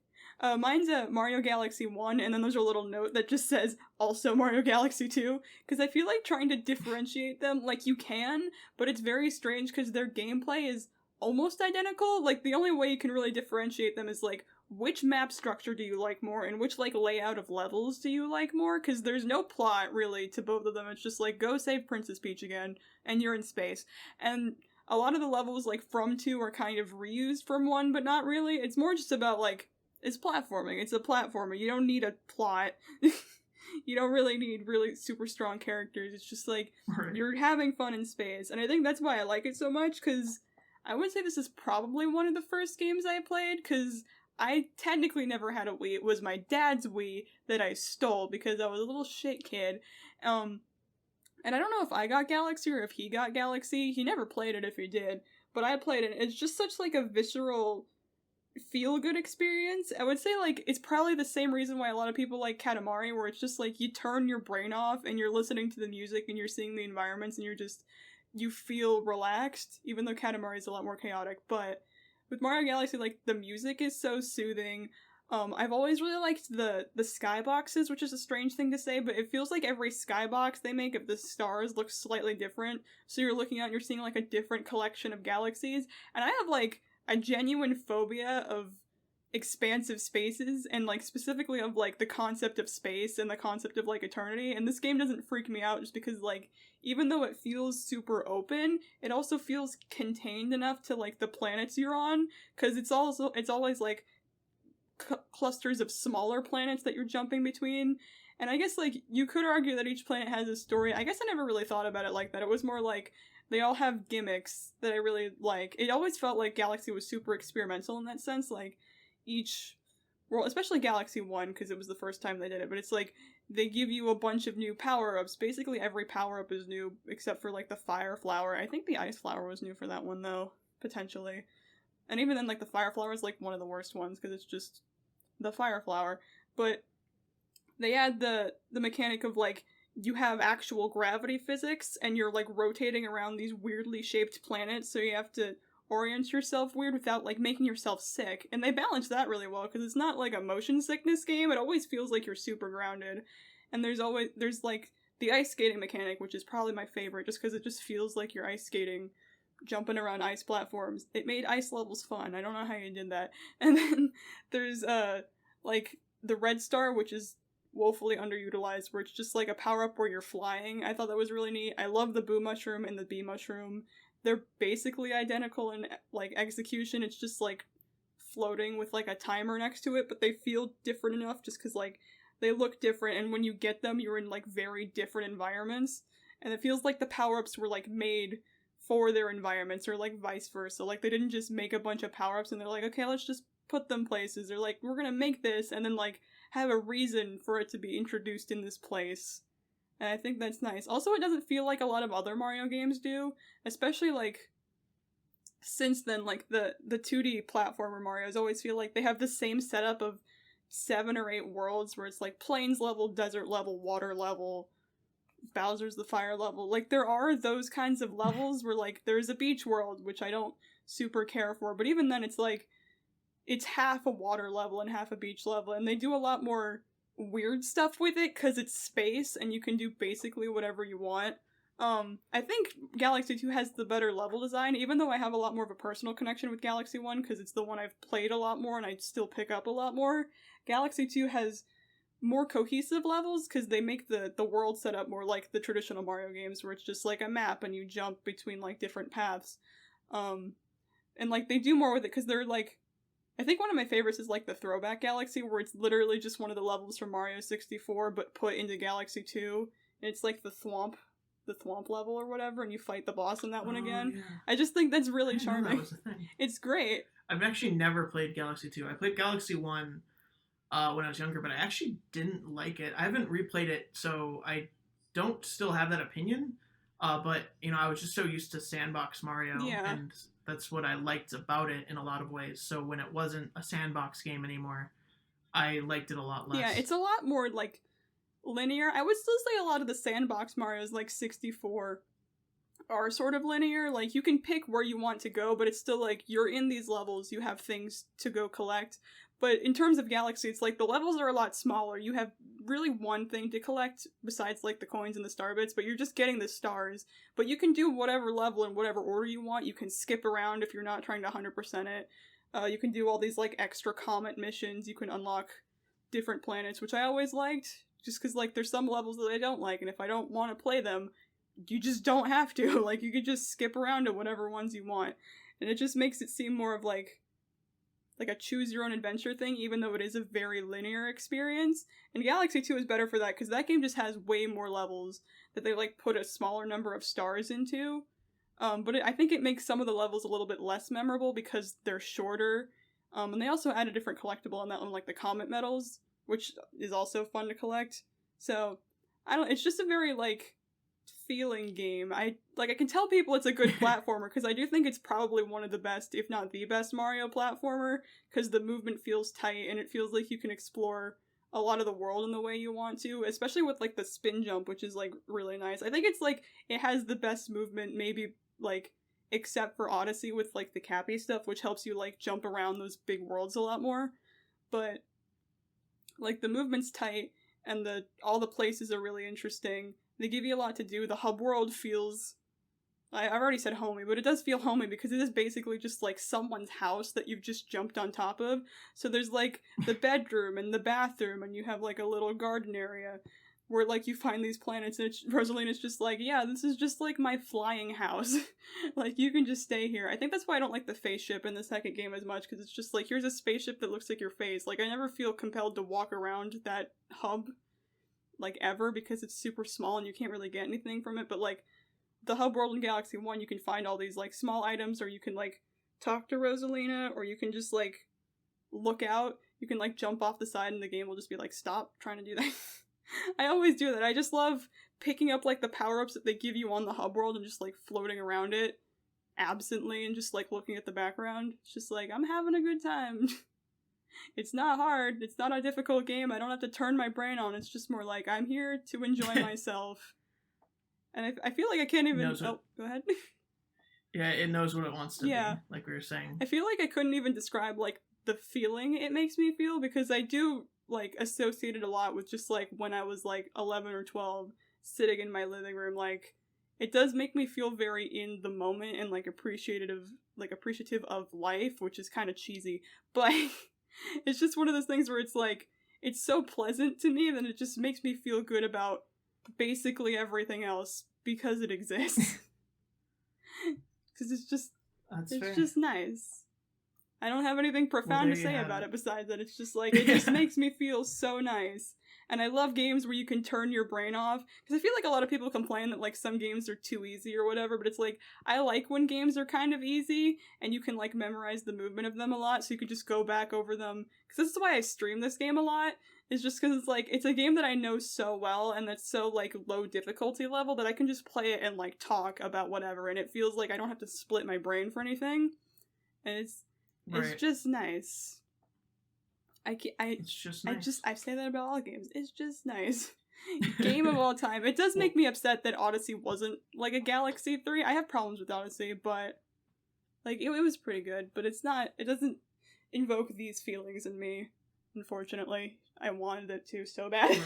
mine's a Mario Galaxy 1, and then there's a little note that just says, also Mario Galaxy 2. Because I feel like trying to differentiate them, like, you can, but it's very strange because their gameplay is almost identical. Like, the only way you can really differentiate them is, like, which map structure do you like more, and which, like, layout of levels do you like more? Because there's no plot, really, to both of them. It's just, like, go save Princess Peach again, and you're in space. And a lot of the levels, like, from 2 are kind of reused from 1, but not really. It's more just about, like, it's platforming. It's a platformer. You don't need a plot. You don't really need really super strong characters. It's just, like, you're having fun in space. And I think that's why I like it so much, because I would say this is probably one of the first games I played, because I technically never had a Wii. It was my dad's Wii that I stole because I was a little shit kid. And I don't know if I got Galaxy or if he got Galaxy. He never played it if he did, but I played it. It's just such, like, a visceral, feel-good experience. I would say, like, it's probably the same reason why a lot of people like Katamari, where it's just, like, you turn your brain off and you're listening to the music and you're seeing the environments and you feel relaxed, even though Katamari is a lot more chaotic. But with Mario Galaxy, like, the music is so soothing. I've always really liked the skyboxes, which is a strange thing to say, but it feels like every skybox they make of the stars looks slightly different. So you're looking out and you're seeing, like, a different collection of galaxies. And I have, like, a genuine phobia of expansive spaces, and, like, specifically of, like, the concept of space and the concept of, like, eternity. And this game doesn't freak me out just because, like, even though it feels super open, it also feels contained enough to, like, the planets you're on, because it's always, like, clusters of smaller planets that you're jumping between. And I guess, like, you could argue that each planet has a story. I guess I never really thought about it like that. It was more like they all have gimmicks that I really like. It always felt like Galaxy was super experimental in that sense. Like, each world, especially Galaxy 1, because it was the first time they did it, but it's like they give you a bunch of new power-ups. Basically every power-up is new, except for, like, the Fire Flower. I think the Ice Flower was new for that one, though, potentially. And even then, like, the Fire Flower is, like, one of the worst ones, because it's just the Fire Flower. But they add the mechanic of, like, you have actual gravity physics, and you're, like, rotating around these weirdly shaped planets, so you have to orient yourself weird without, like, making yourself sick. And they balance that really well, because it's not, like, a motion sickness game. It always feels like you're super grounded. And there's, like, the ice skating mechanic, which is probably my favorite, just because it just feels like you're ice skating, jumping around ice platforms. It made ice levels fun. I don't know how you did that. And then there's, like, the Red Star, which is woefully underutilized, where it's just, like, a power-up where you're flying. I thought that was really neat. I love the Boo Mushroom and the Bee Mushroom. They're basically identical in, like, execution. It's just, like, floating with, like, a timer next to it, but they feel different enough just because, like, they look different, and when you get them, you're in, like, very different environments. And it feels like the power-ups were, like, made for their environments, or, like, vice versa. Like, they didn't just make a bunch of power-ups and they're like, okay, let's just put them places. They're like, we're gonna make this, and then, like, have a reason for it to be introduced in this place. And I think that's nice. Also, it doesn't feel like a lot of other Mario games do, especially, like, since then, like, the 2D platformer Marios always feel like they have the same setup of 7 or 8 worlds, where it's, like, plains level, desert level, water level, Bowser's the fire level. Like, there are those kinds of levels where, like, there's a beach world, which I don't super care for, but even then it's, like, it's half a water level and half a beach level, and they do a lot more weird stuff with it, because it's space, and you can do basically whatever you want. I think Galaxy 2 has the better level design, even though I have a lot more of a personal connection with Galaxy 1, because it's the one I've played a lot more, and I still pick up a lot more. Galaxy 2 has more cohesive levels, because they make the world setup more like the traditional Mario games, where it's just, like, a map, and you jump between, like, different paths. And, like, they do more with it, because they're, like, I think one of my favorites is, like, the Throwback Galaxy, where it's literally just one of the levels from Mario 64, but put into Galaxy 2, and it's, like, the Thwomp level or whatever, and you fight the boss in that one again. Yeah. I just think that's really charming. That was a thing. It's great. I've actually never played Galaxy 2. I played Galaxy 1 when I was younger, but I actually didn't like it. I haven't replayed it, so I don't still have that opinion, but, you know, I was just so used to Sandbox Mario, and that's what I liked about it in a lot of ways. So when it wasn't a sandbox game anymore, I liked it a lot less. Yeah, it's a lot more, like, linear. I would still say a lot of the sandbox Marios, like 64, are sort of linear. Like, you can pick where you want to go, but it's still, like, you're in these levels, you have things to go collect. But in terms of Galaxy, it's like the levels are a lot smaller. You have really one thing to collect besides, like, the coins and the star bits, but you're just getting the stars. But you can do whatever level in whatever order you want. You can skip around if you're not trying to 100% it. You can do all these, like, extra comet missions. You can unlock different planets, which I always liked, just because, like, there's some levels that I don't like, and if I don't want to play them, you just don't have to. Like, you could just skip around to whatever ones you want. And it just makes it seem more of, like a choose-your-own-adventure thing, even though it is a very linear experience. And Galaxy 2 is better for that, because that game just has way more levels that they, like, put a smaller number of stars into. But I think it makes some of the levels a little bit less memorable, because they're shorter. And they also add a different collectible on that one, like the Comet Medals, which is also fun to collect. So, it's just a very, like, feeling game. I can tell people it's a good platformer, because I do think it's probably one of the best, if not the best, Mario platformer, because the movement feels tight, and it feels like you can explore a lot of the world in the way you want to, especially with, like, the spin jump, which is, like, really nice. I think it's, like, it has the best movement, maybe, like, except for Odyssey with, like, the Cappy stuff, which helps you, like, jump around those big worlds a lot more. But, like, the movement's tight, and all the places are really interesting. They give you a lot to do. The hub world feels... I've already said homey, but it does feel homey because it is basically just, like, someone's house that you've just jumped on top of. So there's, like, the bedroom and the bathroom, and you have, like, a little garden area where, like, you find these planets, and Rosalina's just like, yeah, this is just, like, my flying house. Like, you can just stay here. I think that's why I don't like the face ship in the second game as much, because it's just, like, here's a spaceship that looks like your face. Like, I never feel compelled to walk around that hub, like, ever, because it's super small and you can't really get anything from it, but, like, the hub world in Galaxy 1, you can find all these, like, small items, or you can, like, talk to Rosalina, or you can just, like, look out. You can, like, jump off the side and the game will just be like, stop trying to do that. I always do that. I just love picking up, like, the power-ups that they give you on the hub world and just, like, floating around it absently and just, like, looking at the background. It's just like, I'm having a good time. It's not hard. It's not a difficult game. I don't have to turn my brain on. It's just more like, I'm here to enjoy myself. And I feel like I can't even... go ahead. Yeah, it knows what it wants to be, like we were saying. I feel like I couldn't even describe, like, the feeling it makes me feel, because I do, like, associate it a lot with just, like, when I was, like, 11 or 12, sitting in my living room, like, it does make me feel very in the moment and, like, appreciative of life, which is kind of cheesy, but it's just one of those things where it's, like, it's so pleasant to me that it just makes me feel good about basically everything else because it exists. Because it's just just nice. I don't have anything profound to say about it besides that it's just like, it just makes me feel so nice. And I love games where you can turn your brain off, because I feel like a lot of people complain that, like, some games are too easy or whatever, but it's like, I like when games are kind of easy and you can, like, memorize the movement of them a lot, so you can just go back over them. Because this is why I stream this game a lot, is just because it's like, it's a game that I know so well and that's so, like, low difficulty level that I can just play it and, like, talk about whatever, and it feels like I don't have to split my brain for anything. And it's just nice. It's just nice. I say that about all games. It's just nice. Game of all time. It does make me upset that Odyssey wasn't, like, a Galaxy 3. I have problems with Odyssey, but, like, it was pretty good, but it doesn't invoke these feelings in me, unfortunately. I wanted it to so bad.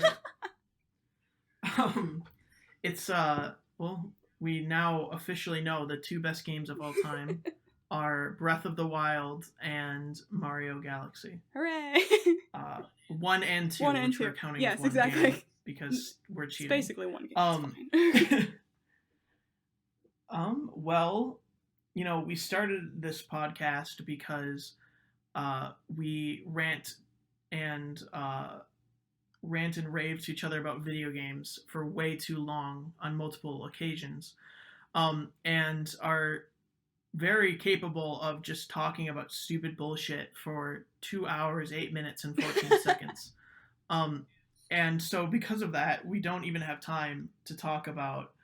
It's, well, we now officially know the two best games of all time are Breath of the Wild and Mario Galaxy. Hooray! 1 and 2, which we're counting as one exactly. game because we're cheating. It's basically one game. It's fine. Well, you know, we started this podcast because we rant and rave to each other about video games for way too long on multiple occasions, and are very capable of just talking about stupid bullshit for 2 hours, 8 minutes, and 14 seconds. And so because of that, we don't even have time to talk about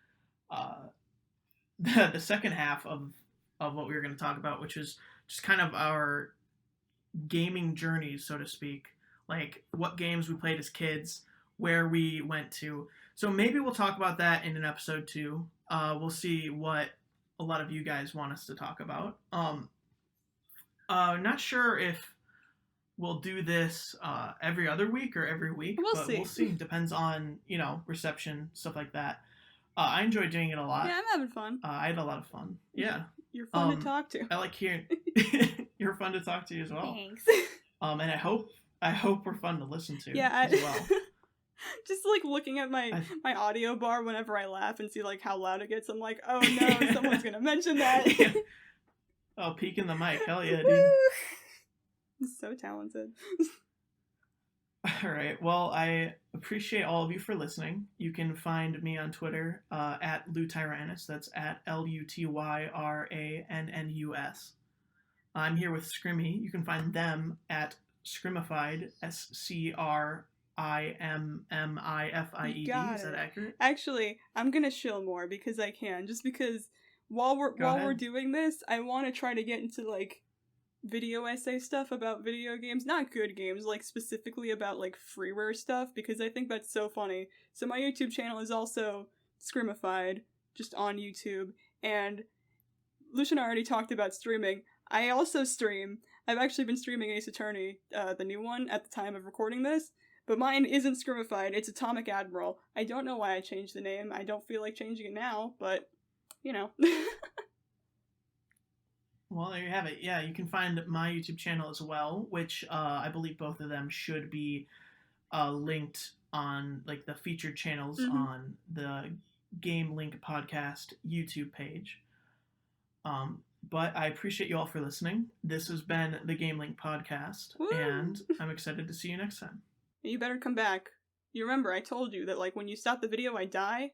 the second half of what we were going to talk about, which is just kind of our gaming journeys, so to speak. Like, what games we played as kids, where we went to. So maybe we'll talk about that in an episode 2. We'll see what a lot of you guys want us to talk about. Not sure if we'll do this every other week or every week. We'll see. Depends on, you know, reception, stuff like that. I enjoy doing it a lot. Yeah, I'm having fun. I had a lot of fun. Yeah. You're fun to talk to. I like hearing... You're fun to talk to as well. Thanks. And I hope we're fun to listen to as well. Just, like, looking at my audio bar whenever I laugh and see, like, how loud it gets, I'm like, oh no, someone's gonna mention that. Oh, peeking the mic. Hell yeah, dude. I'm so talented. Alright, well, I appreciate all of you for listening. You can find me on Twitter at LuTyrannus. That's at LuTyrannus. I'm here with Scrimmy. You can find them at Scrimified, SCRIMMIFIED. Is that accurate? Actually, I'm gonna shill more because I can. Just because while we're doing this, I want to try to get into, like, video essay stuff about video games. Not good games, like, specifically about, like, freeware stuff, because I think that's so funny. So my YouTube channel is also Scrimified, just on YouTube, and Lucian already talked about streaming. I also stream. I've actually been streaming Ace Attorney, the new one, at the time of recording this. But mine isn't Scrimified, it's Atomic Admiral. I don't know why I changed the name. I don't feel like changing it now, but, you know. Well, there you have it. Yeah, you can find my YouTube channel as well, which I believe both of them should be linked on like the featured channels on the Game Link Podcast YouTube page. But I appreciate you all for listening. This has been the Game Link Podcast, and I'm excited to see you next time. You better come back. You remember, I told you that, like, when you stop the video, I die?